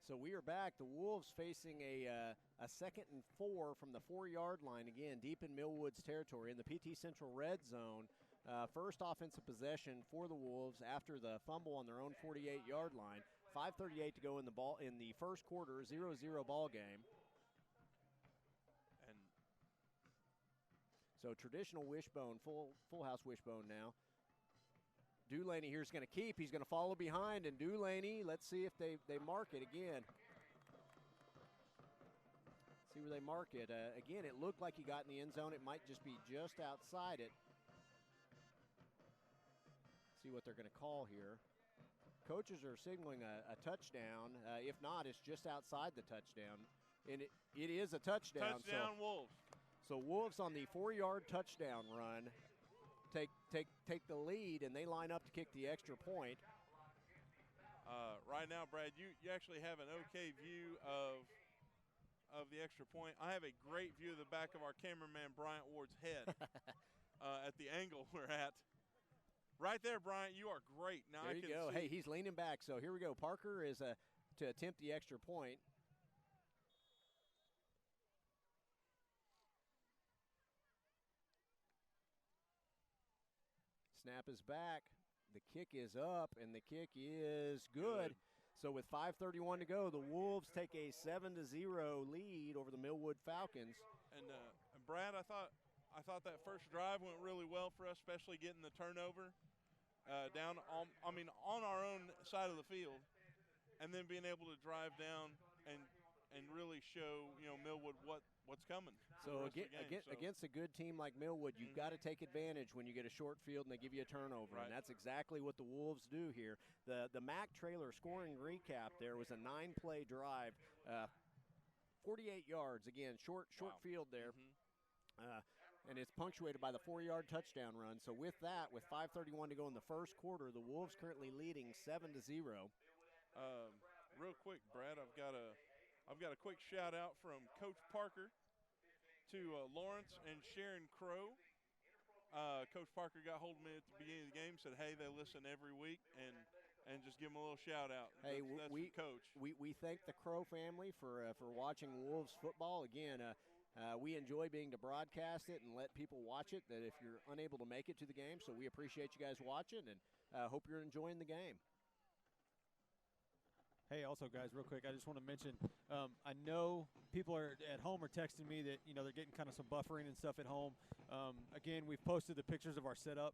So we are back. The Wolves facing a 2nd and 4 from the 4-yard line, again, deep in Millwood's territory in the PT Central red zone. First offensive possession for the Wolves after the fumble on their own 48-yard line. 5:38 to go in the first quarter, 0-0 ball game. And so traditional wishbone, full house wishbone now. Dulaney here's going to keep. He's going to follow behind, and Dulaney, let's see if they mark it again. See where they mark it. Again, it looked like he got in the end zone. It might just be just outside it. See what they're going to call here. Coaches are signaling a touchdown. If not, it's just outside the touchdown. And it is a touchdown. Touchdown, Wolves. So Wolves on the 4-yard touchdown run take the lead, and they line up to kick the extra point. Right now, Brad, you actually have an okay view of the extra point. I have a great view of the back of our cameraman, Bryant Ward's head at the angle we're at. Right there, Bryant, you are great. Now there you go. Hey, he's leaning back. So here we go. Parker is to attempt the extra point. Snap is back. The kick is up, and the kick is good. So with 5:31 to go, the Wolves take a 7-0 lead over the Millwood Falcons. And Brad, I thought that first drive went really well for us, especially getting the turnover down on our own side of the field, and then being able to drive down and really show Millwood what's coming. So against a good team like Millwood, you've got to take advantage when you get a short field and they give you a turnover, and that's exactly what the Wolves do here. The Mac Trailer scoring recap there was a 9-play drive, 48 yards, again, short field there. And it's punctuated by the 4-yard touchdown run. So with that, with 5:31 to go in the first quarter, the Wolves currently leading 7-0. Real quick, Brad, I've got a quick shout out from Coach Parker to Lawrence and Sharon Crow. Coach Parker got hold of me at the beginning of the game, said, hey, they listen every week, and just give them a little shout out. Hey, that's from Coach. We thank the Crow family for watching Wolves football. Again, we enjoy being to broadcast it and let people watch it, that if you're unable to make it to the game. So we appreciate you guys watching, and hope you're enjoying the game. Hey, also, guys, real quick, I just want to mention, I know people are at home are texting me that, they're getting kind of some buffering and stuff at home. Again, we've posted the pictures of our setup.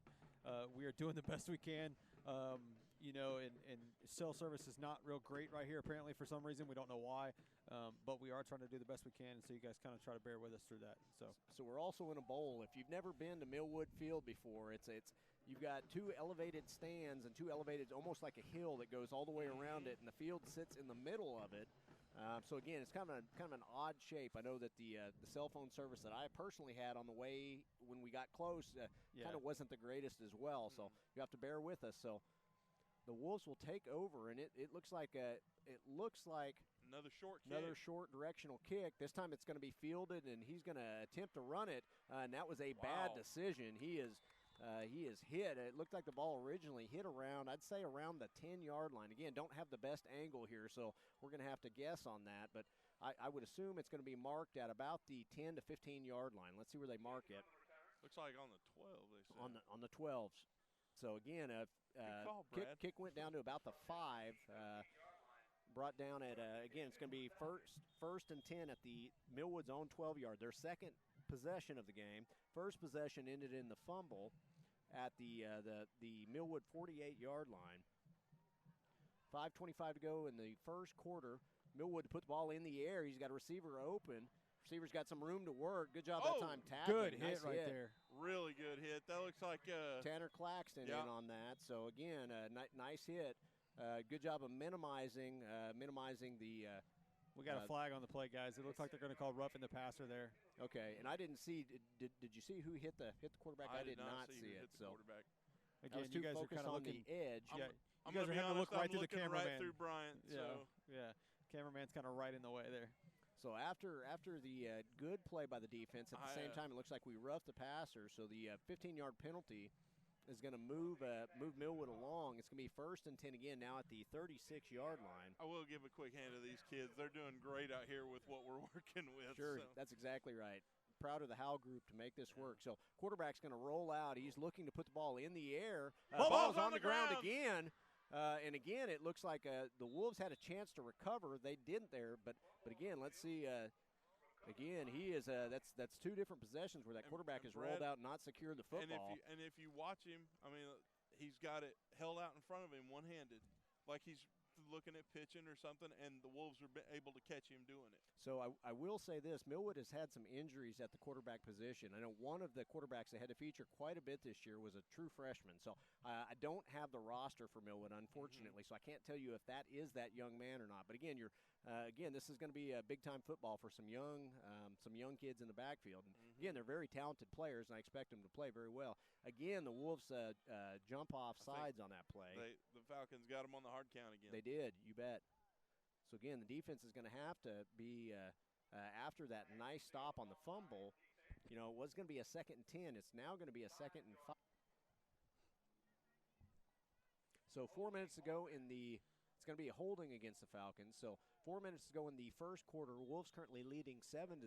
We are doing the best we can, and cell service is not real great right here, apparently, for some reason. We don't know why, but we are trying to do the best we can, and so you guys kind of try to bear with us through that. So we're also in a bowl. If you've never been to Millwood Field before, you've got 2 elevated stands and 2 elevated, almost like a hill that goes all the way around it, and the field sits in the middle of it. So again, it's kind of an odd shape. I know that the cell phone service that I personally had on the way when we got close kind of wasn't the greatest as well. So you have to bear with us. So the Wolves will take over, and it looks like another short kick. Another short directional kick. This time it's going to be fielded, and he's going to attempt to run it. And that was a bad decision. He is hit. It looked like the ball originally hit around the 10-yard line. Again, don't have the best angle here, so we're going to have to guess on that. But I would assume it's going to be marked at about the 10 to 15-yard line. Let's see where they mark it. Looks like on the 12, they said. On the 12s. So again, kick went down to about the 5. Brought down at again, it's going to be first and 10 at the Millwood's own 12-yard. Their second possession of the game. First possession ended in the fumble at the Millwood 48-yard line. 5:25 to go in the first quarter. Millwood to put the ball in the air. He's got a receiver open. Receiver's got some room to work. Good job that time tackling. Good hit right there. Really good hit. That looks like Tanner Claxton in on that. So again, nice hit. Good job of minimizing the. We got a flag on the play, guys. It looks like they're going to call roughing the passer there. Okay, and I didn't see. Did you see who hit the quarterback? I did not see it. Hit the quarterback. Again, you guys are kind of looking the edge. Yeah, you guys are having to look right through the cameraman. Right through Bryant. Yeah. Cameraman's kind of right in the way there. So after the good play by the defense, at the same time, it looks like we roughed the passer. So the 15-yard penalty is going to move Millwood along. It's going to be 1st and 10 again now at the 36-yard line. I will give a quick hand to these kids. They're doing great out here with what we're working with. Sure, so. that's exactly right. Proud of the Howell group to make this work. So quarterback's going to roll out. He's looking to put the ball in the air. Ball's on the ground again. And again, it looks like the Wolves had a chance to recover. They didn't there, but again, let's see. Again, he is. That's 2 different possessions where that quarterback has rolled out, and not secured the football. And if you watch him, I mean, he's got it held out in front of him, one-handed, like he's looking at pitching or something, and the Wolves are able to catch him doing it. So I will say this: Millwood has had some injuries at the quarterback position. I know one of the quarterbacks they had to feature quite a bit this year was a true freshman. So I don't have the roster for Millwood, unfortunately. So I can't tell you if that is that young man or not. But again, this is going to be a big-time football for some young kids in the backfield. And again, they're very talented players, and I expect them to play very well. Again, the Wolves jump off sides on that play. The Falcons got them on the hard count again. They did, you bet. So again, the defense is going to have to be after that nice stop on the fumble. You know, it was going to be a 2nd and 10. It's now going to be a 2nd and 5. So 4 minutes ago it's going to be a holding against the Falcons. So 4 minutes ago in the first quarter, Wolves currently leading 7-0.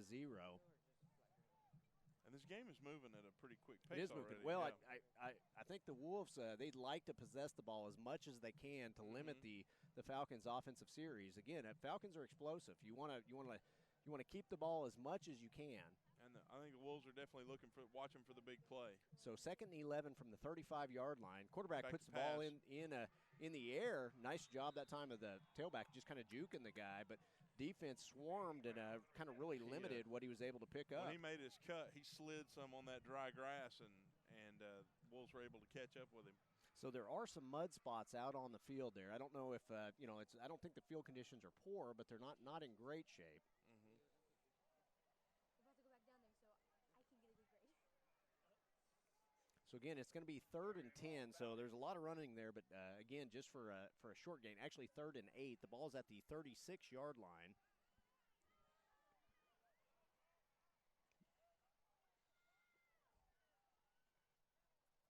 And this game is moving at a pretty quick It pace is moving. already. Well, yeah. I think the Wolves they'd like to possess the ball as much as they can to limit the Falcons' offensive series. Again, Falcons are explosive. You want to keep the ball as much as you can. And I think the Wolves are definitely watching for the big play. So 2nd and 11 from the 35-yard line. Quarterback puts the pass. ball in the air. Nice job that time of the tailback, just kind of juking the guy, but defense swarmed and kind of really limited what he was able to pick up. When he made his cut, he slid some on that dry grass, and Wolves were able to catch up with him. So there are some mud spots out on the field there. I don't know if I don't think the field conditions are poor, but they're not in great shape. So again, it's going to be 3rd and 10. So there's a lot of running there, but again, just for a short gain. Actually, 3rd and 8. The ball's at the 36-yard line.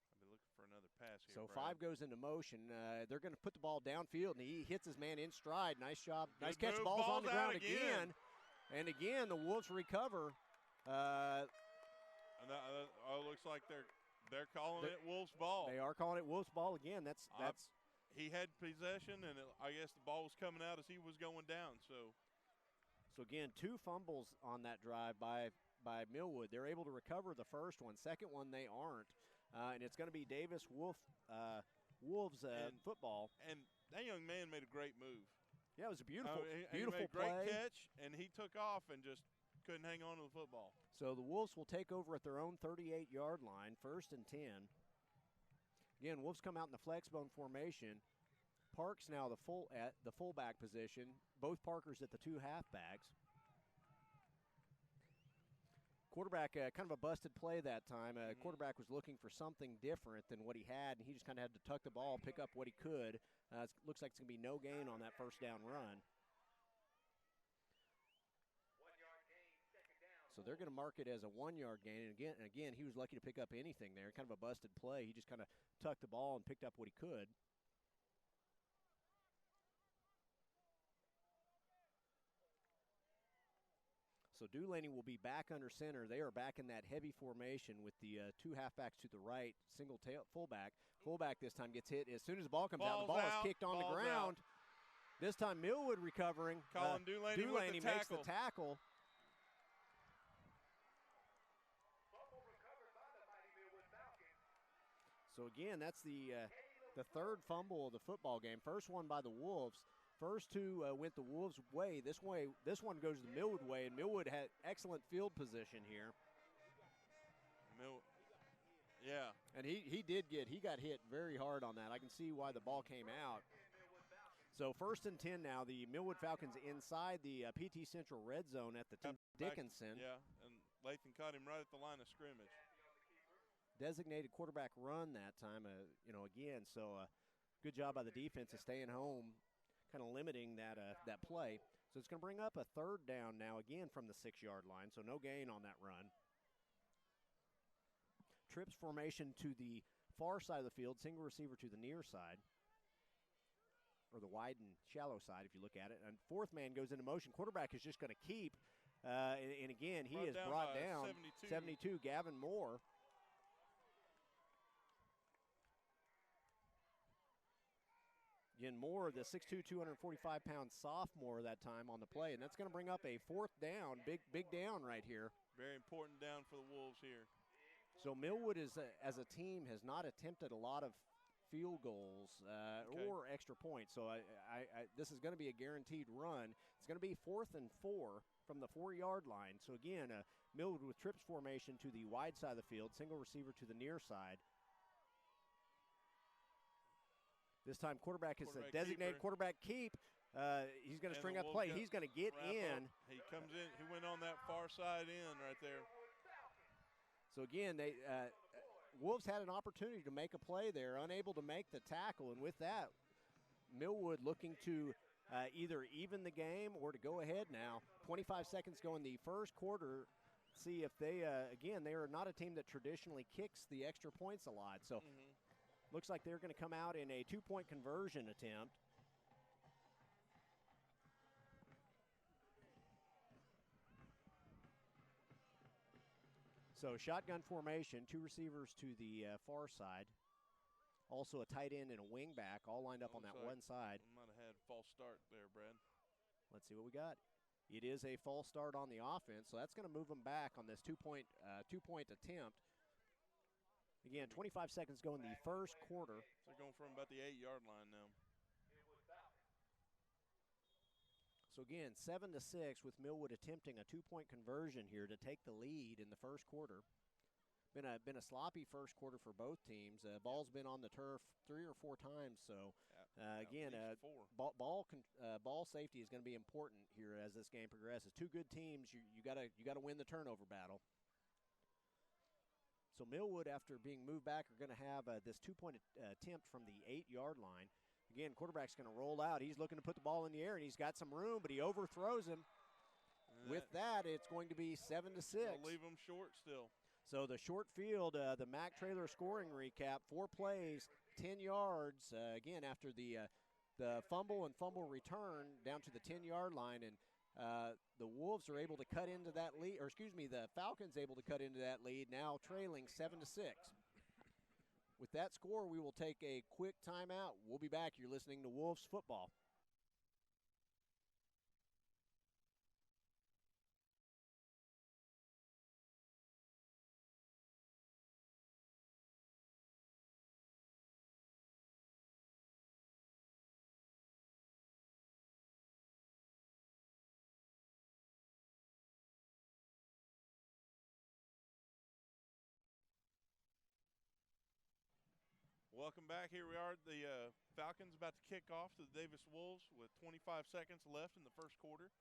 I'll be looking for another pass here. So Brad. 5 goes into motion. They're going to put the ball downfield, and he hits his man in stride. Nice job. Nice catch. Ball's on the ground again. And again, the Wolves recover. And that looks like they're calling it Wolves ball. They are calling it Wolves ball again. That's he had possession, and I guess the ball was coming out as he was going down. So again, 2 fumbles on that drive by Millwood. They're able to recover the first one. Second one, they aren't. And it's going to be Davis Wolves football. And that young man made a great move. Yeah, it was a beautiful he made a play. Great catch, and he took off and just couldn't hang on to the football. So the Wolves will take over at their own 38-yard line, 1st and 10. Again, Wolves come out in the flex bone formation. Parks now at the fullback position. Both Parkers at the 2 halfbacks. Quarterback, kind of a busted play that time. Quarterback was looking for something different than what he had, and he just kind of had to tuck the ball, pick up what he could. It looks like it's going to be no gain on that first down run. So they're going to mark it as a 1-yard gain. And again, he was lucky to pick up anything there. Kind of a busted play. He just kind of tucked the ball and picked up what he could. So Dulaney will be back under center. They are back in that heavy formation with the 2 halfbacks to the right, single tail fullback. Fullback this time gets hit. As soon as the ball comes out, the ball is kicked on the ground. This time Millwood recovering. Colin Dulaney makes the tackle. So again, that's the 3rd fumble of the football game. First one by the Wolves. First 2 went the Wolves' way. This one goes the Millwood way, and Millwood had excellent field position here. Yeah. And he got hit very hard on that. I can see why the ball came out. So 1st and 10 now. The Millwood Falcons inside the PT Central red zone at the Dickinson. Yeah, and Lathan caught him right at the line of scrimmage. Designated quarterback run that time, again. So good job by the defense of staying home, kind of limiting that play. So it's going to bring up a 3rd down now again from the 6-yard line, so no gain on that run. Trips formation to the far side of the field, single receiver to the near side, or the wide and shallow side if you look at it. And fourth man goes into motion. Quarterback is just going to keep. And again, he is brought down 72, Gavin Moore. Again, Moore, the 6'2", 245-pound sophomore that time on the play, and that's going to bring up a fourth down, big down right here. Very important down for the Wolves here. So Millwood is as a team has not attempted a lot of field goals or extra points. So this is going to be a guaranteed run. It's going to be 4th and 4 from the 4-yard line. So again, Millwood with trips formation to the wide side of the field, single receiver to the near side. This time quarterback is a designated quarterback keep. He's going to string up play. He's going to get in. He comes in. He went on that far side in right there. So again, they Wolves had an opportunity to make a play there, unable to make the tackle. And with that, Millwood looking to either even the game or to go ahead now. 25 seconds go in the first quarter. See if they, again, they are not a team that traditionally kicks the extra points a lot. So looks like they're going to come out in a 2-point conversion attempt. So shotgun formation, 2 receivers to the far side. Also a tight end and a wing back, all lined up on that one side. Might have had a false start there, Brad. Let's see what we got. It is a false start on the offense, so that's going to move them back on this two-point attempt. Again, 25 seconds go in the first quarter. So they're going from about the 8-yard line now. So again, 7-6 with Millwood attempting a 2-point conversion here to take the lead in the first quarter. Been a sloppy first quarter for both teams. Ball's been on the turf 3 or 4 times. So again, ball safety is going to be important here as this game progresses. 2 good teams, you gotta win the turnover battle. So Millwood, after being moved back, are going to have this 2-point attempt from the 8-yard line. Again, quarterback's going to roll out. He's looking to put the ball in the air, and he's got some room, but he overthrows him. With that, it's going to be 7-6. They'll leave them short still. So the short field, the Mac Trailer scoring recap, 4 plays, 10 yards. Again, after the fumble and fumble return down to the 10-yard line, and the Wolves are able to cut into that lead, or excuse me, the Falcons able to cut into that lead, now trailing 7-6. With that score, we will take a quick timeout. We'll be back. You're listening to Wolves Football. Welcome back. Here we are. The Falcons about to kick off to the Davis Wolves with 25 seconds left in the first quarter.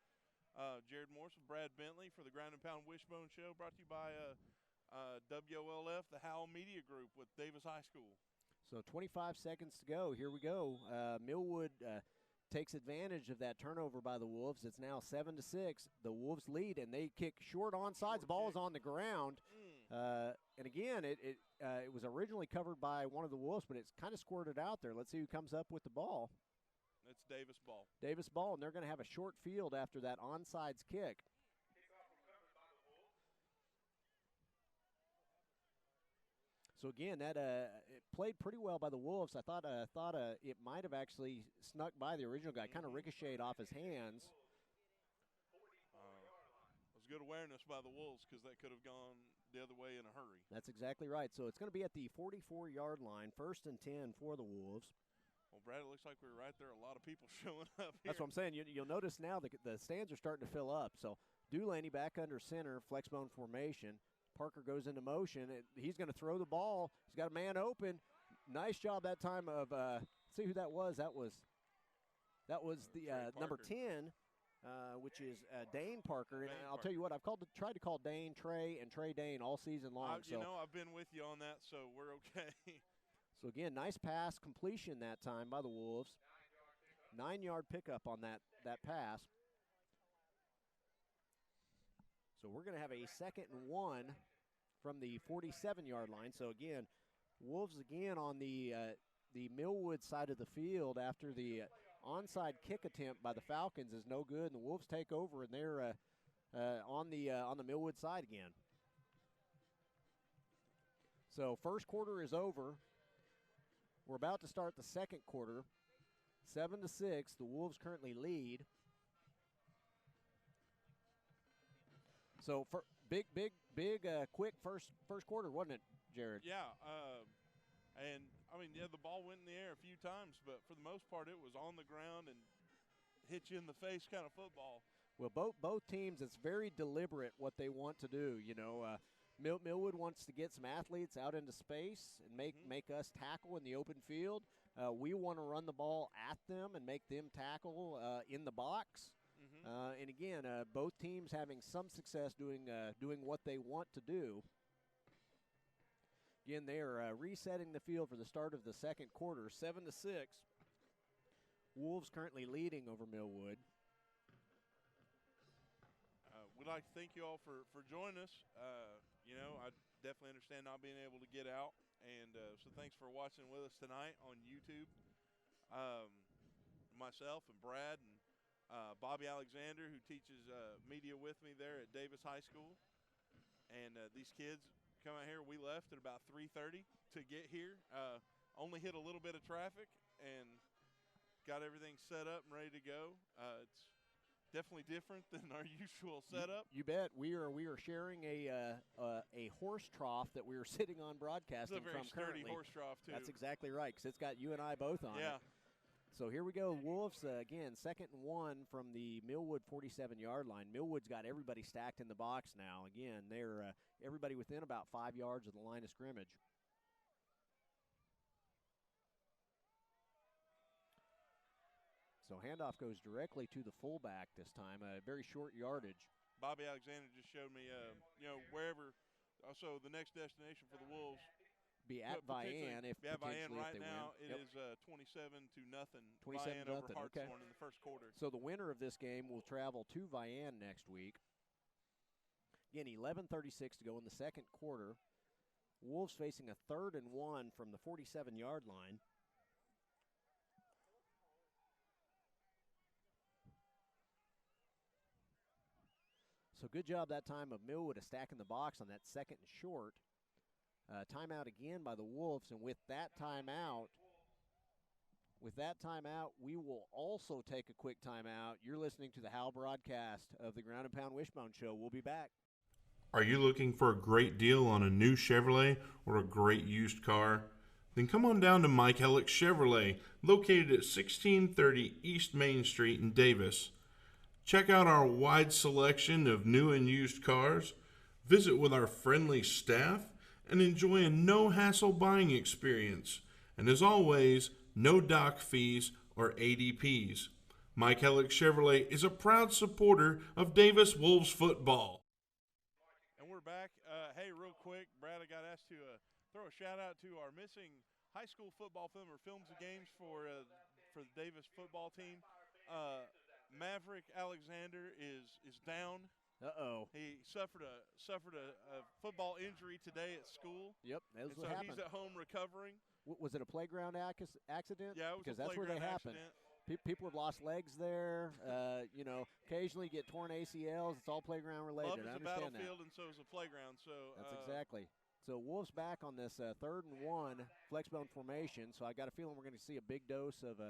Jared Morse with Brad Bentley for the Ground and Pound Wishbone Show, brought to you by WOLF, the Howell Media Group with Davis High School. So 25 seconds to go. Here we go. Millwood takes advantage of that turnover by the Wolves. It's now 7-6. The Wolves lead, and they kick short onside. The ball is on the ground. And again, it was originally covered by one of the Wolves, but it's kind of squirted out there. Let's see who comes up with the ball. It's Davis ball. Davis ball, and they're going to have a short field after that onside kick. So again, that it played pretty well by the Wolves. I thought it might have actually snuck by the original guy, kind of ricocheted off his hands. It was good awareness by the Wolves because that could have gone the other way in a hurry. That's exactly right. So it's going to be at the 44-yard line, 1st and 10 for the Wolves. Well, Brad, it looks like we're right there. A lot of people showing up here. That's what I'm saying. You'll notice now the stands are starting to fill up. So Dulaney back under center, flex bone formation. Parker goes into motion. He's going to throw the ball. He's got a man open. Nice job that time of see who that was. That was the number 10, which is Dane Parker. And I'll tell you what, I've tried to call Dane Trey and Trey Dane all season long. I've been with you on that, so we're okay. So again, nice pass completion that time by the Wolves. 9-yard pickup on that pass. So we're going to have a 2nd and 1 from the 47-yard line. So again, Wolves again on the Millwood side of the field after the onside kick attempt by the Falcons is no good, and the Wolves take over, and they're on the Millwood side again. So first quarter is over. We're about to start the second quarter. 7-6, the Wolves currently lead. So for big, quick first quarter, wasn't it, Jared? Yeah, and I mean, the ball went in the air a few times, but for the most part, it was on the ground and hit you in the face kind of football. Well, both teams, it's very deliberate what they want to do. You know, Millwood wants to get some athletes out into space and make us tackle in the open field. We want to run the ball at them and make them tackle in the box. And again, both teams having some success doing what they want to do. Again, they are resetting the field for the start of the second quarter, 7-6. Wolves currently leading over Millwood. We'd like to thank you all for joining us. You know, I definitely understand not being able to get out, and so thanks for watching with us tonight on YouTube. Myself and Brad and Bobby Alexander, who teaches media with me there at Davis High School, and these kids come out here. We left at about 3:30 to get here. Only hit a little bit of traffic and got everything set up and ready to go. It's definitely different than our usual setup. You bet. We are sharing a horse trough that we are sitting on broadcasting it's a very from sturdy currently. horse trough too. That's exactly right, because it's got you and I both on yeah. it. So here we go. Wolves, again, 2nd and 1 from the Millwood 47-yard line. Millwood's got everybody stacked in the box now. Again, they're everybody within about 5 yards of the line of scrimmage. So handoff goes directly to the fullback this time, a very short yardage. Bobby Alexander just showed me, you know, wherever. So the next destination for the Wolves be at Vian if Vian right if they now win. it is 27-0. 27-0 Vian over Hartshorn okay. in the first quarter. So the winner of this game will travel to Vian next week. Again, 11:36 to go in the second quarter. Wolves facing a 3rd and 1 from the 47-yard line. So good job that time of Millwood of stacking the box on that 2nd and short. Timeout again by the Wolves, and with that timeout, we will also take a quick timeout. You're listening to the HAL broadcast of the Ground and Pound Wishbone Show. We'll be back. Are you looking for a great deal on a new Chevrolet or a great used car? Then come on down to Mike Hellick Chevrolet, located at 1630 East Main Street in Davis. Check out our wide selection of new and used cars, visit with our friendly staff, and enjoy a no-hassle buying experience. And as always, no dock fees or ADPs. Mike Hellick Chevrolet is a proud supporter of Davis Wolves football. And we're back. Hey, real quick, Brad, I got asked to throw a shout-out to our missing high school football film or films of games for the Davis football team. Maverick Alexander is down. Uh-oh. He suffered a football injury today at school. Yep, that's what so happened. He's at home recovering. Was it a playground accident? Yeah, it was because a that's where they happen. accident. People have lost legs there. You know, occasionally get torn ACLs. It's all playground related. Love is I a understand battlefield, and so is a playground. So that's exactly. So Wolves back on this 3rd and 1 flexbone formation. So I got a feeling we're going to see a big dose of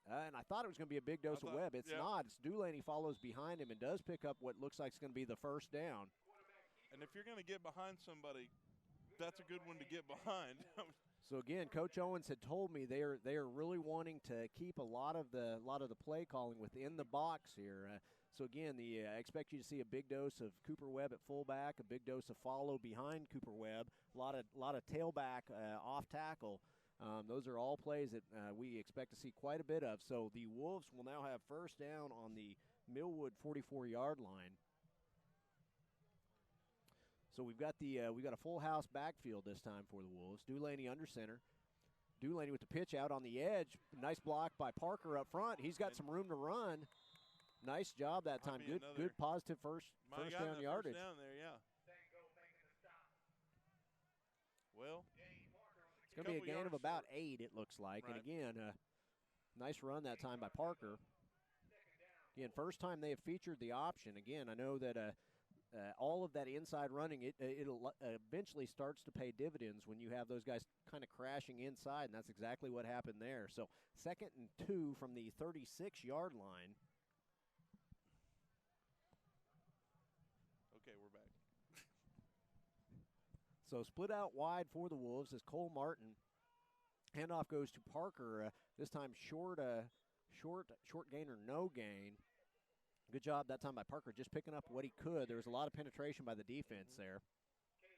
and I thought it was going to be a big dose of Webb. It's not. It's Dulaney follows behind him and does pick up what looks like it's going to be the first down. And if you're going to get behind somebody, that's a good one to get behind. So again, Coach Owens had told me they are really wanting to keep a lot of the play calling within the box here. So again, I expect you to see a big dose of Cooper Webb at fullback, a big dose of follow behind Cooper Webb, a lot of tailback off tackle. Those are all plays that we expect to see quite a bit of. So the Wolves will now have first down on the Millwood 44-yard line. So we've got a full house backfield this time for the Wolves. Dulaney under center. Dulaney with the pitch out on the edge. Nice block by Parker up front. He's got some room to run. Nice job that time. Good positive first down yardage. First down there, yeah. Well, It's going to be a Couple gain of yards about short. 8, it looks like. Right. And again, nice run that time by Parker. Again, first time they have featured the option. Again, I know that all of that inside running, it'll eventually starts to pay dividends when you have those guys kind of crashing inside, and that's exactly what happened there. So 2nd and 2 from the 36-yard line. Okay, we're back. So split out wide for the Wolves as Cole Martin. Handoff goes to Parker. This time short gain or no gain. Good job that time by Parker, just picking up what he could. There was a lot of penetration by the defense there. Looks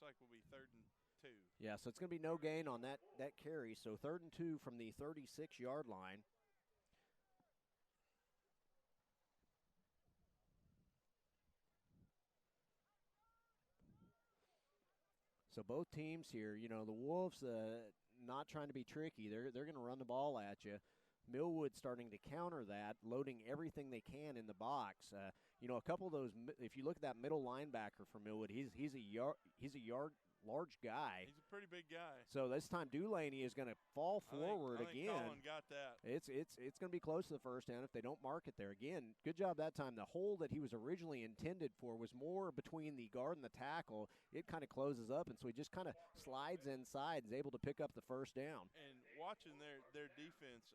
like we'll be 3rd and 2. Yeah, so it's going to be no gain on that carry. So 3rd and 2 from the 36-yard line. So both teams here, you know, the Wolves not trying to be tricky. They're going to run the ball at you. Millwood starting to counter that, loading everything they can in the box. You know, a couple of those. If you look at that middle linebacker for Millwood, he's a large guy. He's a pretty big guy. So this time Dulaney is going to fall forward I think again. Colin got that. It's going to be close to the first down if they don't mark it there. Again, good job that time. The hole that he was originally intended for was more between the guard and the tackle. It kind of closes up, and so he just kind of slides inside and is able to pick up the first down. And watching their defense,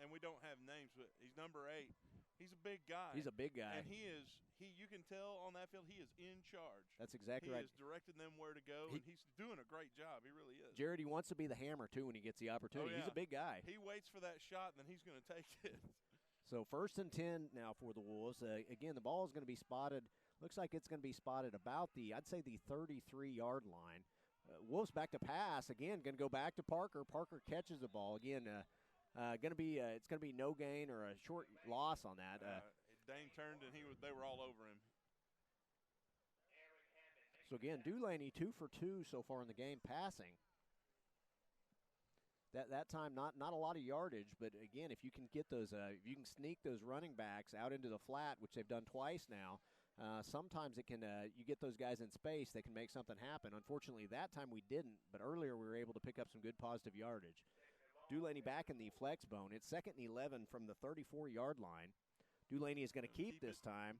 and we don't have names, but he's number 8. He's a big guy. He's a big guy. And you can tell on that field he is in charge. That's exactly he right. is directing them where to go, and he's doing a great job. He really is. Jared, he wants to be the hammer, too, when he gets the opportunity. Oh, yeah. He's a big guy. He waits for that shot, and then he's going to take it. So 1st and 10 now for the Wolves. Again, the ball is going to be spotted. Looks like it's going to be spotted about I'd say the 33-yard line. Wolves back to pass. Again, going to go back to Parker. Parker catches the ball. Again, it's going to be no gain or a short loss on that. Dane turned, and they were all over him. So again, Dulaney 2 for 2 so far in the game passing. That time not a lot of yardage, but again, if you can get those, if you can sneak those running backs out into the flat, which they've done twice now, sometimes it can. You get those guys in space, they can make something happen. Unfortunately, that time we didn't, but earlier we were able to pick up some good positive yardage. Dulaney back in the flex bone. It's 2nd and 11 from the 34-yard line. Dulaney is going to keep this time.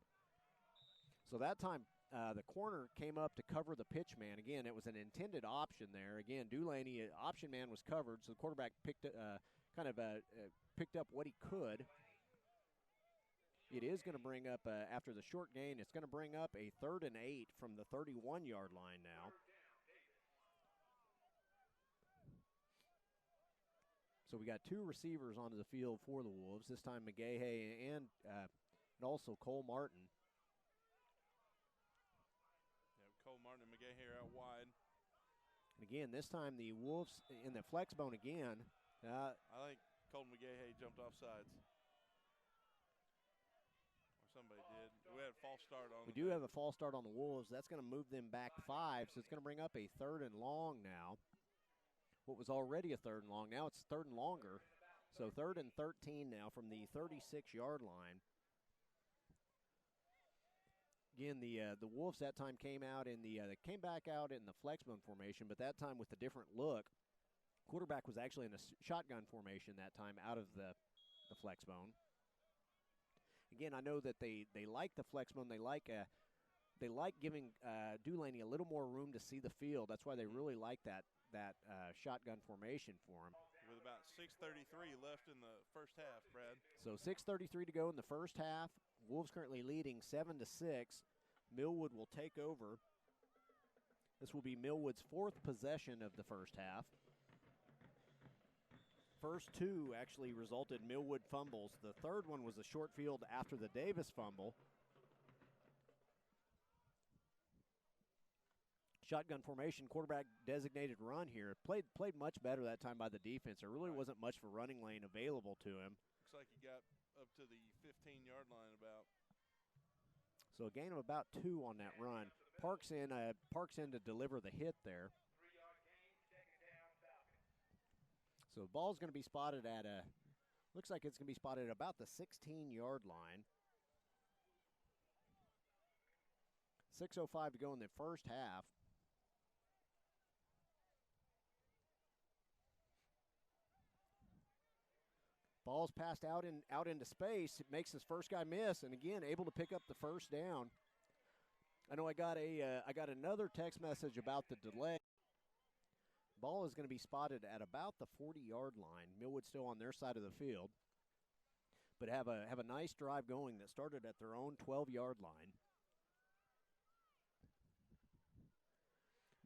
So that time, the corner came up to cover the pitch man. Again, it was an intended option there. Again, Dulaney, option man was covered, so the quarterback picked up what he could. It is going to bring up, after the short gain, it's going to bring up a 3rd and 8 from the 31-yard line now. So we got 2 receivers onto the field for the Wolves. This time McGahey and also Cole Martin. Cole Martin and McGahey are out wide. And again, this time the Wolves in the flex bone again. I think Colton McGahey jumped off sides. Or somebody did. We had a false start on We do have a false start on the Wolves. That's going to move them back 5, so it's going to bring up a 3rd and long now. What was already a 3rd and long, now it's 3rd and longer. So 3rd and 13 now from the 36-yard line. Again, the Wolves that time came out in they came back out in the flexbone formation, but that time with a different look. Quarterback was actually in a shotgun formation that time out of the flexbone. Again, I know that they like the flexbone. They like giving Dulaney a little more room to see the field. That's why they really like that shotgun formation for him. With about 6:33 left in the first half, Brad. So 6:33 to go in the first half. Wolves currently leading 7-6. Millwood will take over. This will be Millwood's 4th possession of the first half. First 2 actually resulted Millwood fumbles. The 3rd one was a short field after the Davis fumble. Shotgun formation, quarterback designated run here. Played much better that time by the defense. There really wasn't much of a running lane available to him. Looks like he got up to the 15-yard line about. So a gain of about 2 on that run. Parks in to deliver the hit there. So the ball's going to be spotted at looks like it's going to be spotted at about the 16-yard line. 6:05 to go in the first half. Ball's passed out into space. It makes his first guy miss, and again able to pick up the first down. I know I got another text message about the delay. Ball is going to be spotted at about the 40-yard line. Millwood still on their side of the field, but have a nice drive going that started at their own 12-yard line.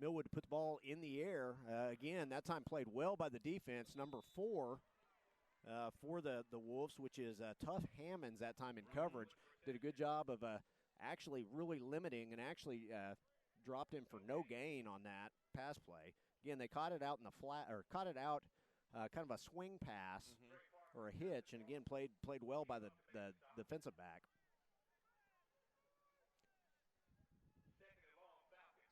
Millwood put the ball in the air. Again, that time played well by the defense. Number 4 for the Wolves, which is Tough Hammonds that time in coverage. Did a good job of actually really limiting and actually dropped him for no gain on that pass play. Again, they caught it out in the flat, or caught it out kind of a swing pass or a hitch, and again played well by the defensive back.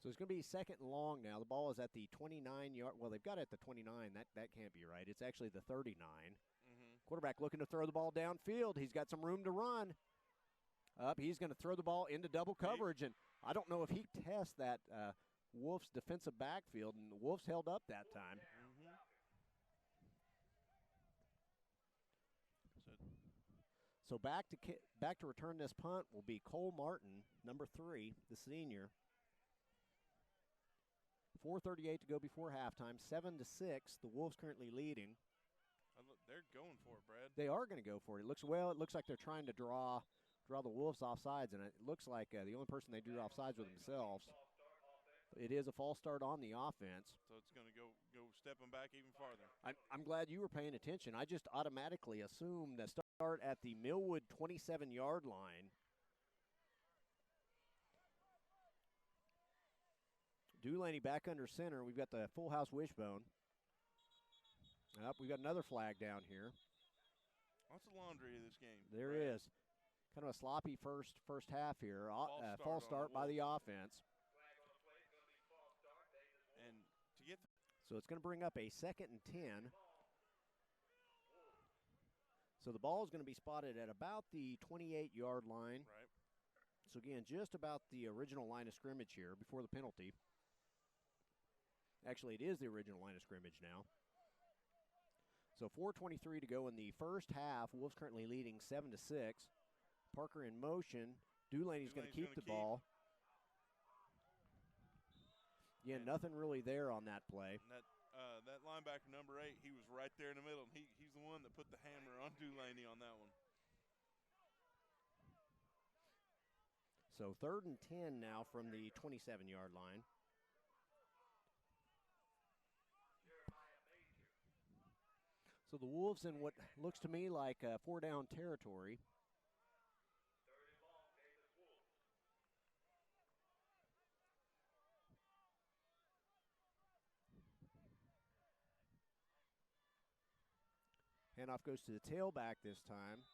So it's going to be second and long now. The ball is at the 29-yard. Well, they've got it at the 29. That can't be right. It's actually the 39. Quarterback looking to throw the ball downfield. He's got some room to run. He's going to throw the ball into double coverage, and I don't know if he tests that Wolves defensive backfield, and the Wolves held up that time. So back to return this punt will be Cole Martin, number 3, the senior. 4:38 to go before halftime, 7-6. The Wolves currently leading. They're going for it, Brad. They are going to go for it. It looks like they're trying to draw the Wolves off sides, and it looks like the only person they drew off sides was themselves. It is a false start on the offense. So it's going to go stepping back even farther. I'm glad you were paying attention. I just automatically assumed the start at the Millwood 27-yard line. Dulaney back under center. We've got the full house wishbone. We've got another flag down here. Lots of laundry in this game. There is. Kind of a sloppy first half here. False start by the offense. And to get so it's going to bring up a 2nd and 10. So the ball is going to be spotted at about the 28-yard line. Right. So again, just about the original line of scrimmage here before the penalty. Actually, it is the original line of scrimmage now. So 4:23 to go in the first half. Wolves currently leading 7-6. Parker in motion. Dulaney's going to keep the ball. Yeah, nothing really there on that play. And that linebacker, number 8, he was right there in the middle. He's the one that put the hammer on Dulaney on that one. So 3rd and 10 now from the 27-yard line. So the Wolves in what looks to me like 4-down territory. Handoff goes to the tailback this time.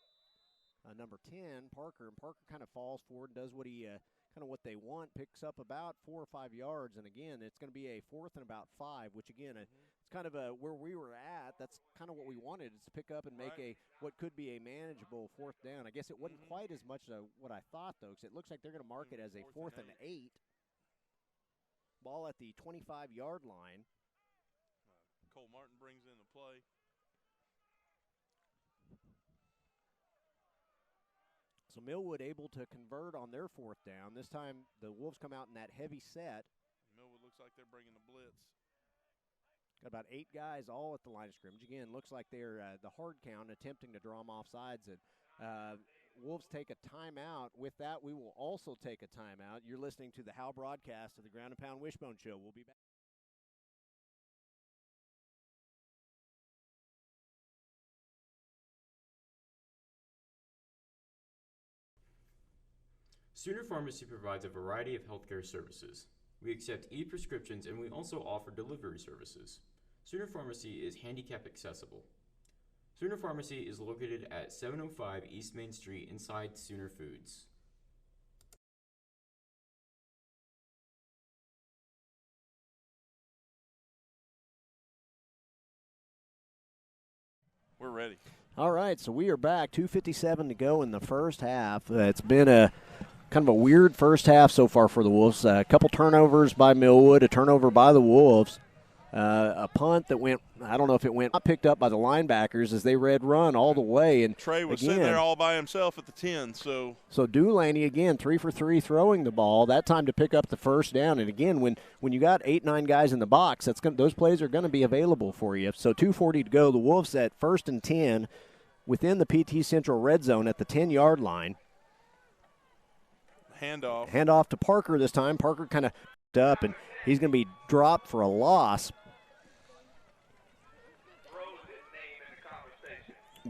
Number 10, Parker. And Parker kind of falls forward and does what he kind of what they want, picks up about 4 or 5 yards. And again, it's going to be a 4th and about 5, which again, it's kind of where we were at. That's kind of what we wanted, is to pick up and make what could be a manageable 4th down. I guess it wasn't quite as much what I thought, though, because it looks like they're going to mark it as a 4th and 8. Ball at the 25-yard line. Cole Martin brings in the play. So Millwood able to convert on their 4th down. This time the Wolves come out in that heavy set. Millwood looks like they're bringing the blitz. Got about 8 guys all at the line of scrimmage. Again, looks like they're the hard count attempting to draw them off sides. And Wolves take a timeout. With that, we will also take a timeout. You're listening to the Howe broadcast of the Ground and Pound Wishbone Show. We'll be back. Sooner Pharmacy provides a variety of healthcare services. We accept e-prescriptions and we also offer delivery services. Sooner Pharmacy is handicap accessible. Sooner Pharmacy is located at 705 East Main Street inside Sooner Foods. We're ready. All right, so we are back. 2:57 to go in the first half. It's been a kind of a weird first half so far for the Wolves. A couple turnovers by Millwood, a turnover by the Wolves. A punt that went, I don't know if it went, not picked up by the linebackers as they read run all the way. And Trey was again, sitting there all by himself at the 10. So Dulaney, again, 3 for 3 throwing the ball, that time to pick up the first down. And again, when you got 8, 9 guys in the box, those plays are going to be available for you. So 2:40 to go. The Wolves at 1st and 10 within the PT Central red zone at the 10-yard line. Handoff to Parker this time. Parker kind of up, and he's going to be dropped for a loss.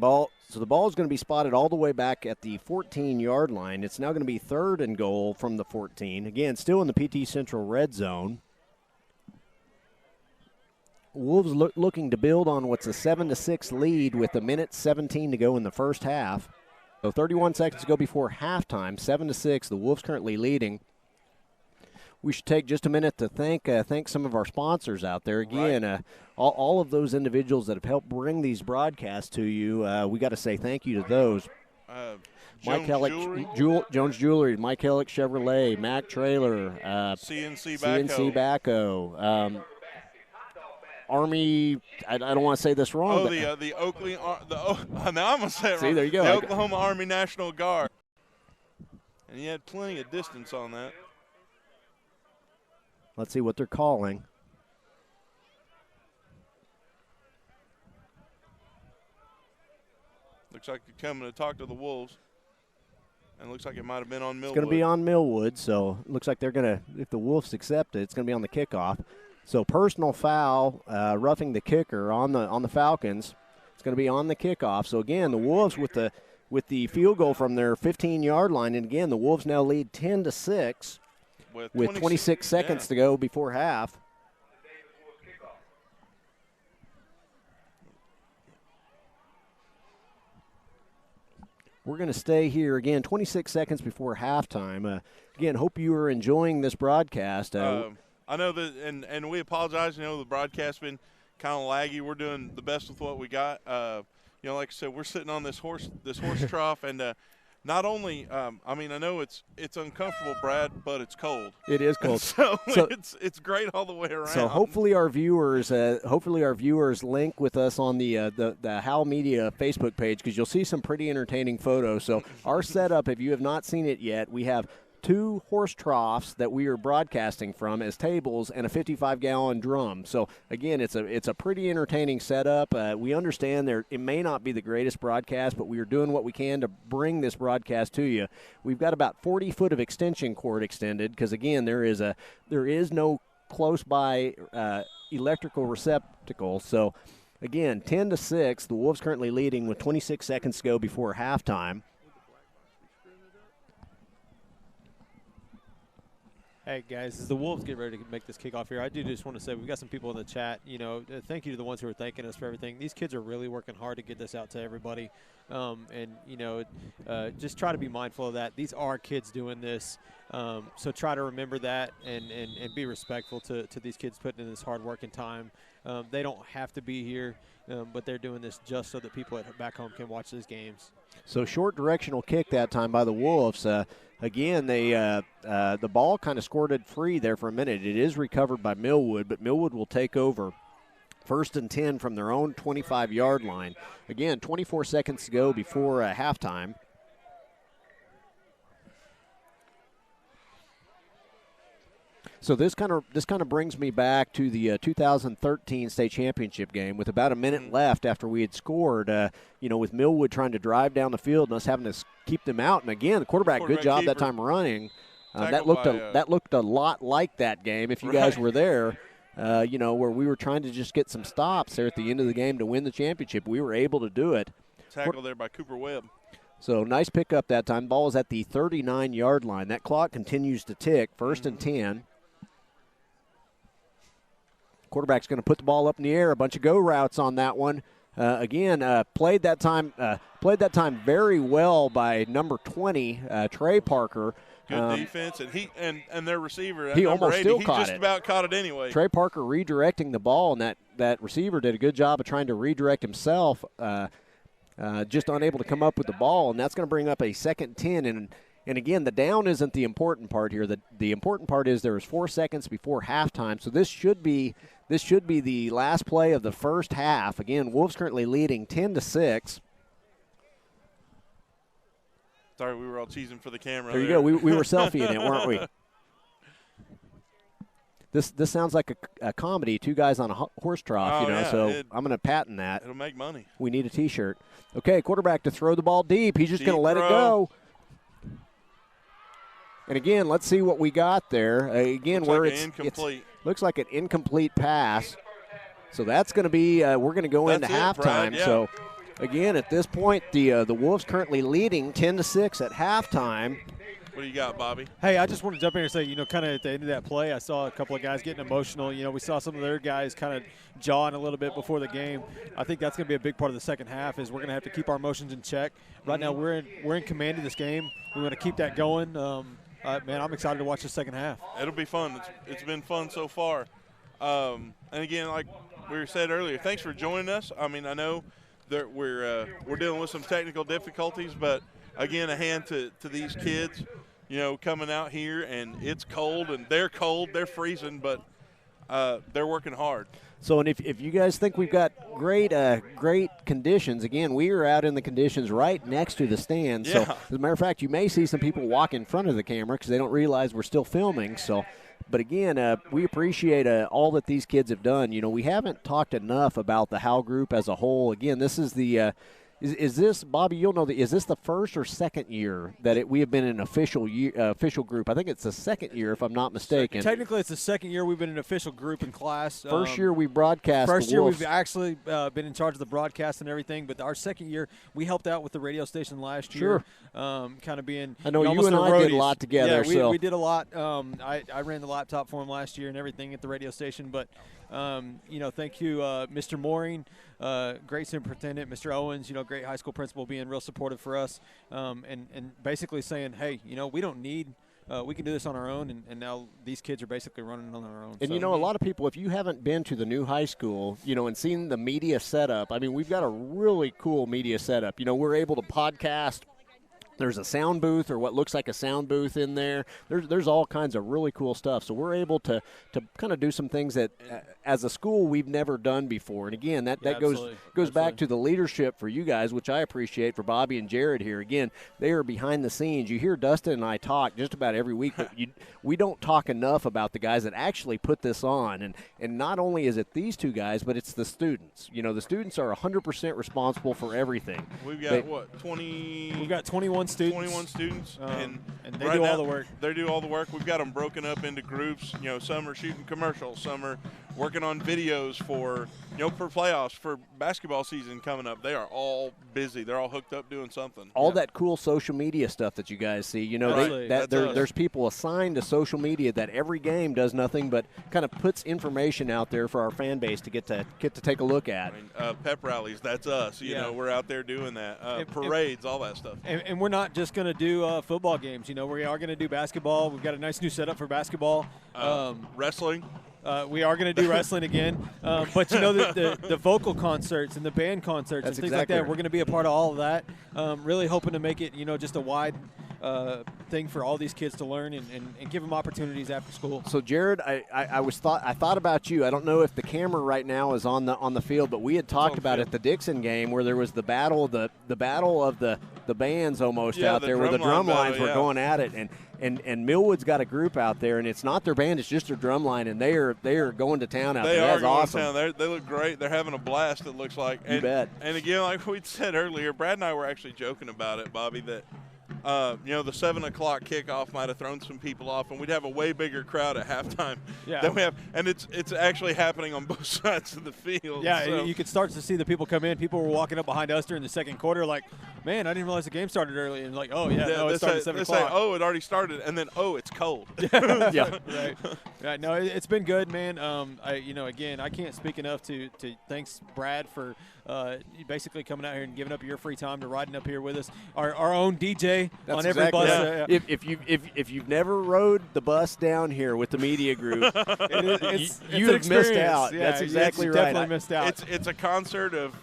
So the ball is going to be spotted all the way back at the 14-yard line. It's now going to be 3rd and goal from the 14. Again, still in the PT Central red zone. Wolves looking to build on what's a 7-6 lead with 1:17 to go in the first half. So 31 seconds to go before halftime, 7-6. The Wolves currently leading. We should take just a minute to thank some of our sponsors out there. Again, right. All of those individuals that have helped bring these broadcasts to you, we got to say thank you to those. Jones Jewelry. Jones Jewelry, Mike Hellick Chevrolet, Mack Trailer, CNC Backhoe, Army. I don't want to say this wrong. The Oakley. Now I'm gonna say it See, wrong. there you go. The Oklahoma Army National Guard. And you had plenty of distance on that. Let's see what they're calling. Looks like you're coming to talk to the Wolves. And it looks like it might have been on Millwood. It's going to be on Millwood, so it looks like they're going to, if the Wolves accept it, it's going to be on the kickoff. So personal foul, roughing the kicker on the Falcons. It's going to be on the kickoff. So again, the Wolves with the field goal from their 15-yard line, and again, the Wolves now lead 10-6 with 26 seconds to go before half. We're going to stay here again 26 seconds before halftime. Again, hope you are enjoying this broadcast. I know that, and we apologize. You know, the broadcast's been kind of laggy. We're doing the best with what we got. You know, like I said, we're sitting on this horse trough, and not only, I mean, I know it's uncomfortable, Brad, but it's cold. It is cold. So it's great all the way around. So hopefully our viewers link with us on the Hal Media Facebook page, because you'll see some pretty entertaining photos. So our setup, if you have not seen it yet, we have 2 horse troughs that we are broadcasting from as tables and a 55-gallon drum. So again, it's a pretty entertaining setup. We understand it may not be the greatest broadcast, but we are doing what we can to bring this broadcast to you. We've got about 40 foot of extension cord extended, because again, there is no close by electrical receptacle. So again, 10-6. The Wolves currently leading with 26 seconds to go before halftime. Hey, guys, as the Wolves get ready to make this kickoff here, I do just want to say we've got some people in the chat. You know, thank you to the ones who are thanking us for everything. These kids are really working hard to get this out to everybody. And, you know, just try to be mindful of that. These are kids doing this. So try to remember that and be respectful to these kids putting in this hard work and time. They don't have to be here, but they're doing this just so that people back home can watch these games. So short directional kick that time by the Wolves. Again, the ball kind of squirted free there for a minute. It is recovered by Millwood, but Millwood will take over 1st and 10 from their own 25-yard line. Again, 24 seconds to go before halftime. So this kind of brings me back to the 2013 state championship game with about a minute left after we had scored. With Millwood trying to drive down the field and us having to keep them out. And again, the quarterback good job that time running. That looked a lot like that game if you guys were there. Where we were trying to just get some stops there at the end of the game to win the championship. We were able to do it. Tackle there by Cooper Webb. So nice pickup that time. Ball is at the 39-yard line. That clock continues to tick. 1st and 10. Quarterback's going to put the ball up in the air. A bunch of go routes on that one. Played that time very well by number 20, Trey Parker. Good defense, and their receiver. He almost 80, still he caught just it. About caught it anyway. Trey Parker redirecting the ball, and that receiver did a good job of trying to redirect himself. Just unable to come up with the ball, and that's going to bring up a 2nd and 10. And again, the down isn't the important part here. The important part is there is 4 seconds before halftime, so this should be the last play of the first half. Again, Wolves currently leading 10-6. Sorry, we were all cheesing for the camera. There you go. We were selfieing it, weren't we? This sounds like a comedy, 2 guys on a horse trough, so I'm going to patent that. It'll make money. We need a T-shirt. Okay, quarterback to throw the ball deep. He's just going to let it go. And again, let's see what we got there. Again, looks where like it's incomplete. Looks like an incomplete pass. So that's going to be we're going to go into halftime. Brad, yeah. So again, at this point, the Wolves currently leading 10-6 at halftime. What do you got, Bobby? Hey, I just want to jump in and say, kind of at the end of that play, I saw a couple of guys getting emotional. We saw some of their guys kind of jawing a little bit before the game. I think that's going to be a big part of the second half is we're going to have to keep our emotions in check. Right now we're in command of this game. We want to keep that going. Man, I'm excited to watch the second half. It'll be fun. It's been fun so far. And again, like we said earlier, thanks for joining us. I mean, I know that we're dealing with some technical difficulties, but again, a hand to these kids, coming out here, and it's cold, and they're cold, they're freezing, but they're working hard. So, and if you guys think we've got great conditions, again, we are out in the conditions right next to the stand. Yeah. So, as a matter of fact, you may see some people walk in front of the camera because they don't realize we're still filming. So, but again, we appreciate all that these kids have done. We haven't talked enough about the Howell group as a whole. Again, this is the Is this, Bobby, you'll know, is this the first or second year that we have been an official group? I think it's the second year, if I'm not mistaken. Technically, it's the second year we've been an official group in class. First year we broadcast First the year Wolves. we've actually been in charge of the broadcast and everything, but our second year, we helped out with the radio station last year. Kind of being I know you almost and their I did a roadies. lot together. Yeah, so. we did a lot. I ran the laptop for him last year and everything at the radio station, but thank you, Mr. Mooring, great superintendent, Mr. Owens, great high school principal, being real supportive for us, and basically saying, hey, we don't need, we can do this on our own, and now these kids are basically running on their own. And a lot of people, if you haven't been to the new high school, and seen the media setup, I mean, we've got a really cool media setup. We're able to podcast. There's a sound booth or what looks like a sound booth in there. There's all kinds of really cool stuff. So we're able to kind of do some things that as a school we've never done before. And again, that goes back to the leadership for you guys, which I appreciate for Bobby and Jared here. Again, they are behind the scenes. You hear Dustin and I talk just about every week, but we don't talk enough about the guys that actually put this on. And not only is it these two guys, but it's the students. The students are 100% responsible for everything. We've got, 20? We've got 21 students. 21 students, and they right do now, all the work. They do all the work. We've got them broken up into groups. Some are shooting commercials, some are working on videos for playoffs, for basketball season coming up. They are all busy. They're all hooked up doing something. All that cool social media stuff that you guys see. There's people assigned to social media that every game does nothing but kind of puts information out there for our fan base to get to take a look at. I mean, pep rallies, that's us. We're out there doing that. Parades, all that stuff. And we're not just going to do football games. We are going to do basketball. We've got a nice new setup for basketball. Wrestling. We are going to do wrestling again. But, the vocal concerts and the band concerts and things like that, we're going to be a part of all of that. Really hoping to make it, just a wide thing for all these kids to learn and give them opportunities after school. So, Jared, I thought about you. I don't know if the camera right now is on the field, but we had talked about at the Dixon game where there was the battle of the bands almost out there, where the drum lines were going at it, and Millwood's got a group out there, and it's not their band, it's just their drum line, and they are going to town out there. That's awesome. They are going to town. They look great. They're having a blast, it looks like. You bet. And again, like we said earlier, Brad and I were actually joking about it, Bobby, that the 7 o'clock kickoff might have thrown some people off, and we'd have a way bigger crowd at halftime than we have. And it's actually happening on both sides of the field. Yeah, so. You could start to see the people come in. People were walking up behind us during the second quarter like, man, I didn't realize the game started early. And like, oh, yeah, no, it started at 7 o'clock. They say, oh, it already started, and then, oh, it's cold. Yeah. Right. No, it's been good, man. Again, I can't speak enough to thanks, Brad, for basically coming out here and giving up your free time to riding up here with us. Our own DJ on every bus. Yeah. If you've never rode the bus down here with the media group, it's you have missed out. Yeah, That's exactly right. Definitely missed out. It's a concert of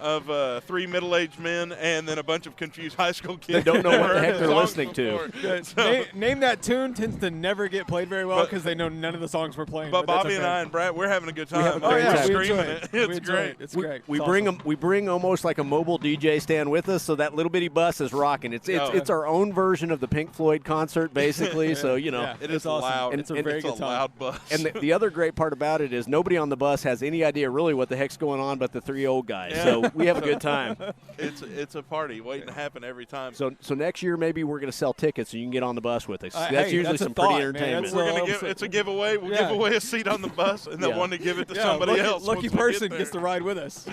of 3 middle-aged men and then a bunch of confused high school kids. They don't know what the that heck heard they're songs listening to. before. So, Name that tune tends to never get played very well because they know none of the songs we're playing. but that's Bobby and okay. I and Brad, we're having a good time. have a Oh great yeah, time. we Screaming enjoy it. it. It's We enjoy great. it. It's great. We It's bring awesome. we bring almost like a mobile DJ stand with us, so that little bitty bus is rocking. It's our own version of the Pink Floyd concert, basically. So you know, Yeah, It it's is awesome. loud. And it's a and very it's good a time. loud bus. and the other great part about it is nobody on the bus has any idea really what the heck's going on, but the 3 old guys. Yeah. So we have a good time. It's a party waiting to happen every time. So next year maybe we're going to sell tickets so you can get on the bus with us. Hey, That's usually that's a some thought, pretty man. entertainment. That's We're So, gonna give it's a giveaway. We'll yeah. give away a seat on the bus, and the Yeah. one to give it to Yeah, somebody else. lucky once we person get gets to there. ride with us.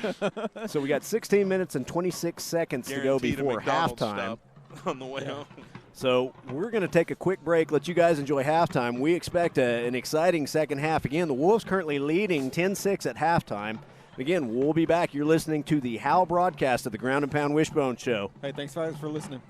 So we got 16 minutes and 26 seconds to go Guaranteed a before McDonald's halftime. stop on the way home. So we're going to take a quick break, let you guys enjoy halftime. We expect an exciting second half. Again, the Wolves currently leading 10-6 at halftime. Again, we'll be back. You're listening to the Hal broadcast of the Ground and Pound Wishbone Show. Hey, thanks guys for listening.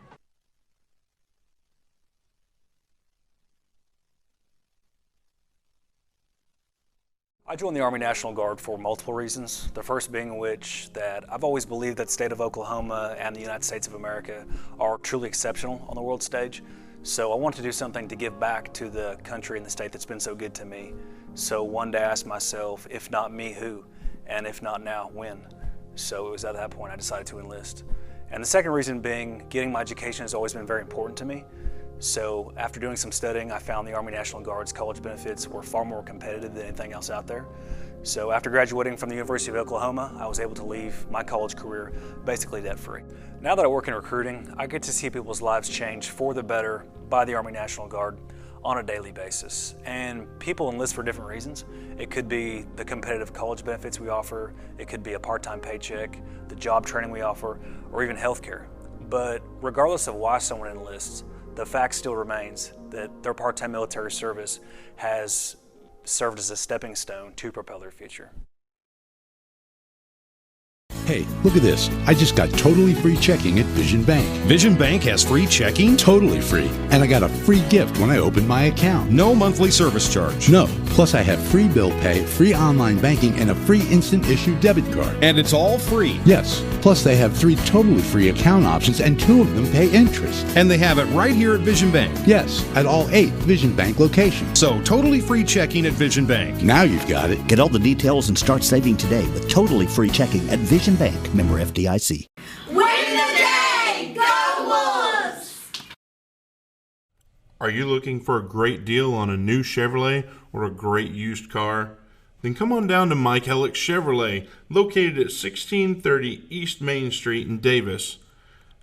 I joined the Army National Guard for multiple reasons. The first being which that I've always believed that the state of Oklahoma and the United States of America are truly exceptional on the world stage. So I wanted to do something to give back to the country and the state that's been so good to me. So one day I asked myself, if not me, who? And if not now, when? So it was at that point I decided to enlist. And the second reason being, getting my education has always been very important to me. So after doing some studying, I found the Army National Guard's college benefits were far more competitive than anything else out there. So after graduating from the University of Oklahoma, I was able to leave my college career basically debt-free. Now that I work in recruiting, I get to see people's lives change for the better by the Army National Guard on a daily basis. And people enlist for different reasons. It could be the competitive college benefits we offer, it could be a part-time paycheck, the job training we offer, or even healthcare. But regardless of why someone enlists, the fact still remains that their part-time military service has served as a stepping stone to propel their future. Hey, look at this. I just got totally free checking at Vision Bank. Vision Bank has free checking? Totally free. And I got a free gift when I opened my account. No monthly service charge. No. Plus I have free bill pay, free online banking, and a free instant issue debit card. And it's all free. Yes. Plus they have 3 totally free account options and 2 of them pay interest. And they have it right here at Vision Bank. Yes, at all 8 Vision Bank locations. So totally free checking at Vision Bank. Now you've got it. Get all the details and start saving today with totally free checking at Vision Bank, member FDIC. Win the day! Go Wolves! Are you looking for a great deal on a new Chevrolet or a great used car? Then come on down to Mike Hellick Chevrolet, located at 1630 East Main Street in Davis.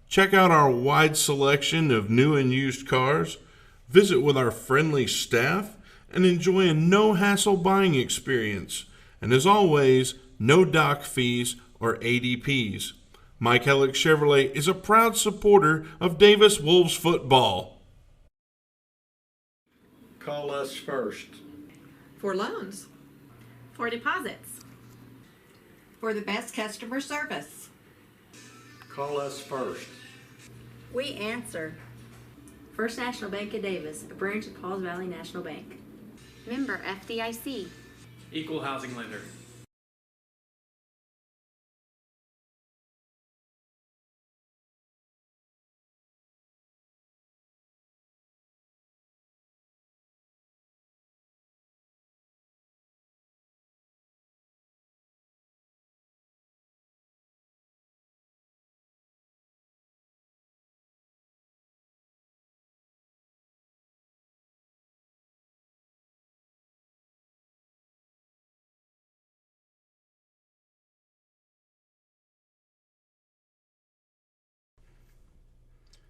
Check out our wide selection of new and used cars, visit with our friendly staff, and enjoy a no-hassle buying experience. And as always, no dock fees or ADPs. Mike Hellick Chevrolet is a proud supporter of Davis Wolves football. Call us first. For loans. For deposits. For the best customer service. Call us first. We answer. First National Bank of Davis, a branch of Pauls Valley National Bank. Member FDIC. Equal housing lender.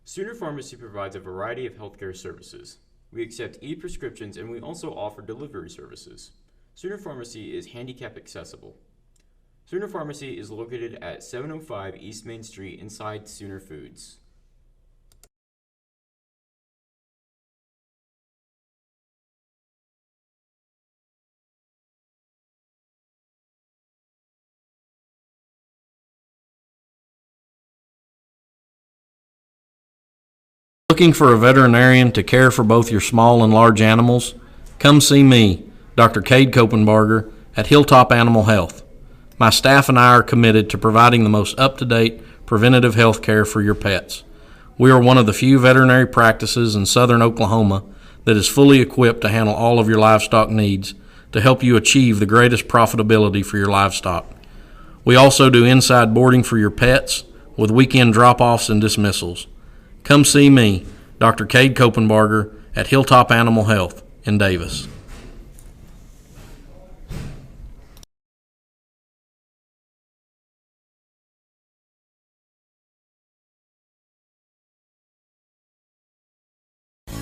Sooner Pharmacy provides a variety of healthcare services. We accept e-prescriptions and we also offer delivery services. Sooner Pharmacy is handicap accessible. Sooner Pharmacy is located at 705 East Main Street inside Sooner Foods. Looking for a veterinarian to care for both your small and large animals? Come see me, Dr. Cade Kopenbarger, at Hilltop Animal Health. My staff and I are committed to providing the most up-to-date preventative health care for your pets. We are one of the few veterinary practices in southern Oklahoma that is fully equipped to handle all of your livestock needs to help you achieve the greatest profitability for your livestock. We also do inside boarding for your pets with weekend drop-offs and dismissals. Come see me, Dr. Cade Kopenbarger, at Hilltop Animal Health in Davis.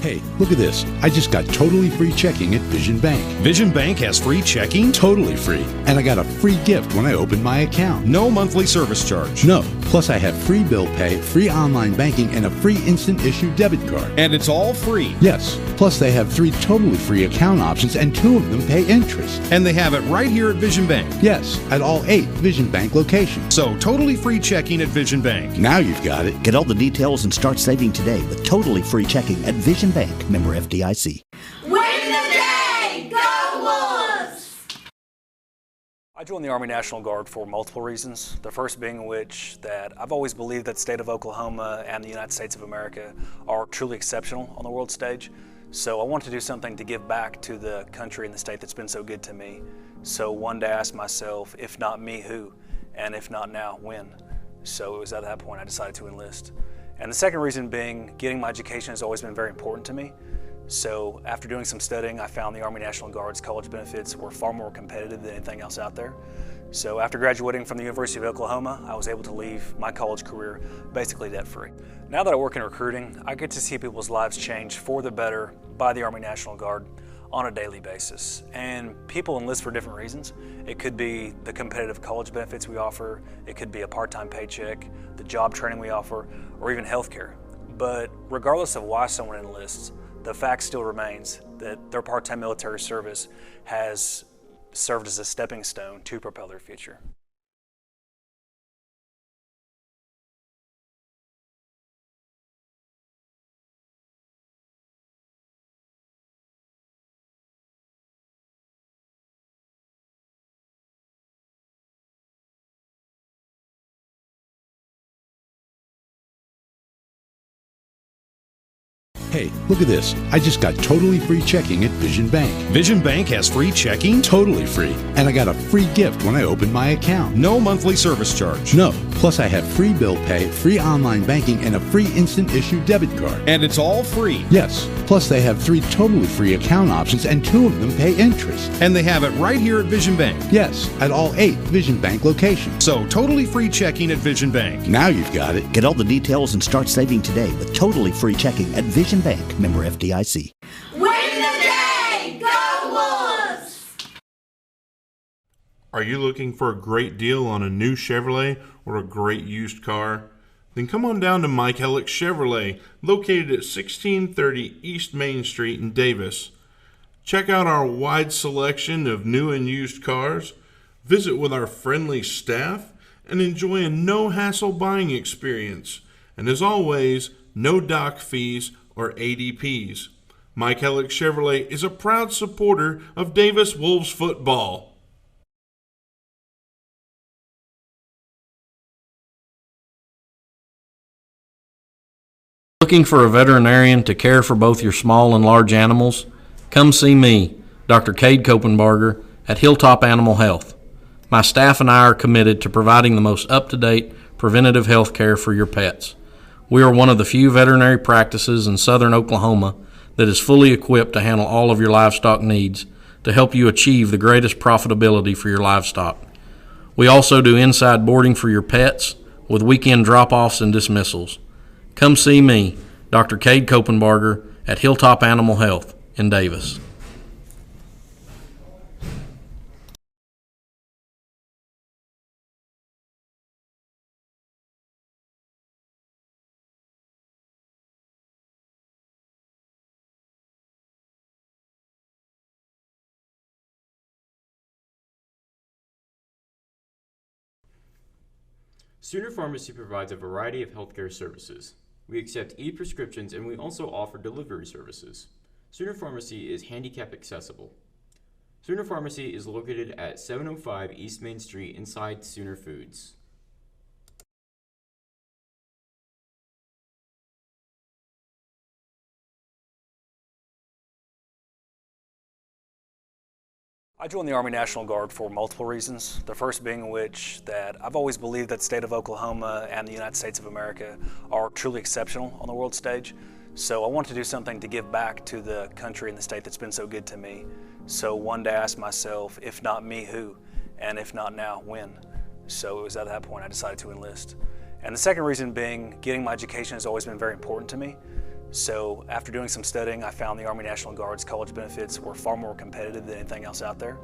Hey, look at this. I just got totally free checking at Vision Bank. Vision Bank has free checking? Totally free. And I got a free gift when I opened my account. No monthly service charge. No. Plus I have free bill pay, free online banking, and a free instant issue debit card. And it's all free? Yes. Plus they have 3 totally free account options and 2 of them pay interest. And they have it right here at Vision Bank? Yes, at all 8 Vision Bank locations. So totally free checking at Vision Bank. Now you've got it. Get all the details and start saving today with totally free checking at Vision Bank, member FDIC. Win the day! Go Wolves! I joined the Army National Guard for multiple reasons. The first being which that I've always believed that the state of Oklahoma and the United States of America are truly exceptional on the world stage. So I wanted to do something to give back to the country and the state that's been so good to me. So one day I asked myself, if not me, who? And if not now, when? So it was at that point I decided to enlist. And the second reason being, getting my education has always been very important to me. So after doing some studying, I found the Army National Guard's college benefits were far more competitive than anything else out there. So after graduating from the University of Oklahoma, I was able to leave my college career basically debt-free. Now that I work in recruiting, I get to see people's lives change for the better by the Army National Guard on a daily basis. And people enlist for different reasons. It could be the competitive college benefits we offer, it could be a part-time paycheck, the job training we offer, or even healthcare. But regardless of why someone enlists, the fact still remains that their part-time military service has served as a stepping stone to propel their future. Hey, look at this. I just got totally free checking at Vision Bank. Vision Bank has free checking? Totally free. And I got a free gift when I opened my account. No monthly service charge. No. Plus I have free bill pay, free online banking, and a free instant issue debit card. And it's all free? Yes. Plus they have 3 totally free account options and 2 of them pay interest. And they have it right here at Vision Bank? Yes, at all 8 Vision Bank locations. So totally free checking at Vision Bank. Now you've got it. Get all the details and start saving today with totally free checking at Vision Bank, member FDIC. Win the day! Go Wolves! Are you looking for a great deal on a new Chevrolet or a great used car? Then come on down to Mike Hellick Chevrolet, located at 1630 East Main Street in Davis. Check out our wide selection of new and used cars, visit with our friendly staff, and enjoy a no-hassle buying experience. And as always, no dock fees or ADPs. Mike Hellick Chevrolet is a proud supporter of Davis Wolves football. Looking for a veterinarian to care for both your small and large animals? Come see me, Dr. Cade Kopenbarger, at Hilltop Animal Health. My staff and I are committed to providing the most up-to-date preventative health care for your pets. We are one of the few veterinary practices in southern Oklahoma that is fully equipped to handle all of your livestock needs to help you achieve the greatest profitability for your livestock. We also do inside boarding for your pets with weekend drop-offs and dismissals. Come see me, Dr. Cade Kopenbarger, at Hilltop Animal Health in Davis. Sooner Pharmacy provides a variety of healthcare services. We accept e-prescriptions and we also offer delivery services. Sooner Pharmacy is handicap accessible. Sooner Pharmacy is located at 705 East Main Street inside Sooner Foods. I joined the Army National Guard for multiple reasons. The first being which that I've always believed that the state of Oklahoma and the United States of America are truly exceptional on the world stage. So I wanted to do something to give back to the country and the state that's been so good to me. So one day I asked myself, if not me, who? And if not now, when? So it was at that point I decided to enlist. And the second reason being, getting my education has always been very important to me. So after doing some studying, I found the Army National Guard's college benefits were far more competitive than anything else out there.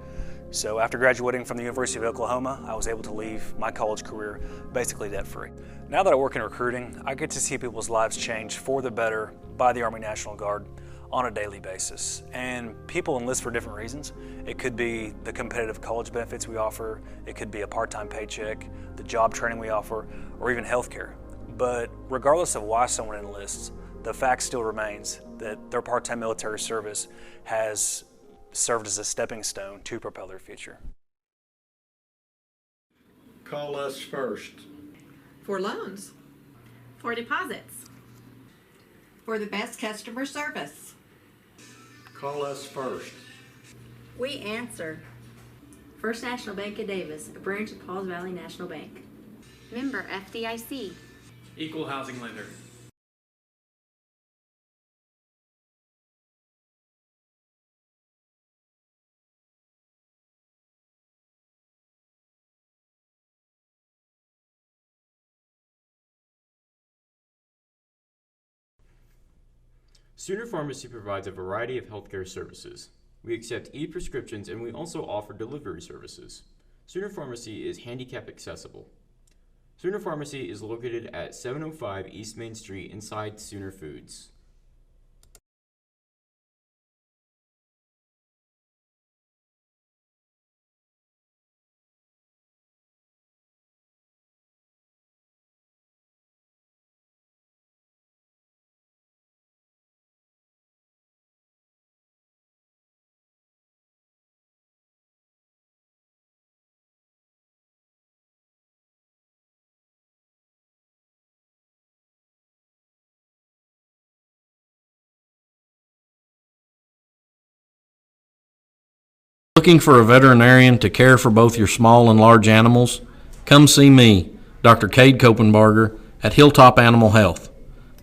So after graduating from the University of Oklahoma, I was able to leave my college career basically debt-free. Now that I work in recruiting, I get to see people's lives change for the better by the Army National Guard on a daily basis. And people enlist for different reasons. It could be the competitive college benefits we offer, it could be a part-time paycheck, the job training we offer, or even healthcare. But regardless of why someone enlists, the fact still remains that their part-time military service has served as a stepping stone to propel their future. Call us first. For loans. For deposits. For the best customer service. Call us first. We answer. First National Bank of Davis, a branch of Pauls Valley National Bank. Member FDIC. Equal housing lender. Sooner Pharmacy provides a variety of healthcare services. We accept e-prescriptions and we also offer delivery services. Sooner Pharmacy is handicap accessible. Sooner Pharmacy is located at 705 East Main Street inside Sooner Foods. Looking for a veterinarian to care for both your small and large animals? Come see me, Dr. Cade Kopenbarger, at Hilltop Animal Health.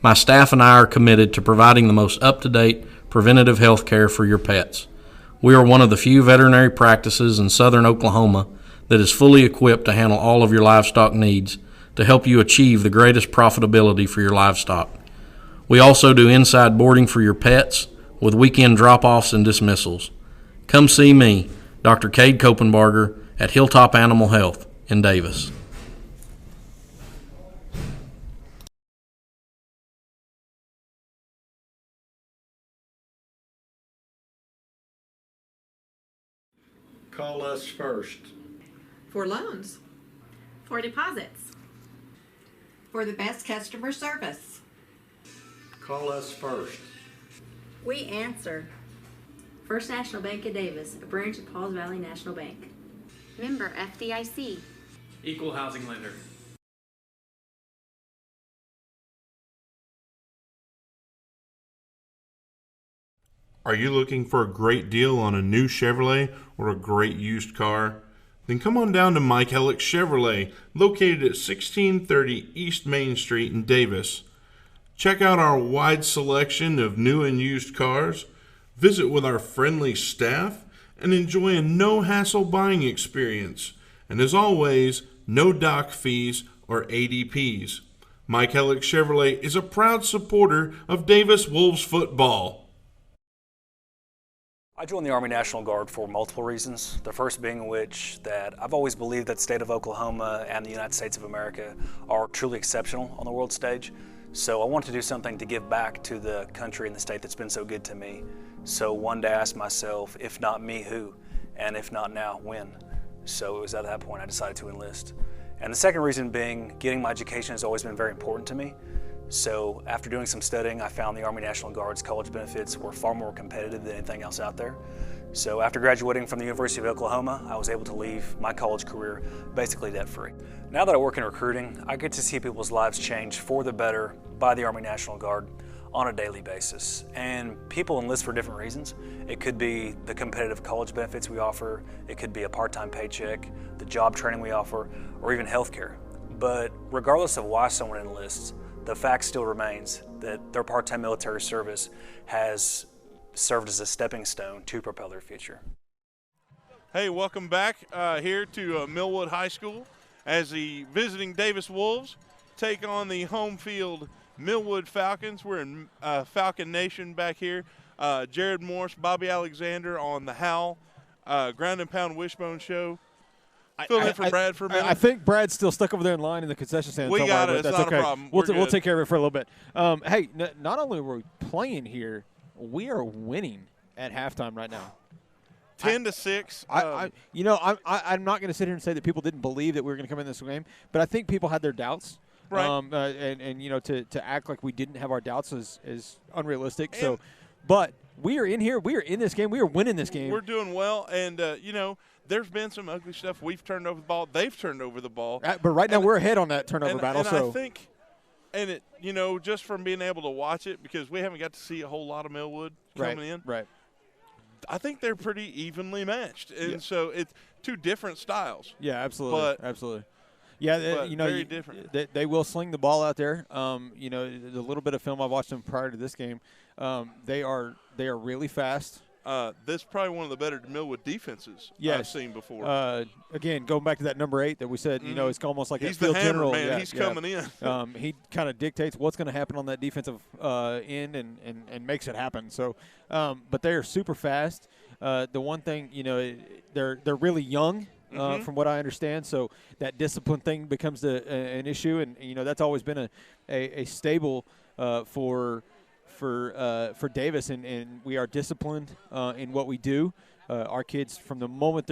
My staff and I are committed to providing the most up-to-date preventative health care for your pets. We are one of the few veterinary practices in southern Oklahoma that is fully equipped to handle all of your livestock needs to help you achieve the greatest profitability for your livestock. We also do inside boarding for your pets with weekend drop-offs and dismissals. Come see me, Dr. Cade Kopenbarger, at Hilltop Animal Health in Davis. Call us first. For loans. For deposits. For the best customer service. Call us first. We answer. First National Bank of Davis, a branch of Pauls Valley National Bank. Member FDIC. Equal housing lender. Are you looking for a great deal on a new Chevrolet or a great used car? Then come on down to Mike Hellick Chevrolet, located at 1630 East Main Street in Davis. Check out our wide selection of new and used cars, visit with our friendly staff, and enjoy a no-hassle buying experience. And as always, no dock fees or ADPs. Mike Hellick Chevrolet is a proud supporter of Davis Wolves football. I joined the Army National Guard for multiple reasons. The first being which that I've always believed that the state of Oklahoma and the United States of America are truly exceptional on the world stage. So I wanted to do something to give back to the country and the state that's been so good to me. So one day I asked myself, if not me, who? And if not now, when? So it was at that point I decided to enlist. And the second reason being, getting my education has always been very important to me. So after doing some studying, I found the Army National Guard's college benefits were far more competitive than anything else out there. So after graduating from the University of Oklahoma, I was able to leave my college career basically debt-free. Now that I work in recruiting, I get to see people's lives change for the better by the Army National Guard on a daily basis. And people enlist for different reasons. It could be the competitive college benefits we offer, it could be a part-time paycheck, the job training we offer, or even healthcare. But regardless of why someone enlists, the fact still remains that their part-time military service has served as a stepping stone to propel their future. Hey, welcome back here to Millwood High School as the visiting Davis Wolves take on the home field Millwood Falcons. We're in Falcon Nation back here. Jared Morse, Bobby Alexander on the Howl, Ground and Pound Wishbone Show. Fill in for Brad for a minute. I think Brad's still stuck over there in line in the concession stand. We got it. That's it's not okay. a problem. We'll take care of it for a little bit. Hey, not only were we playing here, we are winning at halftime right now. 10-6. I'm not going to sit here and say that people didn't believe that we were going to come in this game, but I think people had their doubts. Right. To act like we didn't have our doubts is unrealistic. But we are in here. We are in this game. We are winning this game. We're doing well, and there's been some ugly stuff. We've turned over the ball. They've turned over the ball. But right now we're ahead on that turnover battle. And I think, just from being able to watch it, because we haven't got to see a whole lot of Millwood coming in. Right. I think they're pretty evenly matched, and so it's two different styles. Yeah, absolutely. Absolutely. Yeah, very different. They will sling the ball out there. The little bit of film I've watched them prior to this game, they are really fast. This is probably one of the better Millwood defenses I've seen before. Again, going back to that number 8 that we said, it's almost like he's a field the hammer, general. Man. Yeah, he's coming in. He kind of dictates what's going to happen on that defensive end and makes it happen. So, but they are super fast. The one thing, they're really young. From what I understand, so that discipline thing becomes an issue, and that's always been a stable for Davis, and we are disciplined in what we do. Our kids, from the moment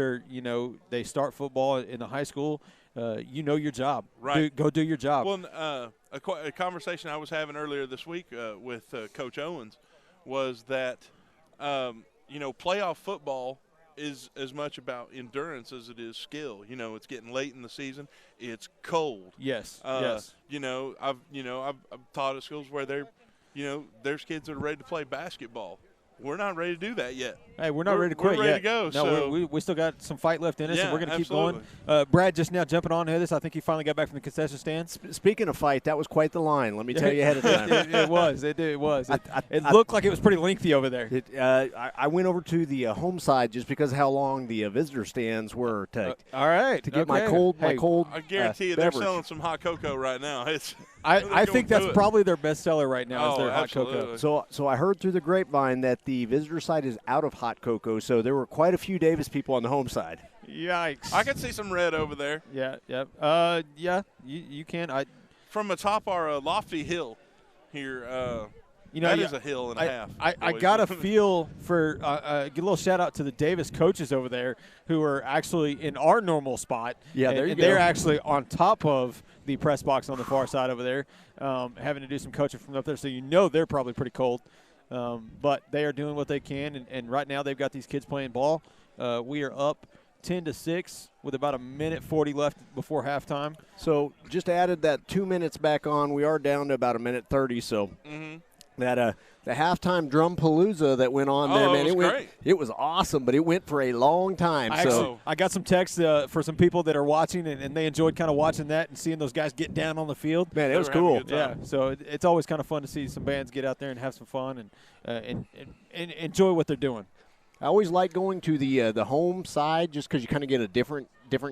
they start football in the high school, your job. Right. Go do your job. Well, a conversation I was having earlier this week with Coach Owens was that playoff football is as much about endurance as it is skill. It's getting late in the season. It's cold. Yes. I've taught at schools where there's kids that are ready to play basketball. We're not ready to do that yet. Hey, we're not ready to quit yet. We're ready yet. to go. No, we still got some fight left in us, and we're going to keep absolutely. going. Brad just now jumping on this. I think he finally got back from the concession stand. Speaking of fight, that was quite the line. Let me tell you ahead of time. It was. It looked like it was pretty lengthy over there. I went over to the home side just because of how long the visitor stands were to get my cold. I guarantee you, they're beverage. selling some hot cocoa right now. I think that's probably their best seller right now. Is their hot cocoa. So I heard through the grapevine that the visitor side is out of hot cocoa. So there were quite a few Davis people on the home side. Yikes! I can see some red over there. Yeah. You can. From atop our lofty hill here. That is a hill and a half. I got a feel for give a little shout out to the Davis coaches over there who are actually in our normal spot. Yeah, there you go. They're actually on top of the press box on the far side over there, having to do some coaching from up there. So they're probably pretty cold, but they are doing what they can. And right now they've got these kids playing ball. We are up 10-6 with about a minute 40 left before halftime. So just added that 2 minutes back on. We are down to about a minute 30. So. That the halftime drum palooza that went on there, man, it was awesome, but it went for a long time. I got some texts for some people that are watching, and they enjoyed kind of watching that and seeing those guys get down on the field. Man, it was cool. Yeah, so it's always kind of fun to see some bands get out there and have some fun and enjoy what they're doing. I always like going to the home side just because you kind of get a different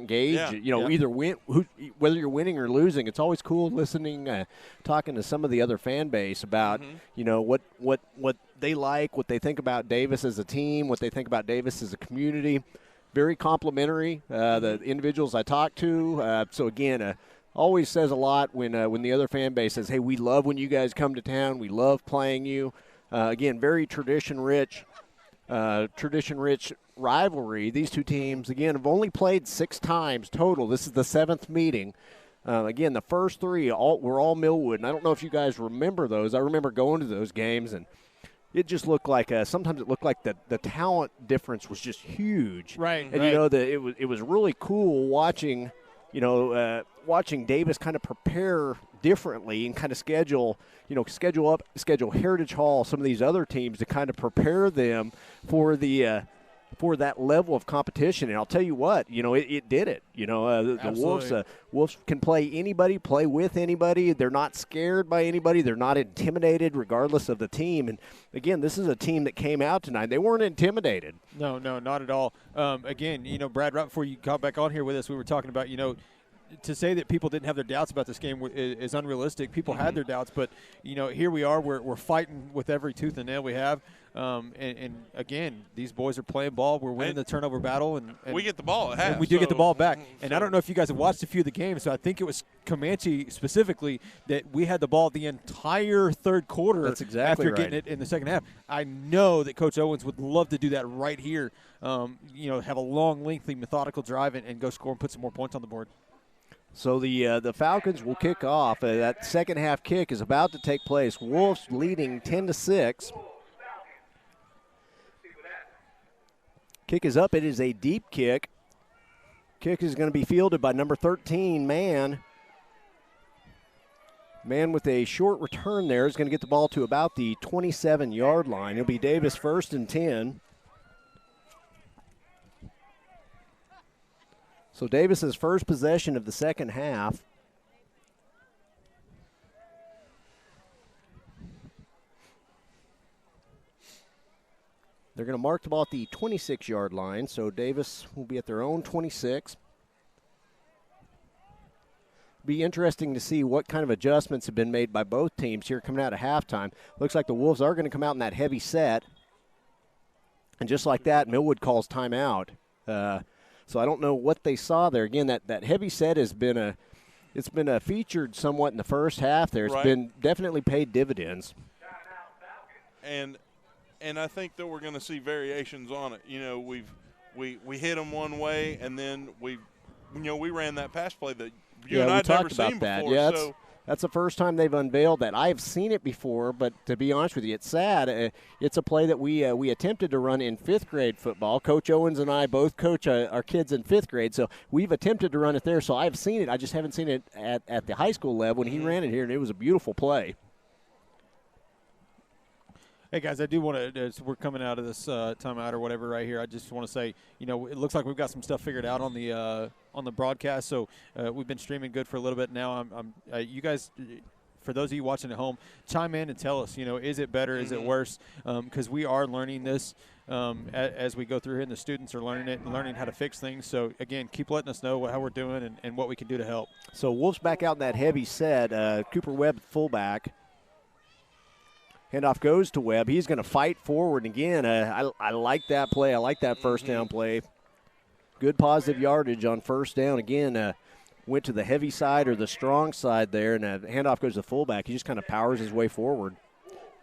gauge. Yeah. Either whether you're winning or losing. It's always cool listening, talking to some of the other fan base about what they like, what they think about Davis as a team, what they think about Davis as a community. Very complimentary. The individuals I talk to. So again, always says a lot when the other fan base says, "Hey, we love when you guys come to town. We love playing you." Again, very tradition rich rivalry. These two teams, again, have only played 6 times total. This is the 7th meeting. Again, the first 3 were all Millwood, and I don't know if you guys remember those. I remember going to those games, and it just looked like sometimes it looked like the talent difference was just huge. Right. And it was really cool watching, watching Davis kind of prepare differently and kind of schedule Heritage Hall, some of these other teams to kind of prepare them for for that level of competition. And I'll tell you what, it did it. The Wolves can play anybody, play with anybody. They're not scared by anybody. They're not intimidated regardless of the team. And, again, this is a team that came out tonight. They weren't intimidated. No, not at all. Again, Brad, right before you got back on here with us, we were talking about, to say that people didn't have their doubts about this game is unrealistic. People had their doubts, but, here we are. We're fighting with every tooth and nail we have. And again, these boys are playing ball. We're winning the turnover battle. And we get the ball at half. And we do get the ball back. And I don't know if you guys have watched a few of the games, so I think it was Comanche specifically that we had the ball the entire third quarter. That's exactly after getting it in the second half. I know that Coach Owens would love to do that right here, have a long, lengthy, methodical drive and go score and put some more points on the board. So the Falcons will kick off. That second half kick is about to take place. Wolves leading 10-6. Kick is up. It is a deep kick. Kick is going to be fielded by number 13, Mann. Mann with a short return there is going to get the ball to about the 27-yard line. It'll be Davis first and 10. So Davis's first possession of the second half. They're going to mark the ball at the 26-yard line, so Davis will be at their own 26. Be interesting to see what kind of adjustments have been made by both teams here coming out of halftime. Looks like the Wolves are going to come out in that heavy set. And just like that, Millwood calls timeout. So I don't know what they saw there. Again, that heavy set has been featured somewhat in the first half there. It's been definitely paid dividends. And I think that we're going to see variations on it. We hit them one way, and then we ran that pass play that you and I'd never seen before. Yeah, that's the first time they've unveiled that. I've seen it before, but to be honest with you, it's sad. It's a play that we attempted to run in fifth grade football. Coach Owens and I both coach our kids in fifth grade, so we've attempted to run it there. So I've seen it. I just haven't seen it at the high school level when he ran it here, and it was a beautiful play. Hey, guys, I do want to, as we're coming out of this timeout or whatever right here, I just want to say, it looks like we've got some stuff figured out on the broadcast. So we've been streaming good for a little bit now. You guys, for those of you watching at home, chime in and tell us, is it better, is it worse? Because we are learning this as we go through here, and the students are learning it and learning how to fix things. So, again, keep letting us know how we're doing and what we can do to help. So Wolves back out in that heavy set. Cooper Webb, fullback. Handoff goes to Webb. He's going to fight forward. Again, I like that play. I like that first down play. Good positive yardage on first down. Again, went to the heavy side or the strong side there, and handoff goes to the fullback. He just kind of powers his way forward.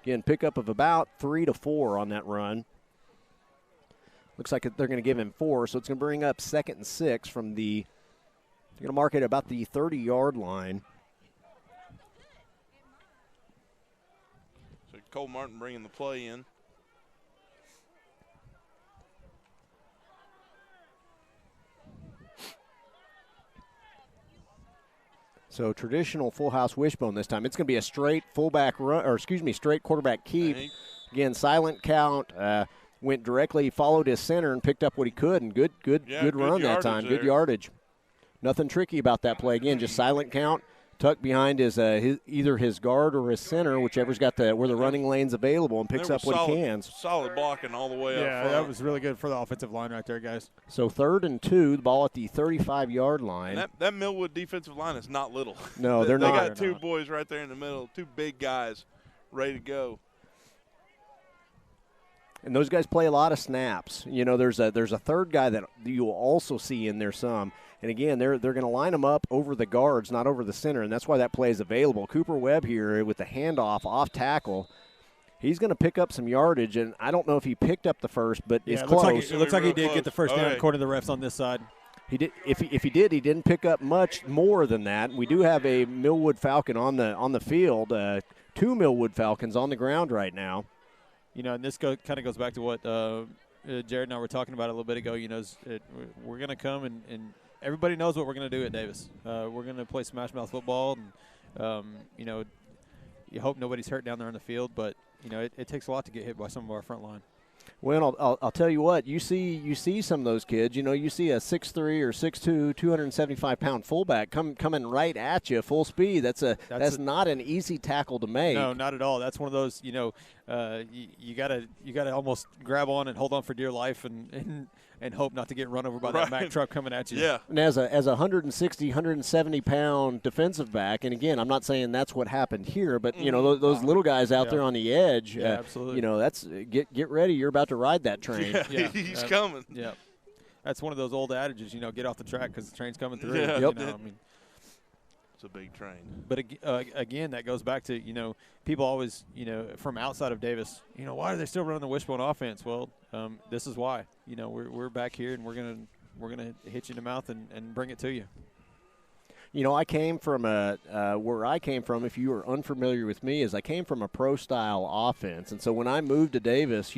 Again, pickup of about 3 to 4 on that run. Looks like they're going to give him 4, so it's going to bring up 2nd and 6 from they're going to mark it about the 30-yard line. Cole Martin bringing the play in. So traditional full house wishbone this time. It's going to be a straight fullback run, straight quarterback keep. Again, silent count. Went directly, followed his center, and picked up what he could. And good run that time. Good yardage. Nothing tricky about that play. Again, just silent count. Tucked behind either his guard or his center, whichever's got where the running lane's available, and picks up what he can. Solid blocking all the way up front. Yeah, that was really good for the offensive line right there, guys. So 3rd and 2, the ball at the 35-yard line. That Millwood defensive line is not little. No, they're not. They got two boys right there in the middle, two big guys ready to go. And those guys play a lot of snaps. There's a third guy that you will also see in there some. And, again, they're going to line them up over the guards, not over the center, and that's why that play is available. Cooper Webb here with the handoff off tackle. He's going to pick up some yardage, and I don't know if he picked up the first, but it's close. It looks like he did get the first down according to the refs on this side. He did. If he did, he didn't pick up much more than that. We do have a Millwood Falcon on the field, 2 Millwood Falcons on the ground right now. and this kind of goes back to what Jared and I were talking about a little bit ago. We're going to come and everybody knows what we're going to do at Davis. We're going to play smash mouth football, and you hope nobody's hurt down there on the field, but it takes a lot to get hit by some of our front line. Well, I'll tell you what, you see some of those kids, you see a 6'3" or 6'2", 275-pound fullback coming right at you full speed. That's not an easy tackle to make. No, not at all. That's one of those, you gotta almost grab on and hold on for dear life and hope not to get run over by that Mack truck coming at you. Yeah. And as a 160, 170-pound defensive back, and again, I'm not saying that's what happened here, but those little guys out there on the edge, absolutely. That's get ready. You're about to ride that train. Yeah, he's coming. Yeah, that's one of those old adages. Get off the track because the train's coming through. Yeah. It's a big train. But again, that goes back to people always from outside of Davis. Why are they still running the wishbone offense? Well, this is why. We're back here and we're gonna hit you in the mouth and bring it to you. I came from where I came from, if you are unfamiliar with me, is I came from a pro-style offense. And so when I moved to Davis,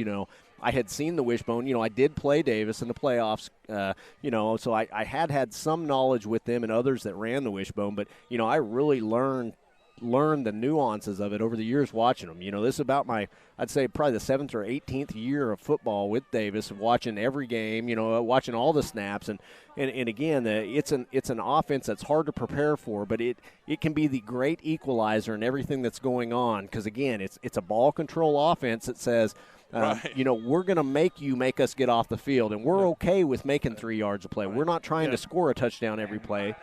I had seen the wishbone. I did play Davis in the playoffs, so I had some knowledge with them and others that ran the wishbone. But, I really learned the nuances of it over the years watching them. This is about I'd say probably the 7th or 18th year of football with Davis, watching every game, watching all the snaps. And again, it's an offense that's hard to prepare for, but it can be the great equalizer in everything that's going on. Because, again, it's a ball control offense that says, we're going to make us get off the field, and we're okay with making 3 yards a play. We're not trying to score a touchdown every play.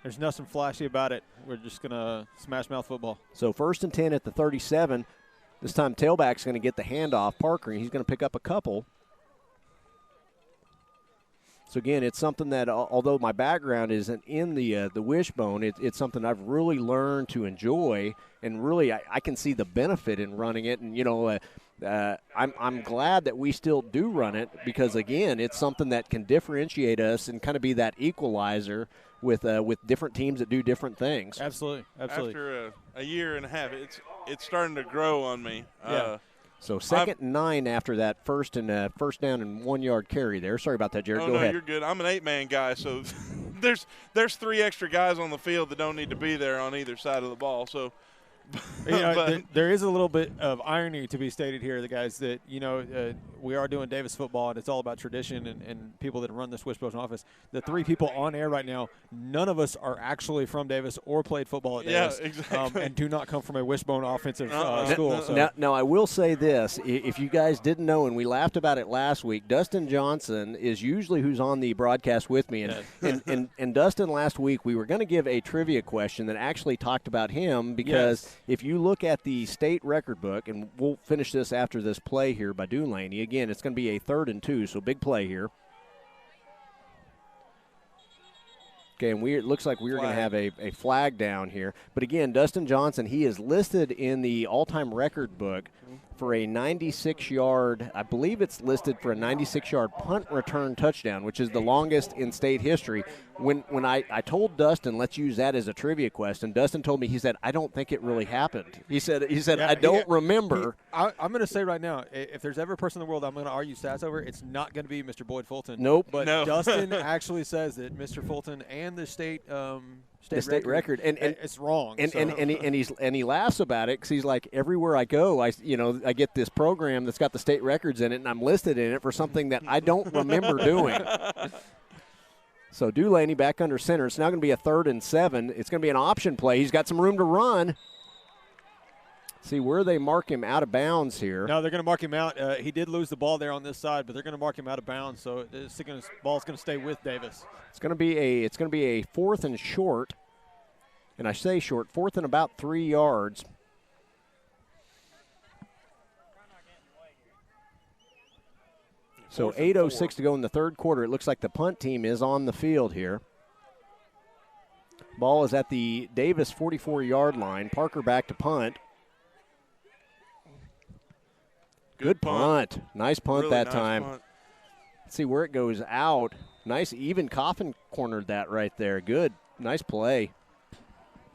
There's nothing flashy about it. We're just going to smash mouth football. So 1st and 10 at the 37. This time tailback's going to get the handoff. Parker, and he's going to pick up a couple. So, again, it's something that, although my background isn't in the wishbone, it's something I've really learned to enjoy, and really I can see the benefit in running it. And, I'm glad that we still do run it because, again, it's something that can differentiate us and kind of be that equalizer with different teams that do different things. Absolutely. After a year and a half, it's starting to grow on me. Yeah. So 2nd and 9 after that first down and 1 yard carry there. Sorry about that, Jared. Go ahead. You're good. I'm an 8-man guy, so there's 3 extra guys on the field that don't need to be there on either side of the ball. So. There is a little bit of irony to be stated here, the guys, that we are doing Davis football, and it's all about tradition and people that run this wishbone office. The 3 people on air right now, none of us are actually from Davis or played football at Davis, exactly. And do not come from a wishbone offensive school. So. Now, I will say this. If you guys didn't know, and we laughed about it last week, Dustin Johnson is usually who's on the broadcast with me. And Dustin, last week, we were going to give a trivia question that actually talked about him because if you look at the state record book, and we'll finish this after this play here by Dulaney, again, it's going to be a 3rd and 2, so big play here. Okay, and it looks like we're going to have a flag down here. But again, Dustin Johnson, he is listed in the all-time record book for a 96-yard, I believe it's listed for a 96-yard punt return touchdown, which is the longest in state history. When I told Dustin, let's use that as a trivia question, Dustin told me, he said, I don't think it really happened. He said, I don't remember. I'm going to say right now, if there's ever a person in the world I'm going to argue stats over, it's not going to be Mr. Boyd Fulton. Nope. But Dustin actually says that Mr. Fulton and the state record, and it's wrong. And he laughs about it because he's like, everywhere I go, I get this program that's got the state records in it, and I'm listed in it for something that I don't remember doing. So Dulaney back under center. It's now going to be a 3rd and 7. It's going to be an option play. He's got some room to run. See where they mark him out of bounds here. No, they're going to mark him out. He did lose the ball there on this side, but they're going to mark him out of bounds. So the ball's going to stay with Davis. It's going to be a 4th and short, and I say short, 4th and about 3 yards. So 8:06 to go in the 3rd quarter. It looks like the punt team is on the field here. Ball is at the Davis 44-yard line. Parker back to punt. Good punt. Nice punt really that nice time. Punt. Let's see where it goes out. Nice, even Coffin cornered that right there. Good. Nice play.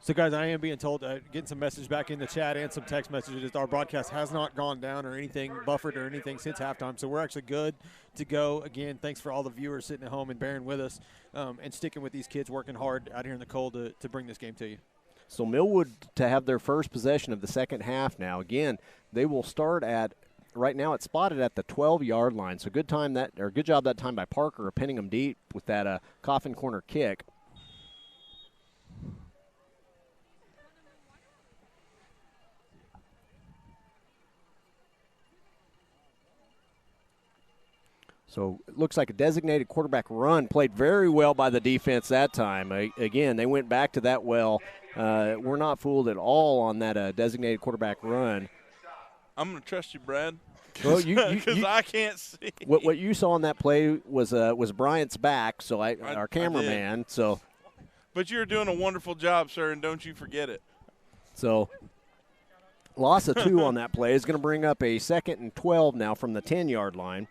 So, guys, I am being told, getting some message back in the chat and some text messages. Our broadcast has not gone down or anything, buffered or anything since halftime. So we're actually good to go. Again, thanks for all the viewers sitting at home and bearing with us and sticking with these kids, working hard out here in the cold to bring this game to you. So Millwood to have their first possession of the second half now. Again, they will start at, right now it's spotted at the 12-yard line. So good job that time by Parker of pinning them deep with that coffin corner kick. So it looks like a designated quarterback run, played very well by the defense that time. Again, they went back to that well. We're not fooled at all on that designated quarterback run. I'm going to trust you, Brad, Well, because I can't see. What you saw on that play was Bryant's back, so our cameraman. So, but you're doing a wonderful job, sir, and don't you forget it. So loss of 2 on that play is going to bring up a 2nd and 12 now from the 10-yard line.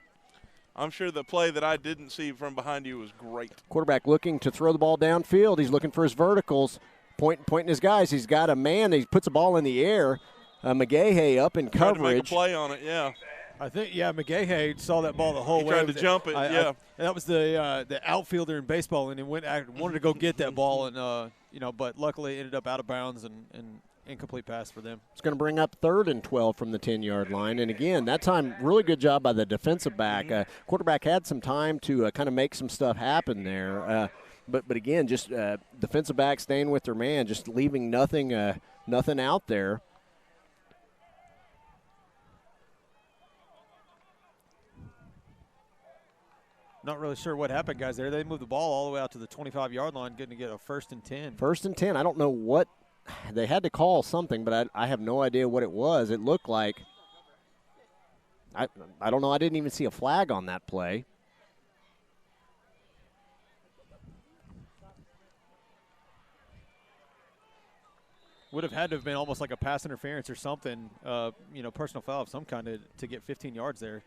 I'm sure the play that I didn't see from behind you was great. Quarterback looking to throw the ball downfield. He's looking for his verticals, pointing his guys. He's got a man. He puts the ball in the air. McGahey up in coverage. Tried to make a play on it, yeah. I think, McGahey saw that ball the whole he way. Tried to jump it, yeah. That was the outfielder in baseball, and he wanted to go get that ball, and but luckily it ended up out of bounds and incomplete pass for them. It's going to bring up 3rd and 12 from the 10-yard line. And, again, that time really good job by the defensive back. Quarterback had some time to kind of make some stuff happen there. But again, just defensive back staying with their man, just leaving nothing out there. Not really sure what happened, guys, there. They moved the ball all the way out to the 25-yard line, getting to get a 1st and 10. 1st and 10. I don't know what – they had to call something, but I have no idea what it was. It looked like – I don't know. I didn't even see a flag on that play. Would have had to have been almost like a pass interference or something, personal foul of some kind to get 15 yards there.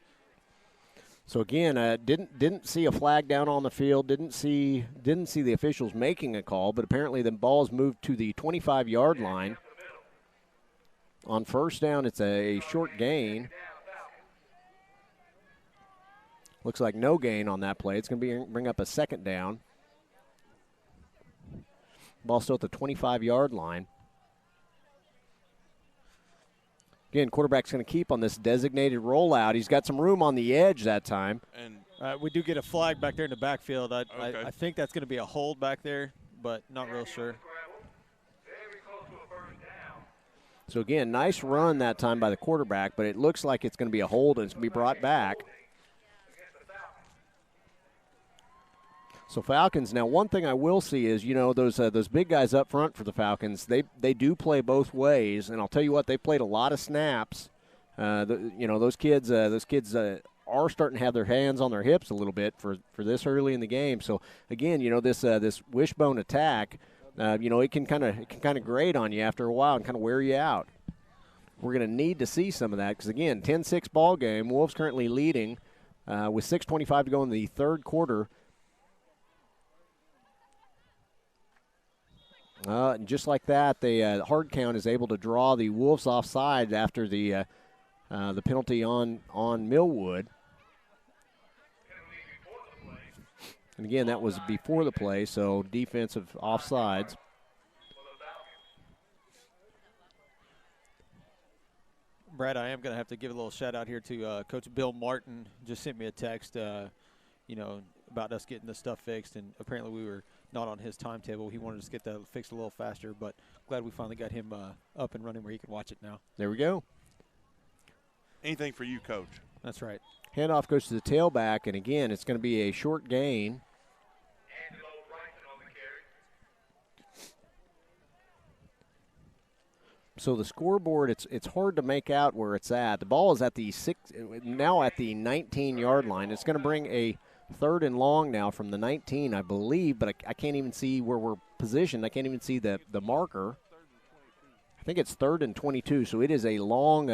So again, didn't see a flag down on the field. Didn't see the officials making a call, but apparently the ball's moved to the 25-yard line. On 1st down, it's a short gain. Looks like no gain on that play. It's going to bring up a 2nd down. Ball still at the 25-yard line. Again, quarterback's going to keep on this designated rollout. He's got some room on the edge that time. And we do get a flag back there in the backfield. I think that's going to be a hold back there, but not real sure. So, again, nice run that time by the quarterback, but it looks like it's going to be a hold and it's going to be brought back. So Falcons, now one thing I will see is, those big guys up front for the Falcons, they do play both ways, and I'll tell you what, they played a lot of snaps. Those kids are starting to have their hands on their hips a little bit for this early in the game. So again, this wishbone attack, it can kind of grate on you after a while and kind of wear you out. We're going to need to see some of that because again, 10-6 ball game. Wolves currently leading with 6:25 to go in the 3rd quarter. And just like that, the hard count is able to draw the Wolves offside after the penalty on Millwood. And again, that was before the play, so defensive offsides. Brad, I am going to have to give a little shout out here to Coach Bill Martin. Just sent me a text, about us getting this stuff fixed, and apparently we were not on his timetable. He wanted us to get that fixed a little faster, but glad we finally got him up and running where he can watch it now. There we go. Anything for you, Coach. That's right. Handoff goes to the tailback, and again, it's going to be a short gain. So the scoreboard, it's hard to make out where it's at. The ball is at the 19-yard line. It's going to bring a 3rd and long now from the 19, I believe, but I can't even see where we're positioned. I can't even see the marker. think it's 3rd and 22, so it is a long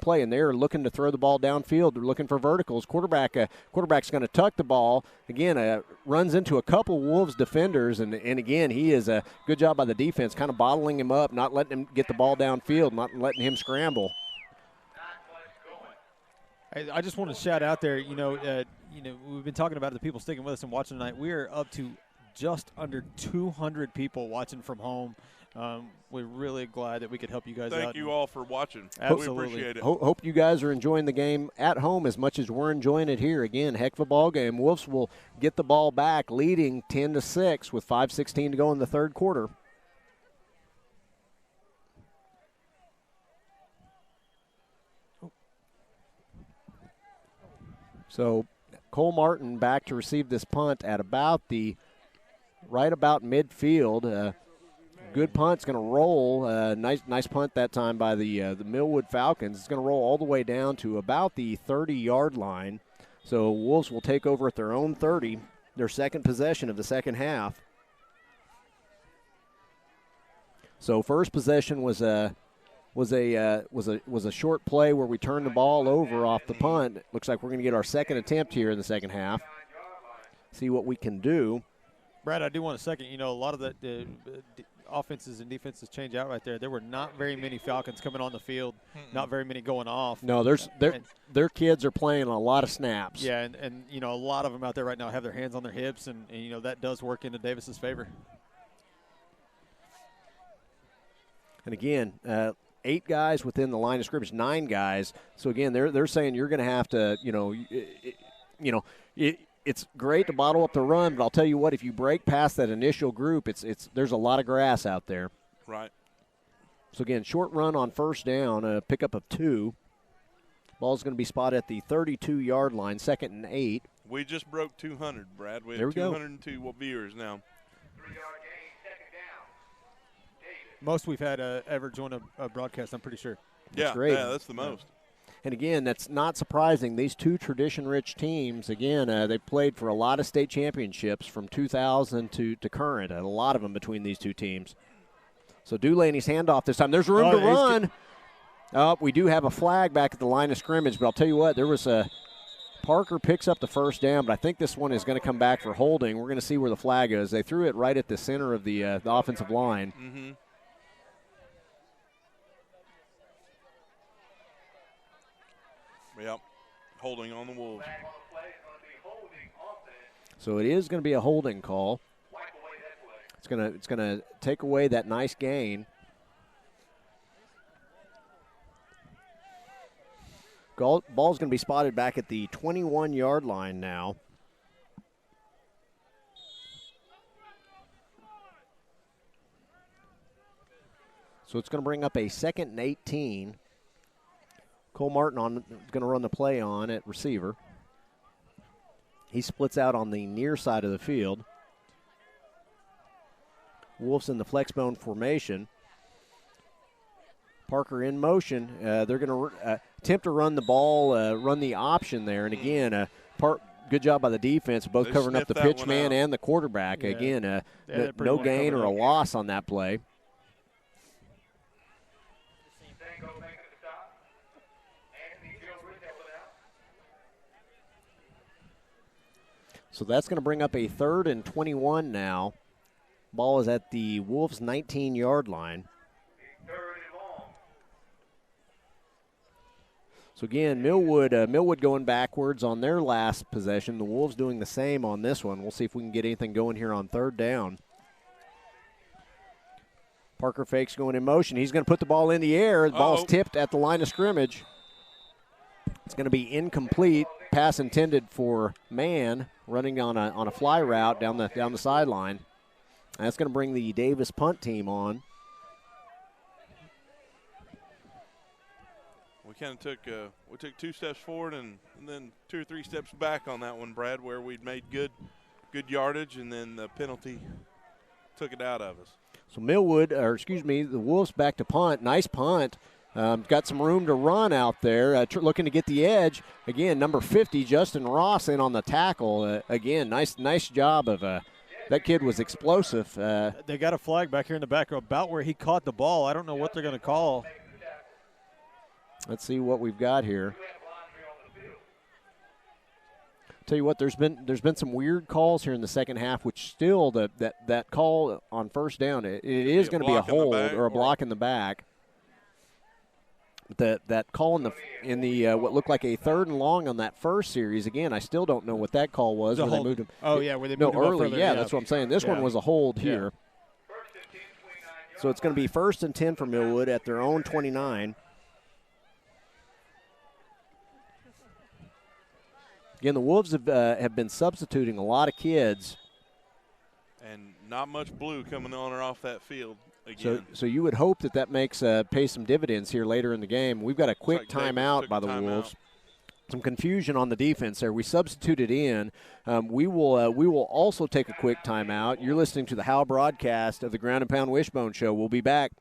play, and they're looking to throw the ball downfield. They're looking for verticals. Quarterback's going to tuck the ball. Again, runs into a couple Wolves defenders, and again, he is a good job by the defense, kind of bottling him up, not letting him get the ball downfield, not letting him scramble. I just want to shout out there, we've been talking about the people sticking with us and watching tonight. We are up to just under 200 people watching from home. We're really glad that we could help you guys out. Thank you all for watching. Absolutely. We appreciate it. Hope you guys are enjoying the game at home as much as we're enjoying it here. Again, heck of a ball game. Wolves will get the ball back, leading 10-6 with 5:16 to go in the third quarter. So Cole Martin back to receive this punt at right about midfield. Good punt's going to roll. Nice punt that time by the Millwood Falcons. It's going to roll all the way down to about the 30-yard line. So Wolves will take over at their own 30, their second possession of the second half. So first possession was a short play where we turned the ball over off the punt. Looks like we're going to get our second attempt here in the second half. See what we can do. Brad, I do want a second. A lot of the offenses and defenses change out right there. There were not very many Falcons coming on the field, not very many going off. No, their kids are playing a lot of snaps. Yeah, and a lot of them out there right now have their hands on their hips, and that does work into Davis's favor. And again, 8 guys within the line of scrimmage, 9 guys. So again, they're saying you're going to have to, it's great to bottle up the run, but I'll tell you what, if you break past that initial group, there's a lot of grass out there. Right. So again, short run on first down, a pickup of 2. Ball's going to be spotted at the 32-yard line, 2nd and 8. We just broke 200, Brad. We there have we 202 viewers now. Most we've had ever join a broadcast, I'm pretty sure. That's great. Yeah, that's the most. And again, that's not surprising. These two tradition-rich teams, again, they played for a lot of state championships from 2000 to current, a lot of them between these two teams. So Dulaney's handoff this time. There's room to run. We do have a flag back at the line of scrimmage, but I'll tell you what, there was Parker picks up the first down, but I think this one is going to come back for holding. We're going to see where the flag is. They threw it right at the center of the offensive line. Mm-hmm. Yep, holding on the Wolves. So it is going to be a holding call. It's going to take away that nice gain. Ball's going to be spotted back at the 21-yard line now. So it's going to bring up a 2nd and 18. Cole Martin going to run the play on at receiver. He splits out on the near side of the field. Wolves in the flex bone formation. Parker in motion. They're going to attempt to run the ball, run the option there. And again, good job by the defense, both covering up the pitch man and the quarterback. Yeah. Again, no gain or a loss on that play. So that's going to bring up a 3rd and 21 now. Ball is at the Wolves' 19-yard line. So again, Millwood going backwards on their last possession. The Wolves doing the same on this one. We'll see if we can get anything going here on 3rd down. Parker fakes going in motion. He's going to put the ball in the air. The ball's tipped at the line of scrimmage. It's going to be incomplete. Pass intended for Mann, running on a fly route down the sideline. That's going to bring the Davis punt team on. We kind of took 2 steps forward and then 2 or 3 steps back on that one, Brad, where we'd made good yardage, and then the penalty took it out of us. So the Wolves back to punt. Nice punt. Got some room to run out there, looking to get the edge. Again, number 50, Justin Ross, in on the tackle. Again, nice job of that kid was explosive. They got a flag back here in the back about where he caught the ball. I don't know what they're going to call. Let's see what we've got here. Tell you what, there's been some weird calls here in the second half, which still that call on first down, it is going to be a hold or a block in the back. That call in the what looked like a 3rd and long on that first series. Again, I still don't know what that call was. Where they moved him. Oh yeah, where they moved him early. Further, yeah, that's what I'm saying. This one was a hold here. So it's going to be 1st and 10 for Millwood at their own 29. Again, the Wolves have been substituting a lot of kids. And not much blue coming on or off that field again. So you would hope that makes pay some dividends here later in the game. We've got a quick timeout by the Wolves. Some confusion on the defense there. We substituted in. We will also take a quick timeout. You're listening to the Howe broadcast of the Ground and Pound Wishbone Show. We'll be back.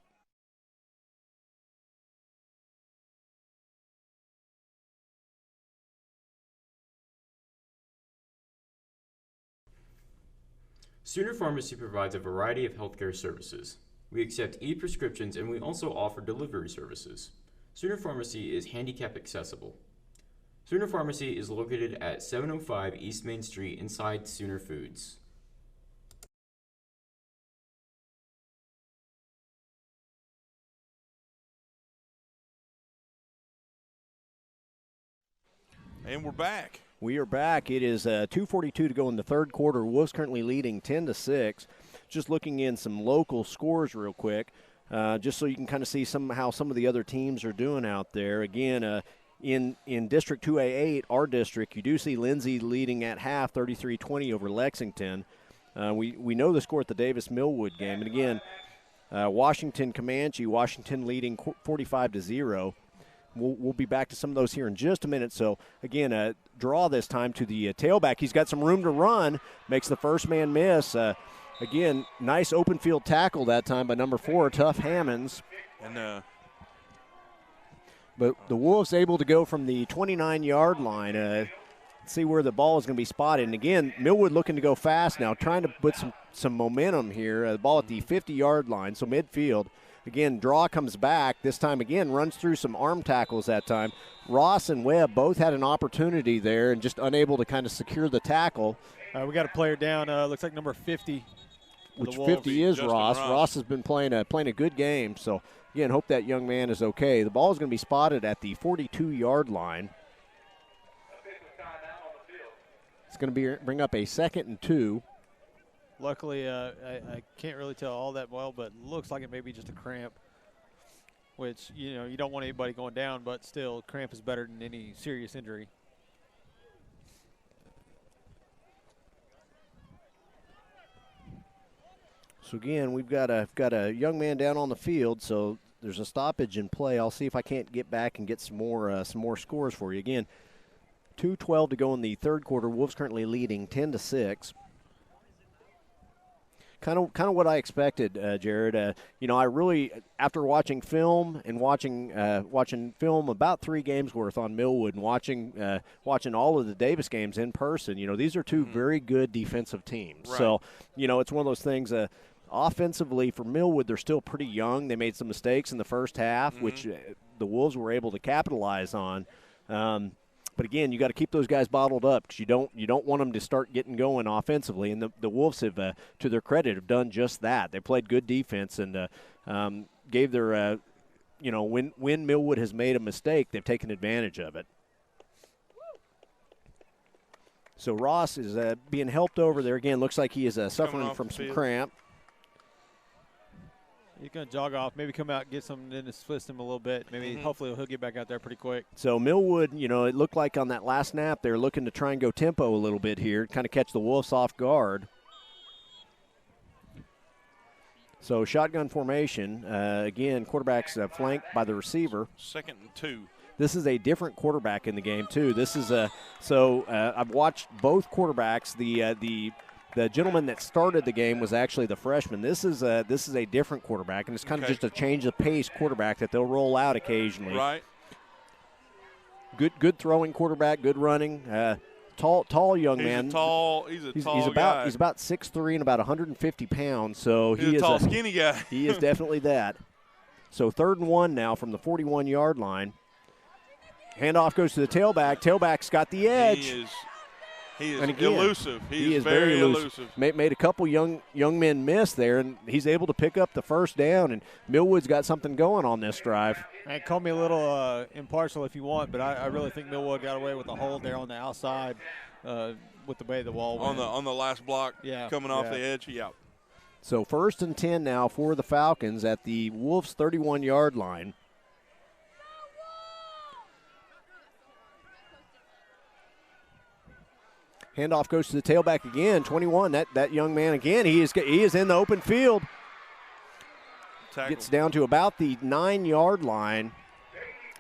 Sooner Pharmacy provides a variety of healthcare services. We accept e-prescriptions and we also offer delivery services. Sooner Pharmacy is handicap accessible. Sooner Pharmacy is located at 705 East Main Street inside Sooner Foods. And we're back. We are back. It is 2:42 to go in the third quarter. Wolves currently leading 10-6. Just looking in some local scores real quick, just so you can kind of see how some of the other teams are doing out there. Again, in District 2A8, our district, you do see Lindsay leading at half, 33-20 over Lexington. We know the score at the Davis-Millwood game. And again, Washington-Comanche, Washington leading 45-0. We'll be back to some of those here in just a minute. So, again, a draw this time to the tailback. He's got some room to run, makes the first man miss. Again, nice open field tackle that time by number 4, Tough Hammonds. And but the Wolves able to go from the 29-yard line, see where the ball is going to be spotted. And, again, Millwood looking to go fast now, trying to put some momentum here. The ball at the 50-yard line, so midfield. Again, draw comes back. This time, again, runs through some arm tackles that time. Ross and Webb both had an opportunity there and just unable to kind of secure the tackle. We got a player down, looks like number 50. Which 50 is Ross. Ross has been playing a good game. So, again, hope that young man is okay. The ball is going to be spotted at the 42-yard line. It's going to bring up a 2nd and 2. Luckily, I can't really tell all that well, but looks like it may be just a cramp, which, you don't want anybody going down, but still, cramp is better than any serious injury. So, again, we've got a young man down on the field, so there's a stoppage in play. I'll see if I can't get back and get some more scores for you. Again, 2:12 to go in the third quarter. Wolves currently leading 10-6. Kind of what I expected, Jared. I really, after watching film and watching film about 3 games worth on Millwood and watching all of the Davis games in person, these are two very good defensive teams. Right. So, it's one of those things. Offensively for Millwood, they're still pretty young. They made some mistakes in the first half, which the Wolves were able to capitalize on. But again, you got to keep those guys bottled up because you don't want them to start getting going offensively. And the Wolves have, to their credit, have done just that. They played good defense and gave their, when Millwood has made a mistake, they've taken advantage of it. So Ross is being helped over there again. Looks like he is suffering from some cramp. He's going to jog off, maybe come out and get something in his system a little bit. Maybe hopefully he'll get back out there pretty quick. So Millwood, it looked like on that last snap they're looking to try and go tempo a little bit here, kind of catch the Wolves off guard. So shotgun formation. Again, quarterback's flanked by the receiver. 2nd and 2. This is a different quarterback in the game, too. This is I've watched both quarterbacks. The gentleman that started the game was actually the freshman. This is a different quarterback, and it's kind of just a change of pace quarterback that they'll roll out occasionally. Right. Good throwing quarterback, good running. tall young He's man. He's a tall guy. He's about 6'3" and about 150 pounds. So he's a tall, skinny guy. He is definitely that. So 3rd and 1 now from the 41-yard line. Handoff goes to the tailback. Tailback's got the edge. He is again, elusive. He is very elusive. Made a couple young men miss there, and he's able to pick up the first down, and Millwood's got something going on this drive. Hey, call me a little impartial if you want, but I really think Millwood got away with a hold there on the outside with the way the ball went. On the last block, coming off the edge. Yeah. So 1st and 10 now for the Falcons at the Wolves' 31-yard line. Handoff goes to the tailback again, 21. That young man again. He is in the open field. Tackle. Gets down to about the 9-yard line,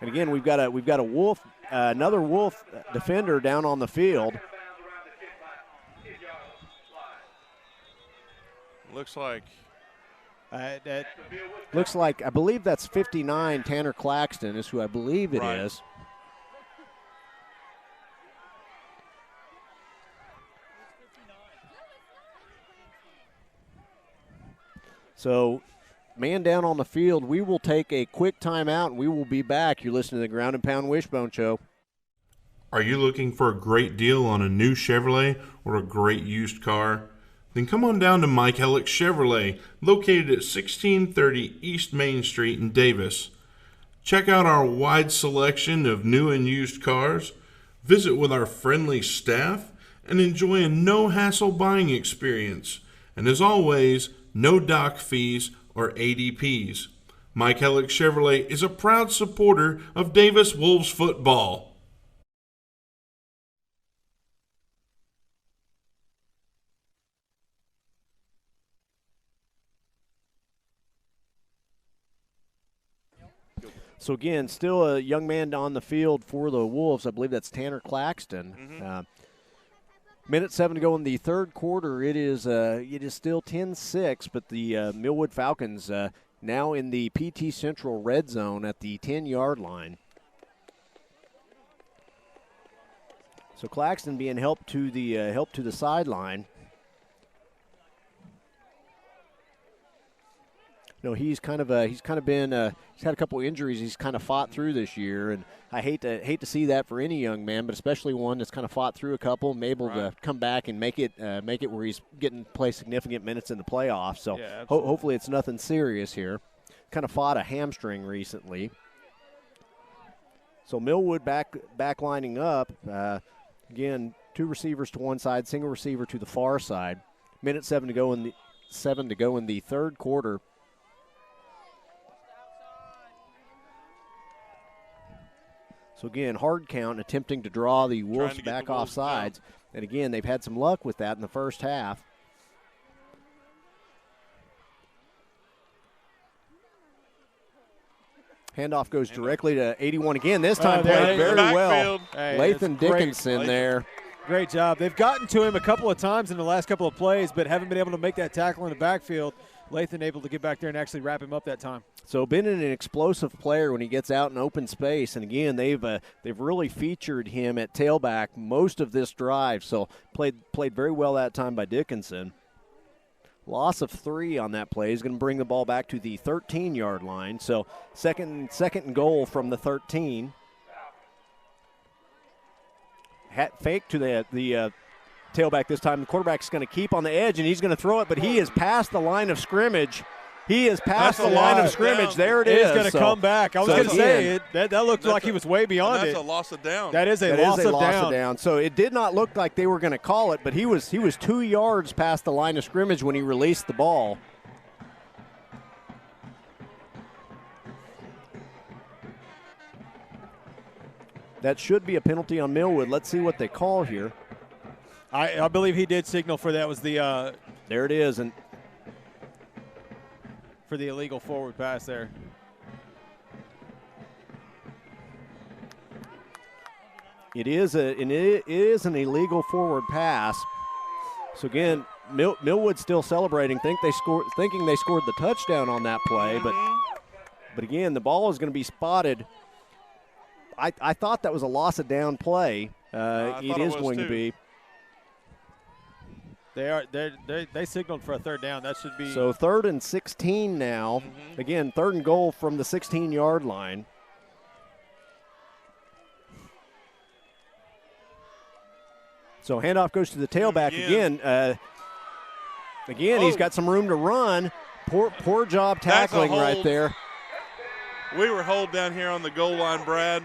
and again we've got a Wolf, another Wolf defender down on the field. Looks like. I believe that's 59. Tanner Claxton is who I believe it is. So, man down on the field. We will take a quick timeout, and we will be back. You're listening to the Ground and Pound Wishbone Show. Are you looking for a great deal on a new Chevrolet or a great used car? Then come on down to Mike Hellick Chevrolet, located at 1630 East Main Street in Davis. Check out our wide selection of new and used cars, visit with our friendly staff, and enjoy a no-hassle buying experience. And as always, no dock fees or ADPs. Mike Hellick Chevrolet is a proud supporter of Davis Wolves football. So again, still a young man on the field for the Wolves. I believe that's Tanner Claxton. Minute 7 to go in the 3rd quarter. It is still 10-6, but the Millwood Falcons now in the PT Central red zone at the 10-yard line. So Claxton being helped to the sideline. No, he's had a couple injuries. He's kind of fought through this year, and I hate to see that for any young man, but especially one that's kind of fought through a couple and able to come back and make it where he's getting play significant minutes in the playoffs. So hopefully it's nothing serious here. Kind of fought a hamstring recently. So Millwood back lining up again. 2 receivers to one side, single receiver to the far side. Minute 7 to go in the 3rd quarter. So, again, hard count, attempting to draw the Wolves back off sides. And, again, they've had some luck with that in the first half. Handoff goes directly to 81 again. This time played very well. Hey, Lathan Dickinson there. Great job. They've gotten to him a couple of times in the last couple of plays, but haven't been able to make that tackle in the backfield. Lathan able to get back there and actually wrap him up that time. So been an explosive player when he gets out in open space, and again they've really featured him at tailback most of this drive. So played very well that time by Dickinson. Loss of 3 on that play is going to bring the ball back to the 13-yard line. So second and goal from the 13. Fake to the tailback this time. The quarterback's going to keep on the edge, and he's going to throw it, but he is past the line of scrimmage. He is past the line of scrimmage. There it is. He's going to come back. I was going to say, that looked like he was way beyond it. That's a loss of down. That is a loss of down. So it did not look like they were going to call it, but he was 2 yards past the line of scrimmage when he released the ball. That should be a penalty on Millwood. Let's see what they call here. I believe he did signal for that. Was the there it is, and for the illegal forward pass there. It is an illegal forward pass. So again, Millwood still celebrating, thinking they scored the touchdown on that play, but again, the ball is going to be spotted. I thought that was a loss of down play. It is going to be. They signaled for a third down. That should be. So 3rd and 16 now. Again, 3rd and goal from the 16-yard line. So handoff goes to the tailback again. He's got some room to run. Poor job tackling right there. We were hold down here on the goal line, Brad.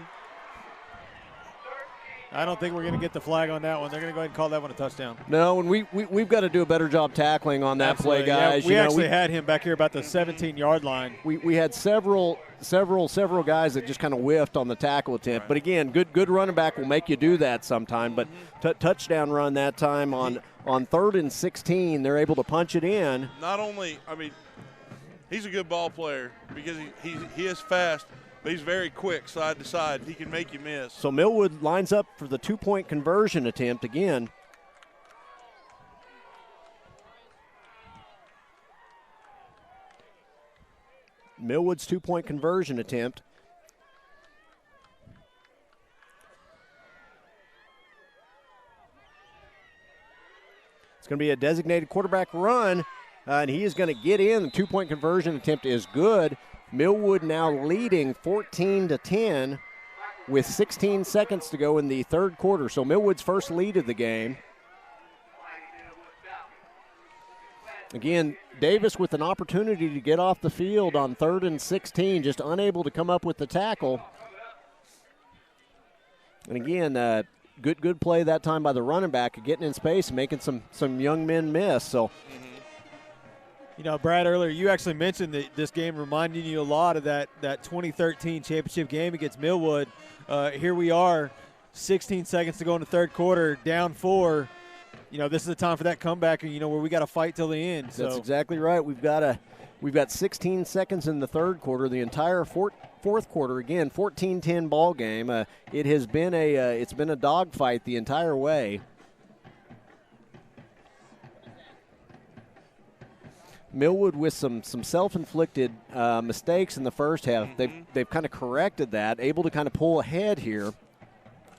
I don't think we're going to get the flag on that one. They're going to go ahead and call that one a touchdown. No, and we've got to do a better job tackling on that play, guys. Yeah, we actually had him back here about the 17-yard line. We had several guys that just kind of whiffed on the tackle attempt. Right. But again, good running back will make you do that sometime. But touchdown run that time on 3rd and 16, they're able to punch it in. Not only, he's a good ball player because he is fast. But he's very quick side to side. He can make you miss. So Millwood lines up for the 2-point conversion attempt again. Millwood's 2-point conversion attempt. It's going to be a designated quarterback run, and he is going to get in. The 2-point conversion attempt is good. Millwood now leading 14-10 with 16 seconds to go in the 3rd quarter. So Millwood's first lead of the game. Again, Davis with an opportunity to get off the field on 3rd and 16, just unable to come up with the tackle. And again, good play that time by the running back, getting in space and making some young men miss. So. You know, Brad, earlier you actually mentioned that this game reminding you a lot of that 2013 championship game against Millwood. Here we are, 16 seconds to go in the 3rd quarter, down 4. You know, this is the time for that comeback, and where we got to fight till the end. That's exactly right. We've got 16 seconds in the 3rd quarter. The entire 4th quarter, again, 14-10 ball game. It has been it's been a dogfight the entire way. Millwood with some self-inflicted mistakes in the first half. They've kind of corrected that, able to kind of pull ahead here.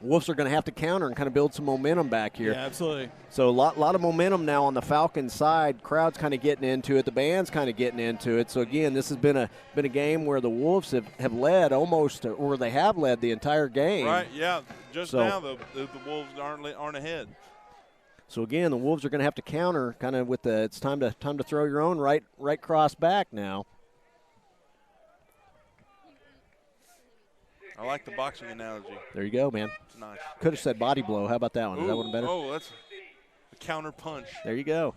Wolves are going to have to counter and kind of build some momentum back here. Yeah, absolutely. So a lot of momentum now on the Falcons side. Crowd's kind of getting into it. The band's kind of getting into it. So again, this has been a game where the Wolves have led almost, or they have led the entire game. Right. Yeah. Now the Wolves aren't ahead. So again, the Wolves are going to have to counter kind of with it's time to throw your own right cross back now. I like the boxing analogy. There you go, man. Nice. Could have said body blow. How about that one? Is that one better? Oh, that's a counter punch. There you go.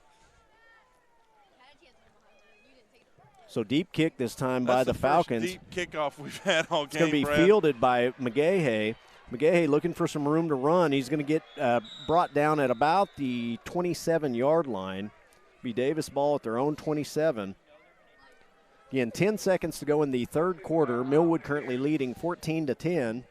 So deep kick this time by the Falcons. Deep kickoff we've had all game. It's going to be fielded by McGahey. McGahey looking for some room to run. He's going to get brought down at about the 27-yard line. Be Davis ball at their own 27. Again, 10 seconds to go in the 3rd quarter. Millwood currently leading 14-10.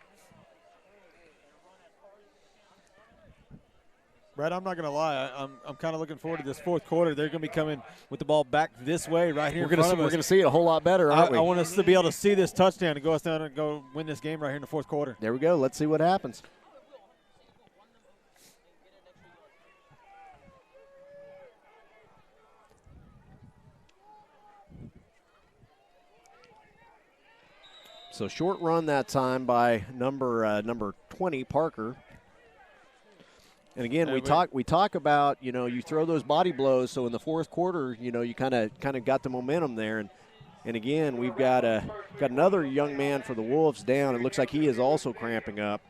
Brad, I'm not going to lie. I'm kind of looking forward to this 4th quarter. They're going to be coming with the ball back this way right here in front of us. We're going to see it a whole lot better, aren't we? I want us to be able to see this touchdown and go us down and go win this game right here in the 4th quarter. There we go. Let's see what happens. So short run that time by number 20, Parker. And again, we talk about, you throw those body blows. So in the 4th quarter, you kind of got the momentum there. And again, we've got another young man for the Wolves down. It looks like he is also cramping up.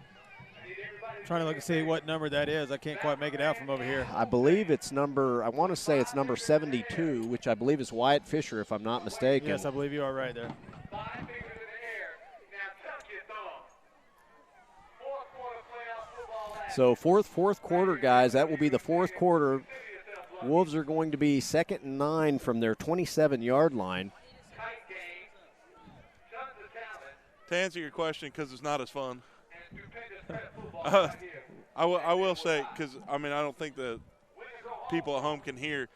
Trying to look and see what number that is. I can't quite make it out from over here. I believe it's I want to say it's number 72, which I believe is Wyatt Fisher, if I'm not mistaken. Yes, I believe you are right there. So fourth quarter, guys, that will be the 4th quarter. Wolves are going to be 2nd and 9 from their 27-yard line. To answer your question, because it's not as fun, I will say, because, I don't think the people at home can hear,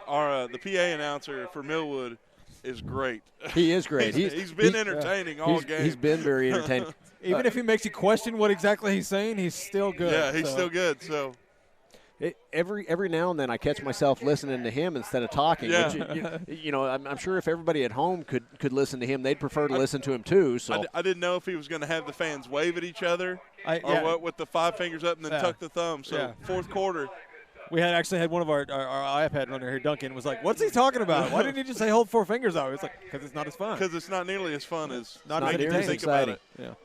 the PA announcer for Millwood is great. He is great. He's been entertaining all game. He's been very entertaining. Even if he makes you question what exactly he's saying, he's still good. Yeah, he's still good. So every now and then I catch myself listening to him instead of talking. Yeah. Which, I'm sure if everybody at home could listen to him, they'd prefer to listen to him too. So I didn't know if he was going to have the fans wave at each other or what with the 5 fingers up and then tuck the thumb. So fourth quarter. We actually had one of our iPad runner here, Duncan, was like, "What's he talking about? Why didn't he just say hold 4 fingers out?" It's like, because it's not as fun. Because it's not nearly as fun as not making you think about it. Yeah.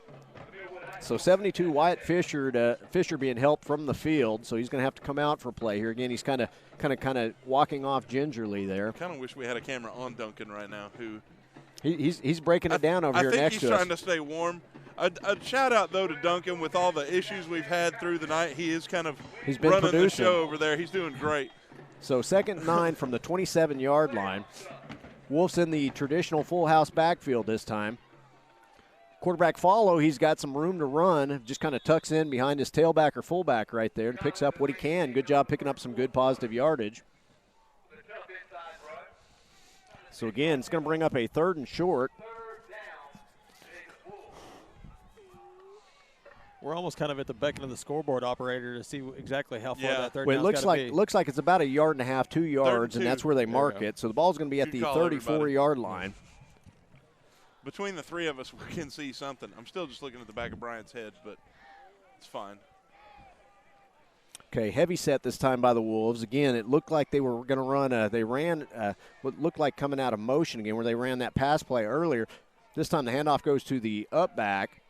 So 72, Wyatt Fisher being helped from the field, so he's going to have to come out for play here. Again, he's kind of walking off gingerly there. Kind of wish we had a camera on Duncan right now. He's breaking it down over here next to us. I think he's trying to stay warm. A shout out though to Duncan with all the issues we've had through the night. He is kind of running producing the show over there. He's doing great. So 2nd and 9 from the 27-yard line. Wolves in the traditional full house backfield this time. Quarterback follow, he's got some room to run, just kind of tucks in behind his tailback or fullback right there and picks up what he can. Good job picking up some good positive yardage. So again, it's going to bring up a 3rd and short. We're almost kind of at the beck of the scoreboard operator to see exactly how far that third well, down's looks like it's about 1.5 yards, 2 yards, and that's where they mark it. So the ball's going to be at the 34-yard line. Between the three of us, we can see something. I'm still just looking at the back of Brian's head, but it's fine. Okay, heavy set this time by the Wolves. Again, it looked like they were going to run. They ran what looked like coming out of motion again, where they ran that pass play earlier. This time the handoff goes to the up back.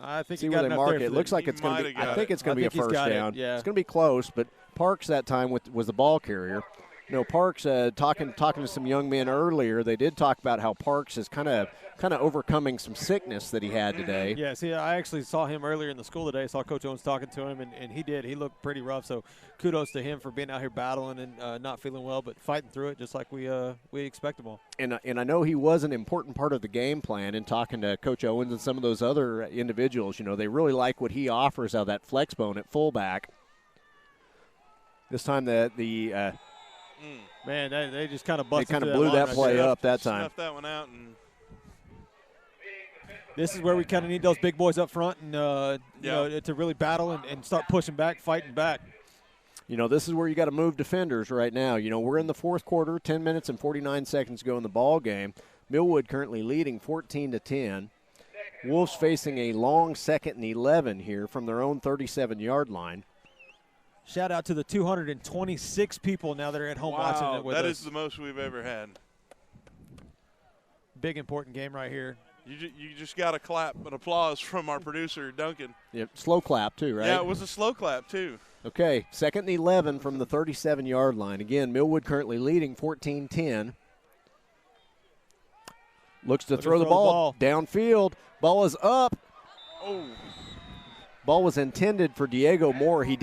I think see where they mark it. It looks like it's going to be. I think it's going to be a first down. Yeah. It's going to be close, but Parks that time was the ball carrier. You know, Parks talking to some young men earlier. They did talk about how Parks is kind of overcoming some sickness that he had today. Yeah, see, I actually saw him earlier in the school today. I saw Coach Owens talking to him, and he did. He looked pretty rough. So kudos to him for being out here battling and not feeling well, but fighting through it just like we expect him all. And I know he was an important part of the game plan. In talking to Coach Owens and some of those other individuals, you know, they really like what he offers out of that flex bone at fullback. This time man, they just kind of busted. They kind of blew that play up that time. Snuffed that one out, and this is where we kind of need those big boys up front, and you know, to really battle and start pushing back, fighting back. You know, this is where you got to move defenders right now. You know, we're in the fourth quarter, 10 minutes and 49 seconds to go in the ball game. Millwood currently leading 14-10. Wolves facing a long 2nd and 11 here from their own 37-yard line. Shout out to the 226 people now that are at home watching it with us. That is the most we've ever had. Big important game right here. You just got a clap, an applause from our producer, Duncan. Yep, slow clap too, right? Yeah, it was a slow clap too. Okay, 2nd and 11 from the 37-yard line. Again, Millwood currently leading 14-10. Looks to throw the ball downfield. Ball is up. Oh. Ball was intended for Diego Moore. He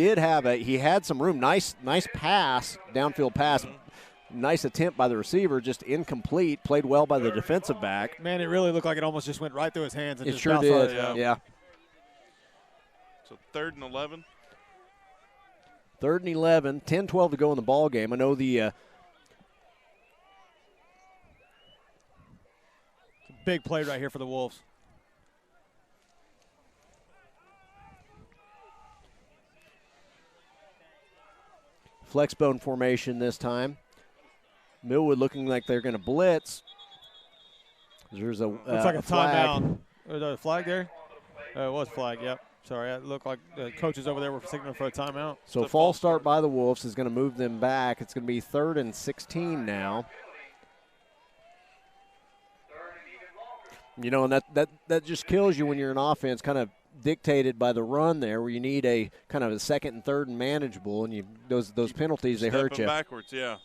had some room. Nice pass, downfield pass. Nice attempt by the receiver, just incomplete. Played well by the defensive back. Man, it really looked like it almost just went right through his hands. And it just sure did, yeah. So 3rd and 11. 3rd and 11, 10-12 to go in the ball game. I know the big play right here for the Wolves. Flexbone formation this time. Millwood looking like they're going to blitz. There's looks like a timeout. Was there a flag there? It was a flag, yep. Sorry, it looked like the coaches over there were signaling for a timeout. So false start by the Wolves is going to move them back. It's going to be 3rd and 16 now. You know, and that just kills you when you're an offense kind of dictated by the run there, where you need a kind of a 2nd and 3rd and manageable, and those penalties, they hurt you. Backwards, yeah.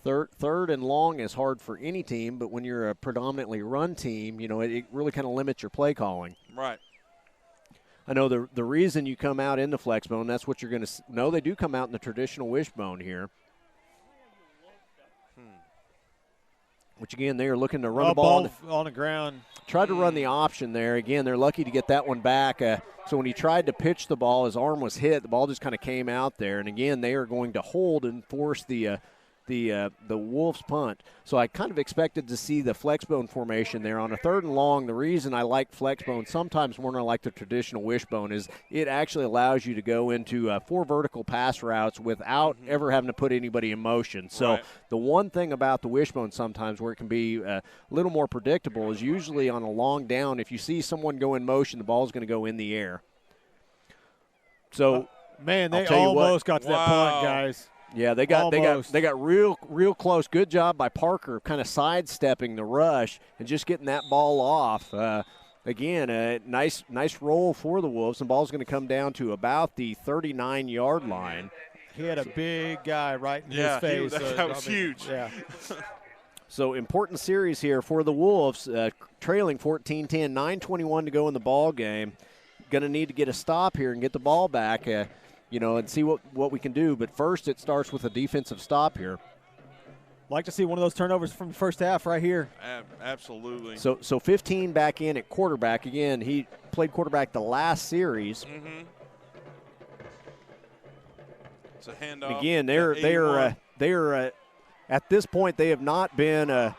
Third and long is hard for any team, but when you're a predominantly run team, you know, it really kind of limits your play calling. Right. I know the reason you come out in the flex bone, that's what you're going to – no, they do come out in the traditional wishbone here. which again they are looking to run the ball on the ground. Tried to run the option there. Again, they're lucky to get that one back. So when he tried to pitch the ball, his arm was hit. The ball just kind of came out there. And again, they are going to hold and force the Wolves punt. So I kind of expected to see the flexbone formation there on a 3rd and long. The reason I like flexbone sometimes more than I like the traditional wishbone is it actually allows you to go into 4 vertical pass routes without ever having to put anybody in motion. So the one thing about the wishbone sometimes where it can be a little more predictable is usually on a long down, if you see someone go in motion, the ball is going to go in the air. So, man, they almost got to that punt, guys. Yeah, they got real close. Good job by Parker kind of sidestepping the rush and just getting that ball off. Again, a nice roll for the Wolves. The ball's going to come down to about the 39-yard line. He had a big guy right in his face. That was huge. Yeah. So important series here for the Wolves, trailing 14-10, 9:21 to go in the ball game. Going to need to get a stop here and get the ball back. And see what we can do. But first it starts with a defensive stop here. Like to see one of those turnovers from the first half right here. Absolutely. So 15 back in at quarterback. Again, he played quarterback the last series. Mm-hmm. It's a handoff. Again, they're at this point they have not been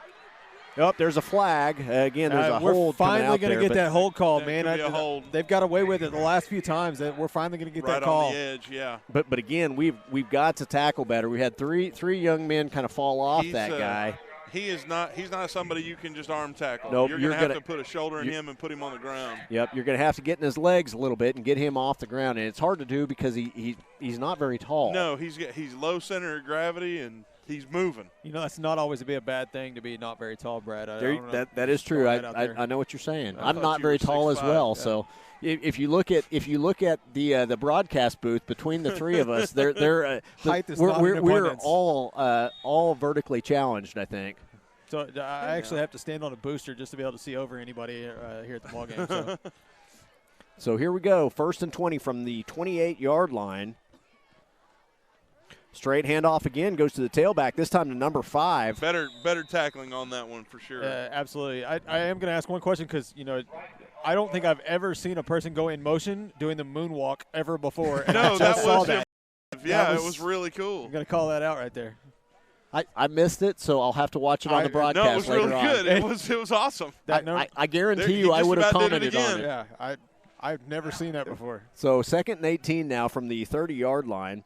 there's a flag. Again, there's a hold coming out there. We're finally going to get that hold call, man. A hold. They've got away with it the last few times. We're finally going to get that call. Right on the edge, yeah. But again, we've got to tackle better. We had three young men kind of fall off that guy. He's not somebody you can just arm tackle. Nope, you're going to have to put a shoulder in him and put him on the ground. Yep, you're going to have to get in his legs a little bit and get him off the ground, and it's hard to do because he's not very tall. No, he's low center of gravity and he's moving. That's not always a bad thing to be not very tall, Brad. That is true. I know what you're saying. I'm not very tall as well, so if you look at the broadcast booth between the three of us, height is we're all vertically challenged, I think. So I actually have to stand on a booster just to be able to see over anybody here at the ball game. So. So here we go, 1st and 20 from the 28-yard line. Straight handoff again, goes to the tailback, this time to number 5. Better tackling on that one for sure. Absolutely. I am going to ask one question because, I don't think I've ever seen a person go in motion doing the moonwalk ever before. And no, I just saw that. Yeah, it was really cool. I'm going to call that out right there. I missed it, so I'll have to watch it on the broadcast later on. No, it was really good. It was awesome. I guarantee you I would have commented on it. Yeah, I've never seen that before. So 2nd and 18 now from the 30-yard line.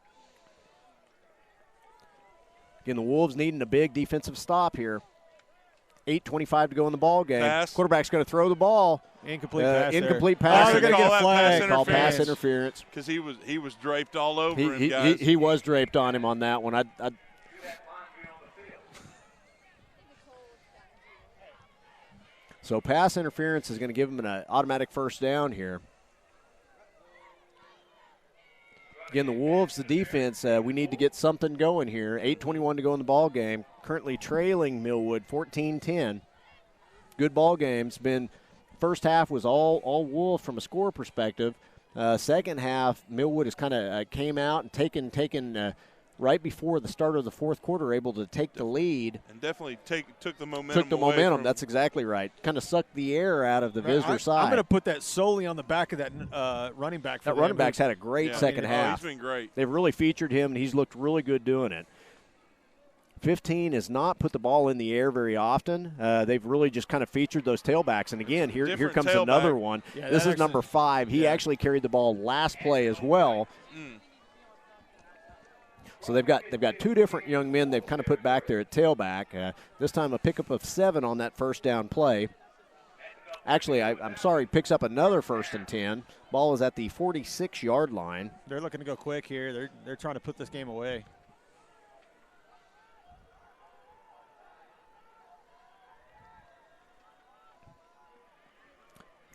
Again, the Wolves needing a big defensive stop here. 8:25 to go in the ball game. Pass. Quarterback's going to throw the ball. Incomplete pass. Incomplete pass. They're going to get a flag. Call pass interference. Because he was draped all over him, guys. He was draped on him on that one. So pass interference is going to give him an automatic first down here. Again, the Wolves, the defense, we need to get something going here. 8:21 to go in the ball game. Currently trailing Millwood 14-10. Good ball game. It's been first half was all Wolves from a score perspective. Second half, Millwood has kind of came out and taken right before the start of the fourth quarter, able to take the lead. And definitely took the momentum. Took the momentum. That's exactly right. Kind of sucked the air out of the visitor side. I'm going to put that solely on the back of that running back. That running back's had a great second half. He's been great. They've really featured him, and he's looked really good doing it. 15 has not put the ball in the air very often. They've really just kind of featured those tailbacks. And, again, here comes tailback. Another one. Yeah, this is number 5. He actually carried the ball last play as well. So they've got 2 different young men they've kind of put back there at tailback. This time a pickup of 7 on that first down play. Actually, I'm sorry, picks up another 1st and 10. Ball is at the 46-yard line. They're looking to go quick here. They're trying to put this game away.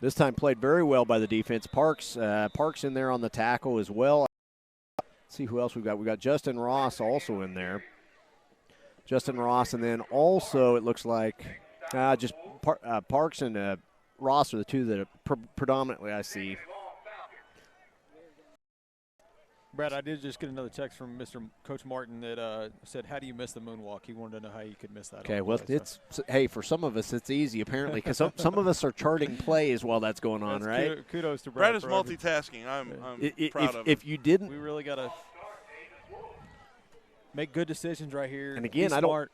This time played very well by the defense. Parks in there on the tackle as well. See who else we've got. We've got Justin Ross also in there. Justin Ross, and then also it looks like Parks and Ross are the two that predominantly I see. Brad, I did just get another text from Coach Martin that said, "How do you miss the moonwalk?" He wanted to know how you could miss that. Okay, well, hey, for some of us, it's easy apparently because some of us are charting plays while that's going on, right? Kudos to Brad. Brad is multitasking. I'm proud of if you didn't, we really got to make good decisions right here. And again,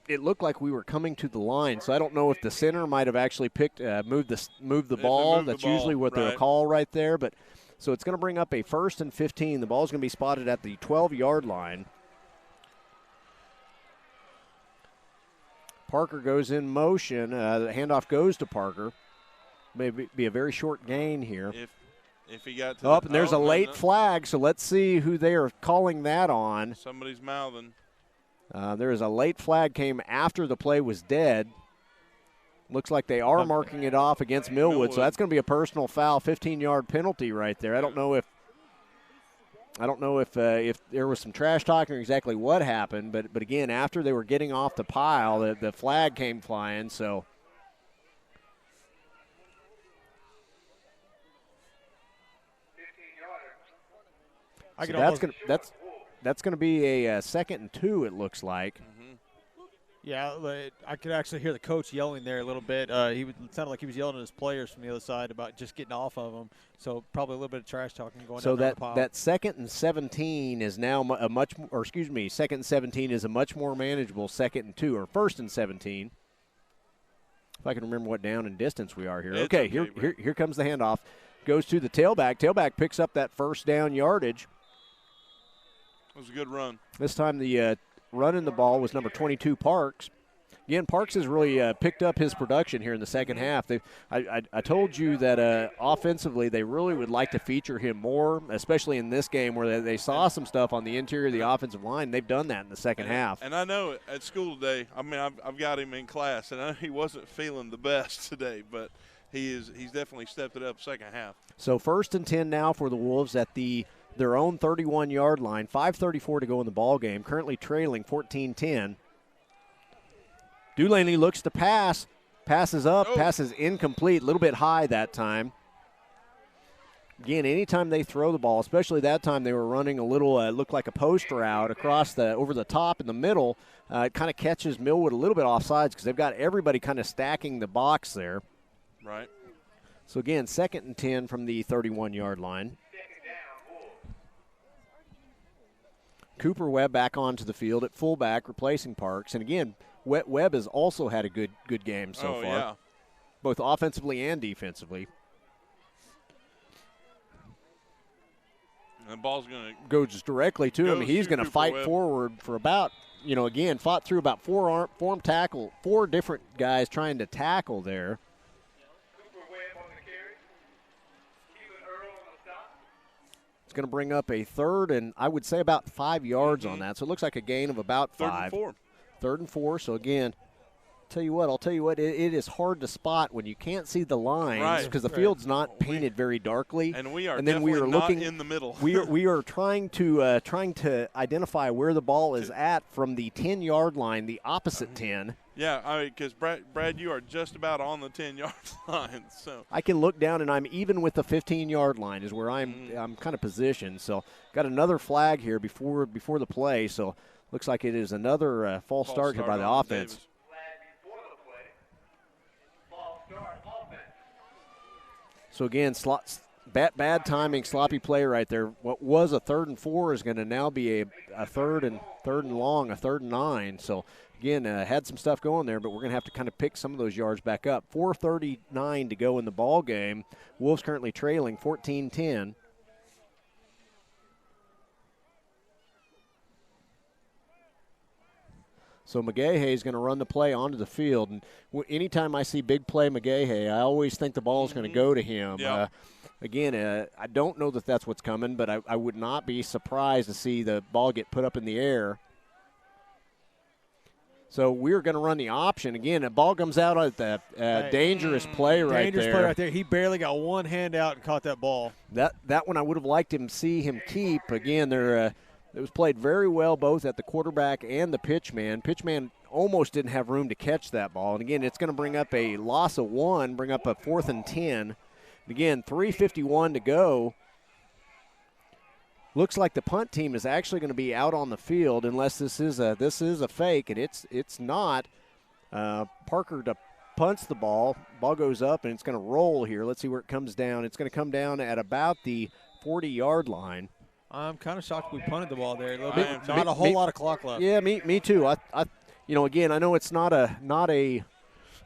it looked like we were coming to the line, so I don't know if the center might have actually moved the ball. That's usually what they'll call right there, but. So it's going to bring up a 1st and 15. The ball is going to be spotted at the 12-yard line. Parker goes in motion. The handoff goes to Parker. Maybe be a very short gain here. If he got to and there's a late flag, so let's see who they are calling that on. Somebody's mouthing. There is a late flag came after the play was dead. Looks like they are marking it off against Millwood, so that's going to be a personal foul, 15-yard penalty right there. I don't know if there was some trash talking or exactly what happened, but again, after they were getting off the pile, the flag came flying. So that's going to be a 2nd and 2. It looks like. Yeah, I could actually hear the coach yelling there a little bit. It sounded like he was yelling at his players from the other side about just getting off of them. So probably a little bit of trash talking going on. So that 2nd and 17 is now second and 17 is a much more manageable 2nd and 2 or 1st and 17. If I can remember what down and distance we are here. Okay, here comes the handoff. Goes to the tailback. Tailback picks up that 1st down yardage. It was a good run. This time the running the ball was number 22, Parks. Again, Parks has really picked up his production here in the second half. I told you that offensively they really would like to feature him more, especially in this game where they saw some stuff on the interior of the offensive line. They've done that in the second half. And I know at school today, I mean, I've got him in class, and I know he wasn't feeling the best today, but he's definitely stepped it up second half. So 1st and 10 now for the Wolves at their own 31-yard line. 5:34 to go in the ball game. Currently trailing 14-10. Dulaney looks to pass. Passes up. Passes incomplete. A little bit high that time. Again, anytime they throw the ball, especially that time they were running a little, looked like a post route over the top in the middle. It kind of catches Millwood a little bit off sides because they've got everybody kind of stacking the box there. Right. So, again, 2nd and 10 from the 31-yard line. Cooper Webb back onto the field at fullback, replacing Parks. And, again, Webb has also had a good game so far, yeah. Both offensively and defensively. And the ball's going to go just directly to him. He's going to fight forward for about, fought through about four different guys trying to tackle there. It's going to bring up a 3rd and I would say about 5 yards on that. So it looks like a gain of about 5. 3rd and 4. So again, I'll tell you what, it is hard to spot when you can't see the lines because the field's not painted very darkly. And we are looking in the middle. we are trying to identify where the ball is at from the 10-yard line, the opposite 10. Yeah, because Brad, you are just about on the 10-yard line. So I can look down, and I'm even with the 15-yard line is where I'm kind of positioned. So got another flag here before the play. So looks like it is another false start here by the offense. Davis. So again, bad timing, sloppy play right there. What was a 3rd and 4 is going to now be a 3rd and long, a 3rd and 9. So again, had some stuff going there, but we're going to have to kind of pick some of those yards back up. 4:39 to go in the ball game. Wolves currently trailing 14-10. So McGahey is going to run the play onto the field. And anytime I see big play McGahey, I always think the ball is going to go to him. Yep. Again, I don't know that that's what's coming, but I would not be surprised to see the ball get put up in the air. So we're going to run the option. Again, the ball comes out at the dangerous play right there. Dangerous play right there. He barely got one hand out and caught that ball. That one I would have liked him see him keep. Again, it was played very well both at the quarterback and the pitchman. Pitchman almost didn't have room to catch that ball. And, again, it's going to bring up a loss of 1, bring up a 4th and 10. And again, 3:51 to go. looks like the punt team is actually going to be out on the field unless this is a fake, and it's not. Parker punts the ball. Ball goes up, and it's going to roll here. Let's see where it comes down. It's going to come down at about the 40-yard line. I'm kind of shocked we punted the ball there a little bit. Not a whole lot of clock left. Yeah, me too. I again, I know it's not a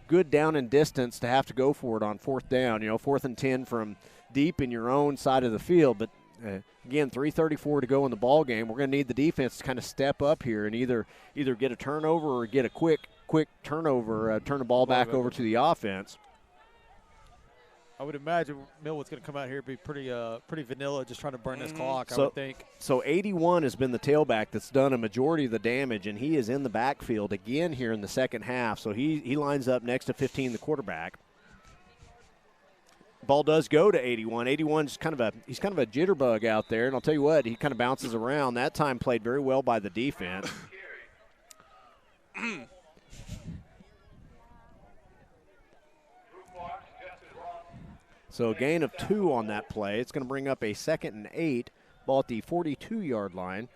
good down and distance to have to go for it on 4th down. 4th and 10 from deep in your own side of the field, but again, 3:34 to go in the ball game. We're going to need the defense to kind of step up here and either get a turnover or get a quick turnover, turn the ball back over to the offense. I would imagine Millwood's going to come out here and be pretty vanilla, just trying to burn this clock, I would think. So 81 has been the tailback that's done a majority of the damage, and he is in the backfield again here in the second half. So he lines up next to 15, the quarterback. Ball does go to 81. 81's kind of a jitterbug out there, and I'll tell you what, he kind of bounces around. That time played very well by the defense. So a gain of 2 on that play. It's going to bring up a 2nd and 8, ball at the 42-yard line.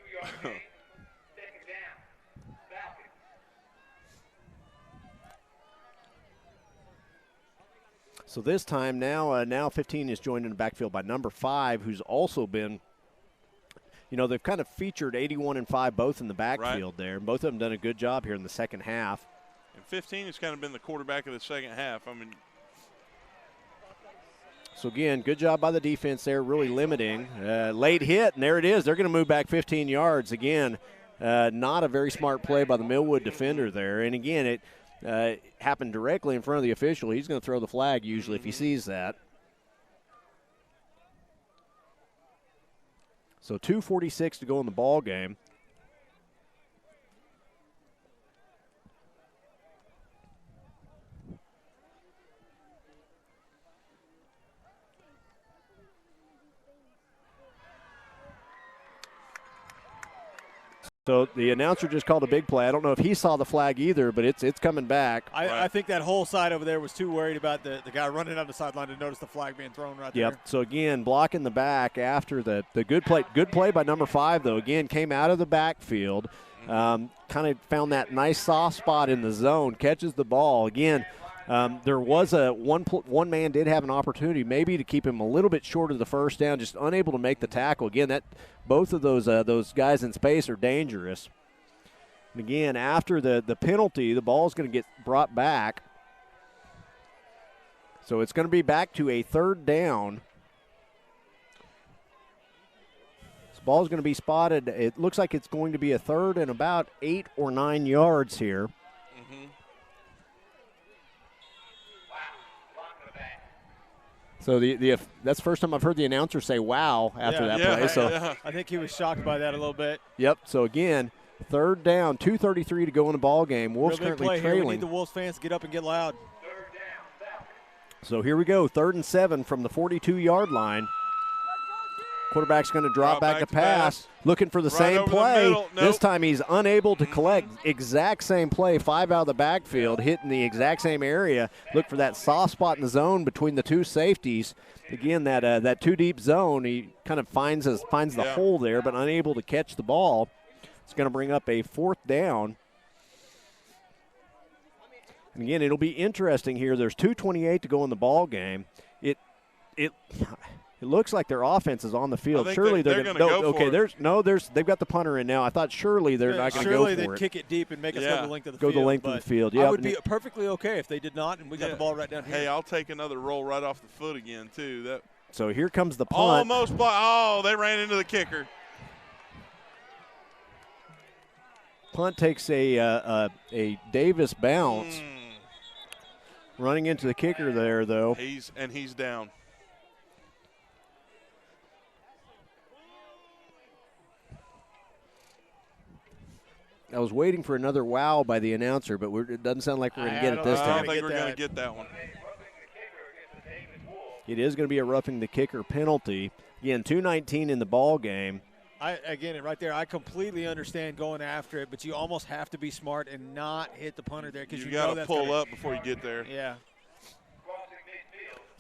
So this time now 15 is joined in the backfield by number 5, who's also been, they've kind of featured 81 and 5 both in the backfield there. And both of them done a good job here in the second half. And 15 has kind of been the quarterback of the second half. So, again, good job by the defense there, really limiting. Late hit, and there it is. They're going to move back 15 yards. Again, not a very smart play by the Millwood defender there. And, again, it happened directly in front of the official. He's going to throw the flag usually if he sees that. So 2:46 to go in the ball game. So the announcer just called a big play. I don't know if he saw the flag either, but it's coming back. I think that whole side over there was too worried about the guy running down the sideline to notice the flag being thrown right there. Yep. So, again, blocking the back after the good play. Good play by number 5, though. Again, came out of the backfield, kind of found that nice soft spot in the zone, catches the ball. Again, there was one man did have an opportunity maybe to keep him a little bit short of the first down, just unable to make the tackle. Again, both of those guys in space are dangerous. And again, after the penalty, the ball is going to get brought back. So it's going to be back to a 3rd down. This ball is going to be spotted. It looks like it's going to be a 3rd and about 8 or 9 yards here. So that's the first time I've heard the announcer say "wow" after that play. So I think he was shocked by that a little bit. Yep. So again, 3rd down, 2:33 to go in the ball game. Wolves currently trailing. trailing. We need the Wolves fans to get up and get loud. So here we go, 3rd and 7 from the 42-yard line. Quarterback's going to drop back to pass, looking for the same play. Nope. This time he's unable to collect. Exact same play, 5 out of the backfield, hitting the exact same area. Look for that soft spot in the zone between the 2 safeties. Again, that 2-deep zone, he kind of finds the hole there, but unable to catch the ball. It's going to bring up a 4th down. And again, it'll be interesting here. There's 2:28 to go in the ball game. It looks like their offense is on the field. Surely they're going to go for it. They've got the punter in now. I thought surely they're not going to go for it. Surely they'd kick it deep and make us go the length of the field. Go the length of the field. Yeah, I would be perfectly okay if they did not, and we got the ball right down here. Hey, I'll take another roll right off the foot again too. So here comes the punt. Almost blocked. Oh, they ran into the kicker. Punt takes a Davis bounce. Running into the kicker there, though. He's down. I was waiting for another wow by the announcer, but it doesn't sound like we're going to get it this time. I don't think we're going to get that one. It is going to be a roughing the kicker penalty. Again, 2:19 in the ball game. Right there, I completely understand going after it, but you almost have to be smart and not hit the punter there because you got to pull up before you get there. Yeah.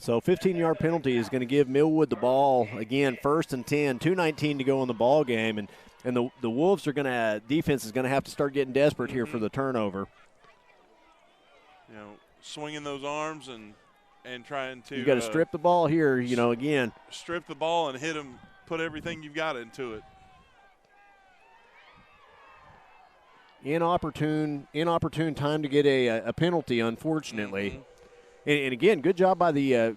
So 15-yard penalty is going to give Millwood the ball again, 1st and 10, 2:19 to go in the ball game, and the Wolves are going to defense is going to have to start getting desperate here for the turnover. You know, swinging those arms and trying to. You got to strip the ball here. You know, again. Strip the ball and hit them. Put everything you've got into it. Inopportune time to get a penalty, unfortunately. And again, good job by the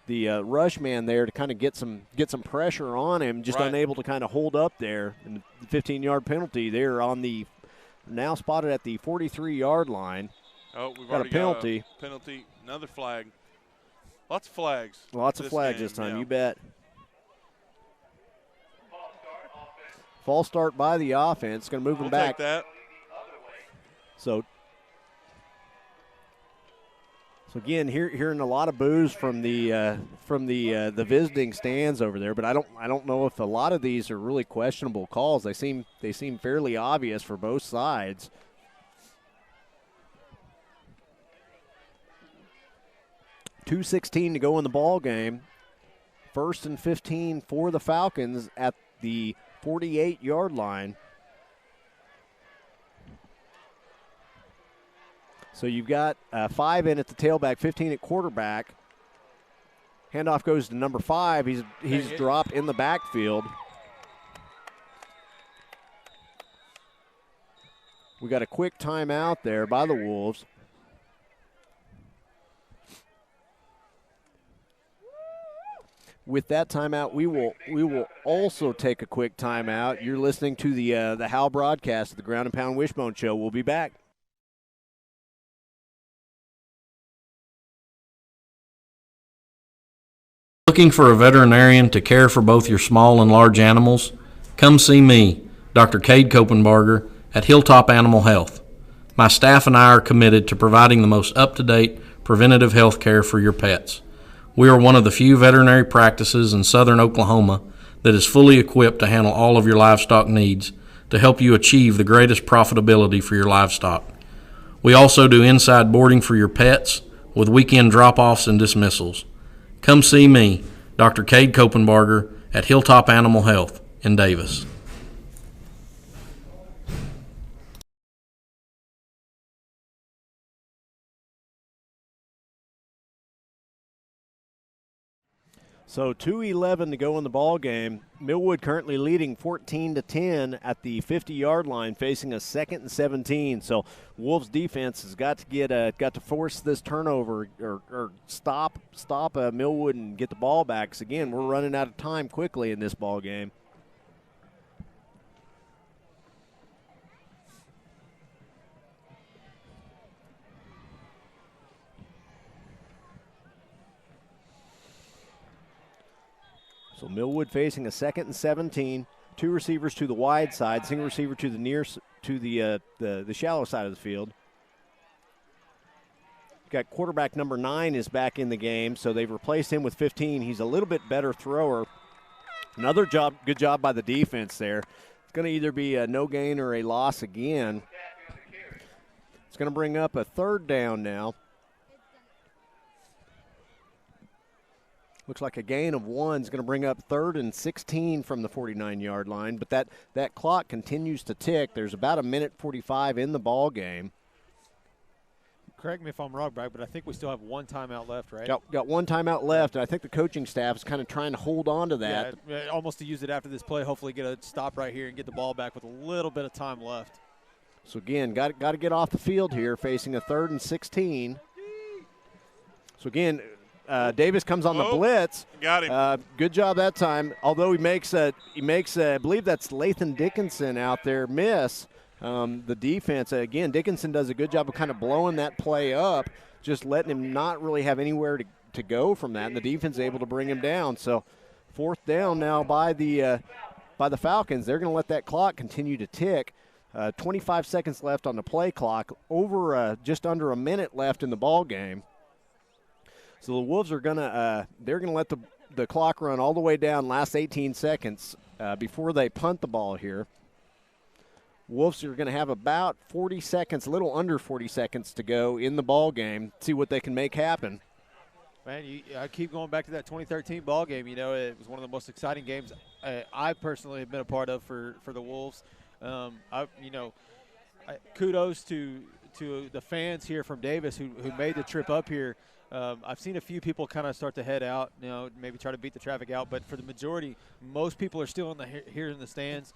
rush man there to kind of get some pressure on him. Just unable to kind of hold up there. And the 15-yard penalty there now spotted at the 43-yard line. Oh, we've got a penalty. Got a penalty. Another flag. Lots of flags. Lots of flags this time. You bet. False start by the offense. Going to move them back. Take that. So again, hearing a lot of boos from the visiting stands over there, but I don't know if a lot of these are really questionable calls. They seem fairly obvious for both sides. .2:16 to go in the ball game. 1st and 15 for the Falcons at the 48-yard line. So you've got 5 in at the tailback, 15 at quarterback. Handoff goes to number 5. He's dropped in the backfield. We got a quick timeout there by the Wolves. With that timeout, we will also take a quick timeout. You're listening to the Hal broadcast of the Ground and Pound Wishbone Show. We'll be back. Looking for a veterinarian to care for both your small and large animals? Come see me, Dr. Cade Kopenbarger, at Hilltop Animal Health. My staff and I are committed to providing the most up-to-date preventative health care for your pets. We are one of the few veterinary practices in southern Oklahoma that is fully equipped to handle all of your livestock needs to help you achieve the greatest profitability for your livestock. We also do inside boarding for your pets with weekend drop-offs and dismissals. Come see me, Dr. Cade Kopenbarger, at Hilltop Animal Health in Davis. So 2:11 to go in the ball game. Millwood currently leading 14-10 at the 50-yard line, facing a 2nd and 17. So Wolves defense has got to force this turnover or stop Millwood and get the ball back. 'Cause again, we're running out of time quickly in this ball game. So Millwood facing a 2nd and 17, 2 receivers to the wide side, single receiver to the shallow side of the field. Got quarterback number 9 is back in the game, so they've replaced him with 15. He's a little bit better thrower. Good job by the defense there. It's going to either be a no gain or a loss again. It's going to bring up a 3rd down now. Looks like a gain of 1 is going to bring up 3rd and 16 from the 49-yard line, but that clock continues to tick. There's about a minute 45 in the ball game. Correct me if I'm wrong, Brad, but I think we still have 1 timeout left, right? Got 1 timeout left, and I think the coaching staff is kind of trying to hold on to that. Yeah, almost to use it after this play, hopefully get a stop right here and get the ball back with a little bit of time left. So, again, got to get off the field here, facing a 3rd and 16. So, again, Davis comes on the blitz. Got him. Good job that time. Although he makes I believe that's Lathan Dickinson out there, miss. The defense, again, Dickinson does a good job of kind of blowing that play up, just letting him not really have anywhere to go from that, and the defense is able to bring him down. So 4th down now by the Falcons. They're going to let that clock continue to tick. 25 seconds left on the play clock, just under a minute left in the ball game. So the Wolves are they're gonna let the clock run all the way down last 18 seconds before they punt the ball here. Wolves are gonna have about 40 seconds, a little under 40 seconds to go in the ball game. See what they can make happen. Man, I keep going back to that 2013 ball game. You know, it was one of the most exciting games I personally have been a part of for the Wolves. Kudos to the fans here from Davis who made the trip up here. I've seen a few people kind of start to head out, maybe try to beat the traffic out. But for the majority, most people are still here in the stands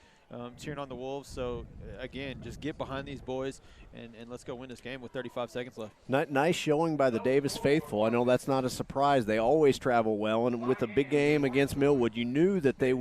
cheering on the Wolves. So, again, just get behind these boys and let's go win this game with 35 seconds left. Nice showing by the Davis faithful. I know that's not a surprise. They always travel well. And with a big game against Millwood, you knew that they'd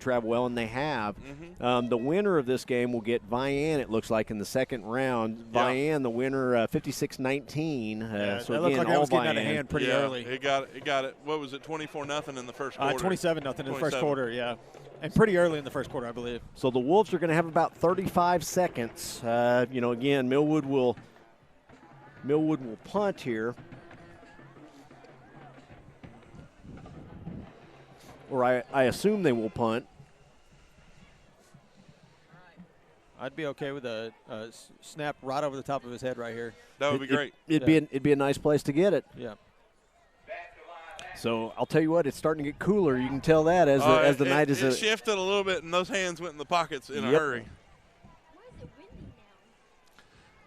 travel well, and they have. The winner of this game will get Vian, it looks like, in the second round. Vian, the winner, 56-19. So that looked like all that was getting out of Vian. hand pretty early. It got it. What was it, 24-0 in the first quarter? 27-0 in the first quarter, yeah. And pretty early in the first quarter, I believe. So the Wolves are going to have about 35 seconds. Again, Millwood will punt here. Or I assume they will punt. I'd be okay with a snap right over the top of his head right here. That would be great. It'd be a nice place to get it. Yeah. So I'll tell you what, it's starting to get cooler. You can tell that as the night is. It shifted a little bit, and those hands went in the pockets in a hurry.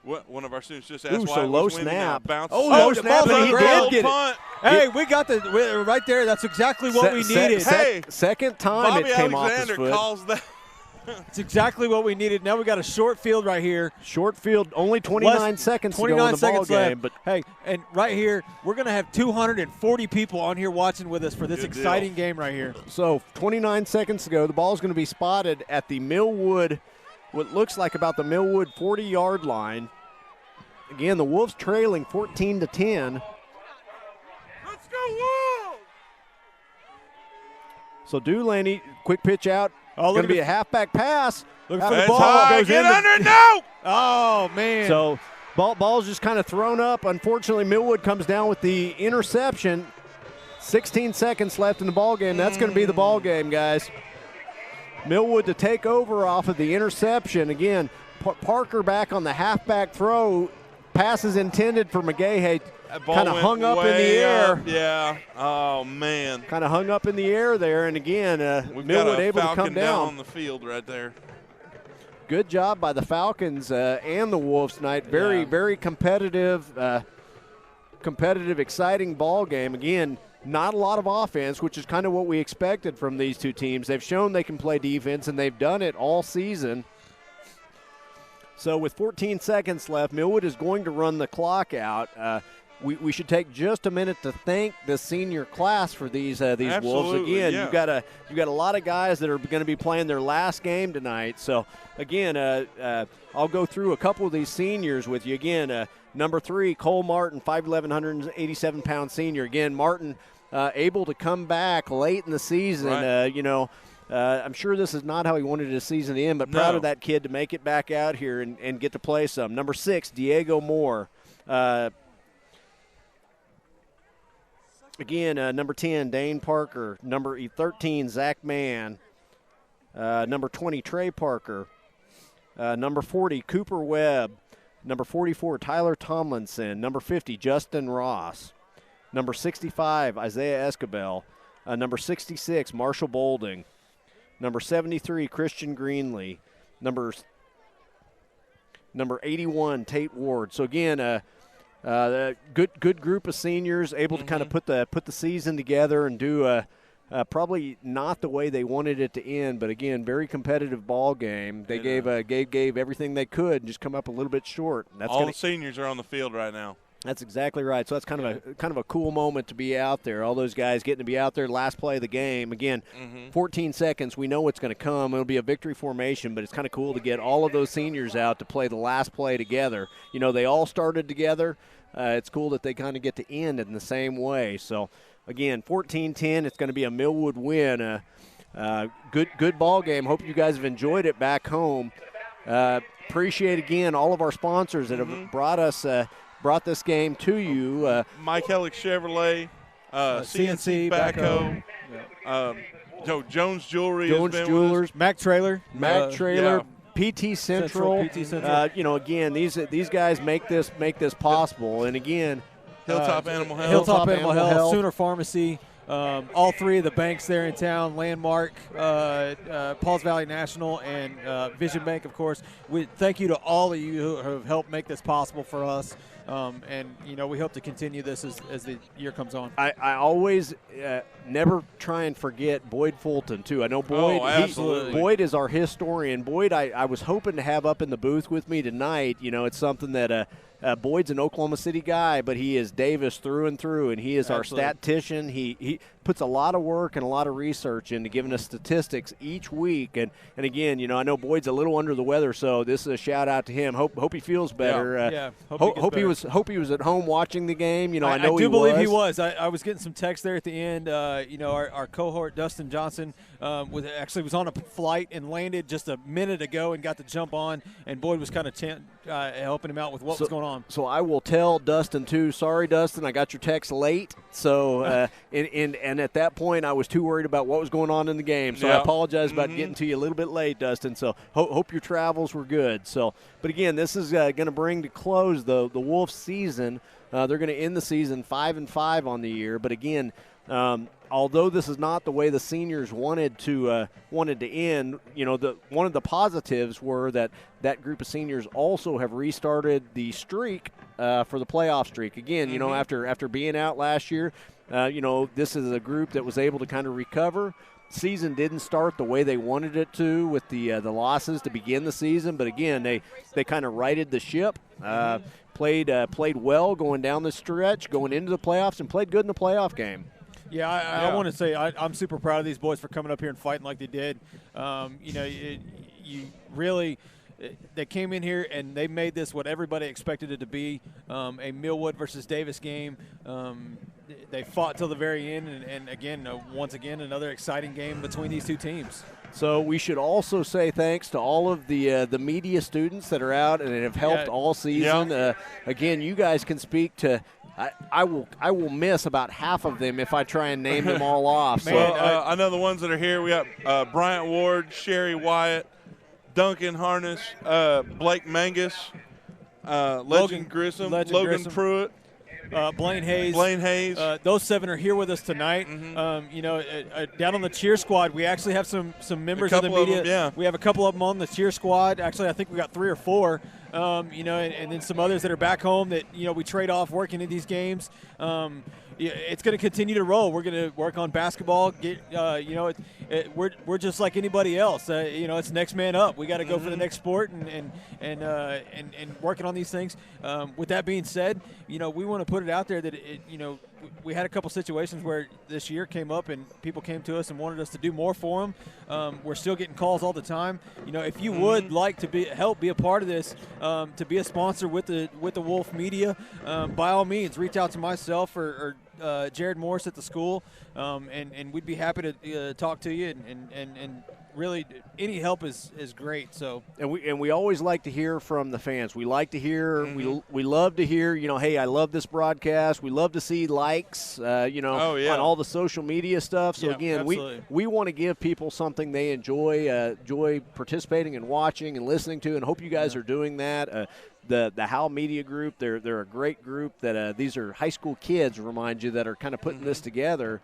One of our students just asked why it was windy now. Snap. Low snap, and he did get punt. it. Hey, we got right there. That's exactly what we needed. Second time Bobby it came Alexander off his foot. calls that. It's exactly what we needed. Now we got a short field right here. Short field, only 29 seconds to go in the ball game. But hey, and right here, we're going to have 240 people on here watching with us for this exciting game right here. So 29 seconds to go. The ball is going to be spotted at the Millwood, what looks like about the Millwood 40-yard line. Again, the Wolves trailing 14-10. Let's go Wolves! So Dulaney, quick pitch out. Going to be a halfback pass. Look for the ball. Goes Get under it now! Oh, man. So ball's just kind of thrown up. Unfortunately, Millwood comes down with the interception. 16 seconds left in the ball game. That's going to be the ball game, guys. Millwood to take over off of the interception. Again, Parker back on the halfback throw. Passes intended for McGahey. Kind of hung up in the air. Yeah. Oh, man. Kind of hung up in the air there. And again, Millwood able to come down. On the field right there. Good job by the Falcons and the Wolves tonight. Very competitive, exciting ball game. Again, not a lot of offense, which is kind of what we expected from these two teams. They've shown they can play defense, and they've done it all season. So with 14 seconds left, Millwood is going to run the clock out. We should take just a minute to thank the senior class for these Wolves. Again, you've got a lot of guys that are going to be playing their last game tonight. So again, I'll go through a couple of these seniors with you. Again, number 3, Cole Martin, 5'11", 187-pound senior. Again, Martin able to come back late in the season. Right. I'm sure this is not how he wanted his season to end, but proud of that kid to make it back out here and get to play some. Number 6, Diego Moore. Again, number 10, Dane Parker. Number 13, Zach Mann. Number 20, Trey Parker. Number 40, Cooper Webb. Number 44, Tyler Tomlinson. Number 50, Justin Ross. Number 65, Isaiah Escabel. Number 66, Marshall Bolding. Number 73, Christian Greenlee. Number 81, Tate Ward. So again, good group of seniors able to kind of put the season together and do probably not the way they wanted it to end, but again, very competitive ball game. They gave everything they could and just come up a little bit short. That's all the seniors are on the field right now. That's exactly right. So that's kind of a cool moment to be out there. All those guys getting to be out there, last play of the game. Again, 14 seconds. We know what's going to come. It'll be a victory formation, but it's kind of cool to get all of those seniors out to play the last play together. You know, they all started together. It's cool that they kind of get to end in the same way. So again, 14-10. It's going to be a Millwood win. Good ball game. Hope you guys have enjoyed it back home. Appreciate again all of our sponsors that have brought this game to you. Mike Hellick Chevrolet, CNC Backhoe, Jones Jewelry, Jones Jewelers, Mac Trailer, PT Central. PT Central. Again, these guys make this possible. And again, Hilltop Animal Health. Hilltop Animal Health, Sooner Pharmacy, all three of the banks there in town, Landmark, Pauls Valley National, and Vision Bank, of course. We thank you to all of you who have helped make this possible for us. And, we hope to continue this as the year comes on. I always never try and forget Boyd Fulton, too. I know Boyd. Absolutely. Boyd is our historian. Boyd, I was hoping to have up in the booth with me tonight. It's something that Boyd's an Oklahoma City guy, but he is Davis through and through, and he is our statistician. He puts a lot of work and a lot of research into giving us statistics each week. And again, I know Boyd's a little under the weather, so this is a shout-out to him. Hope he feels better. Hope he was at home watching the game. I do believe he was. I was getting some text there at the end. Our cohort, Dustin Johnson, was on a flight and landed just a minute ago and got to jump on, and Boyd was kind of helping him out with what was going on. So I will tell Dustin, too. Sorry, Dustin, I got your text late. So, and at that point, I was too worried about what was going on in the game. So I apologize about getting to you a little bit late, Dustin. So hope your travels were good. So, but again, this is going to bring to close the Wolves season. They're going to end the season 5-5 on the year. But again, although this is not the way the seniors wanted to end, one of the positives were that group of seniors also have restarted the streak for the playoff streak. Again, after being out last year, this is a group that was able to kind of recover. Season didn't start the way they wanted it to with the losses to begin the season, but again, they kind of righted the ship. Played well going down the stretch, going into the playoffs, and played good in the playoff game. Yeah, I want to say I'm super proud of these boys for coming up here and fighting like they did. They came in here and they made this what everybody expected it to be, a Millwood versus Davis game. They fought till the very end, and again, once again, another exciting game between these two teams. So we should also say thanks to all of the media students that are out and have helped all season. Yeah. Again, you guys can speak to. I will miss about half of them if I try and name them all off. So I know the ones that are here. We got Bryant Ward, Sherry Wyatt, Duncan Harness, Blake Mangus, Legend Grissom, Logan Pruitt. Blaine Hayes. Those 7 are here with us tonight. Mm-hmm. Down on the cheer squad, we actually have some members of the media. We have a couple of them on the cheer squad. Actually, I think we got 3 or 4. And then some others that are back home that we trade off working in these games. It's going to continue to roll. We're going to work on basketball. We're just like anybody else. It's next man up. We got to go for the next sport and working on these things. With that being said, we want to put it out there that we had a couple situations where this year came up and people came to us and wanted us to do more for them. We're still getting calls all the time. If you would like to help be a part of this, to be a sponsor with the Wolf Media, by all means, reach out to myself or Jared Morris at the school, and we'd be happy to talk to you and really any help is great. So and we always like to hear from the fans. We like to hear we love to hear hey, I love this broadcast. We love to see likes on all the social media stuff. So again, we want to give people something they enjoy participating and watching and listening to, and hope you guys are doing that. The Howell Media Group, they're a great group that these are high school kids, remind you, that are kind of putting this together.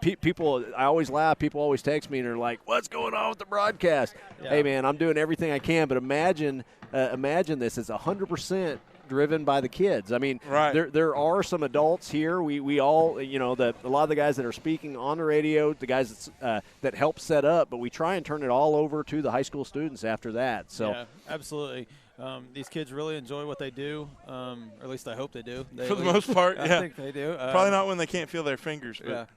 People, I always laugh. People always text me and they're like, "What's going on with the broadcast?" Yeah. Hey, man, I'm doing everything I can, but imagine this. It's 100% driven by the kids. I mean, there are some adults here. We all, a lot of the guys that are speaking on the radio, the guys that help set up, but we try and turn it all over to the high school students after that. So, yeah, absolutely. These kids really enjoy what they do, or at least I hope they do. For the most part, I think they do. Probably not when they can't feel their fingers. But.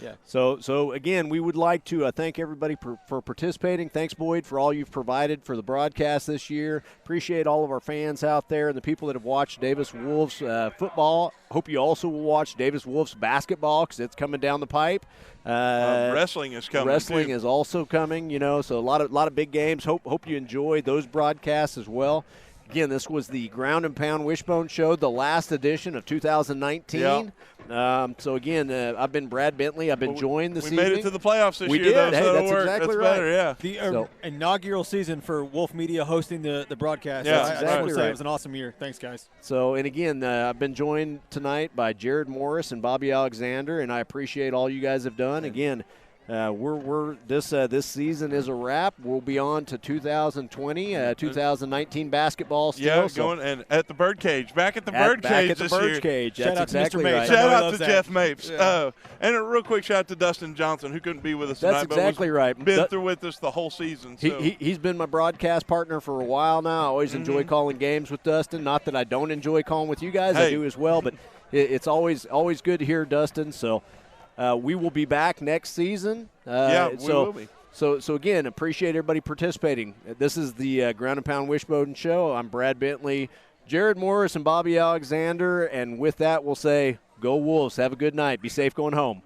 Yeah. So again, we would like to thank everybody for participating. Thanks, Boyd, for all you've provided for the broadcast this year. Appreciate all of our fans out there and the people that have watched Davis Wolves football. Hope you also will watch Davis Wolves basketball because it's coming down the pipe. Wrestling is coming. Wrestling is also coming. So a lot of big games. Hope you enjoy those broadcasts as well. Again, this was the Ground and Pound Wishbone Show, the last edition of 2019. So, again, I've been Brad Bentley. I've been joined this evening. We made it to the playoffs this year, did. though, Hey, so that's work. exactly That's right. better, yeah. The inaugural season for Wolf Media hosting the broadcast. Yeah, I just exactly want to say right. it was an awesome year. Thanks, guys. So, and again, I've been joined tonight by Jared Morris and Bobby Alexander, and I appreciate all you guys have done. Again, this season is a wrap. We'll be on to 2020, 2019 basketball still. Yeah, going and at the Birdcage, back at the Birdcage this year. That's exactly right. Shout out to Jeff Mapes. And a real quick shout out to Dustin Johnson, who couldn't be with us tonight. That's exactly right. Been through with us the whole season. So. He's been my broadcast partner for a while now. I always enjoy calling games with Dustin. Not that I don't enjoy calling with you guys. I do as well. But it's always good to hear Dustin. So we will be back next season. We will be. So again, appreciate everybody participating. This is the Ground and Pound Wishbone Show. I'm Brad Bentley, Jared Morris, and Bobby Alexander. And with that, we'll say, go Wolves. Have a good night. Be safe going home.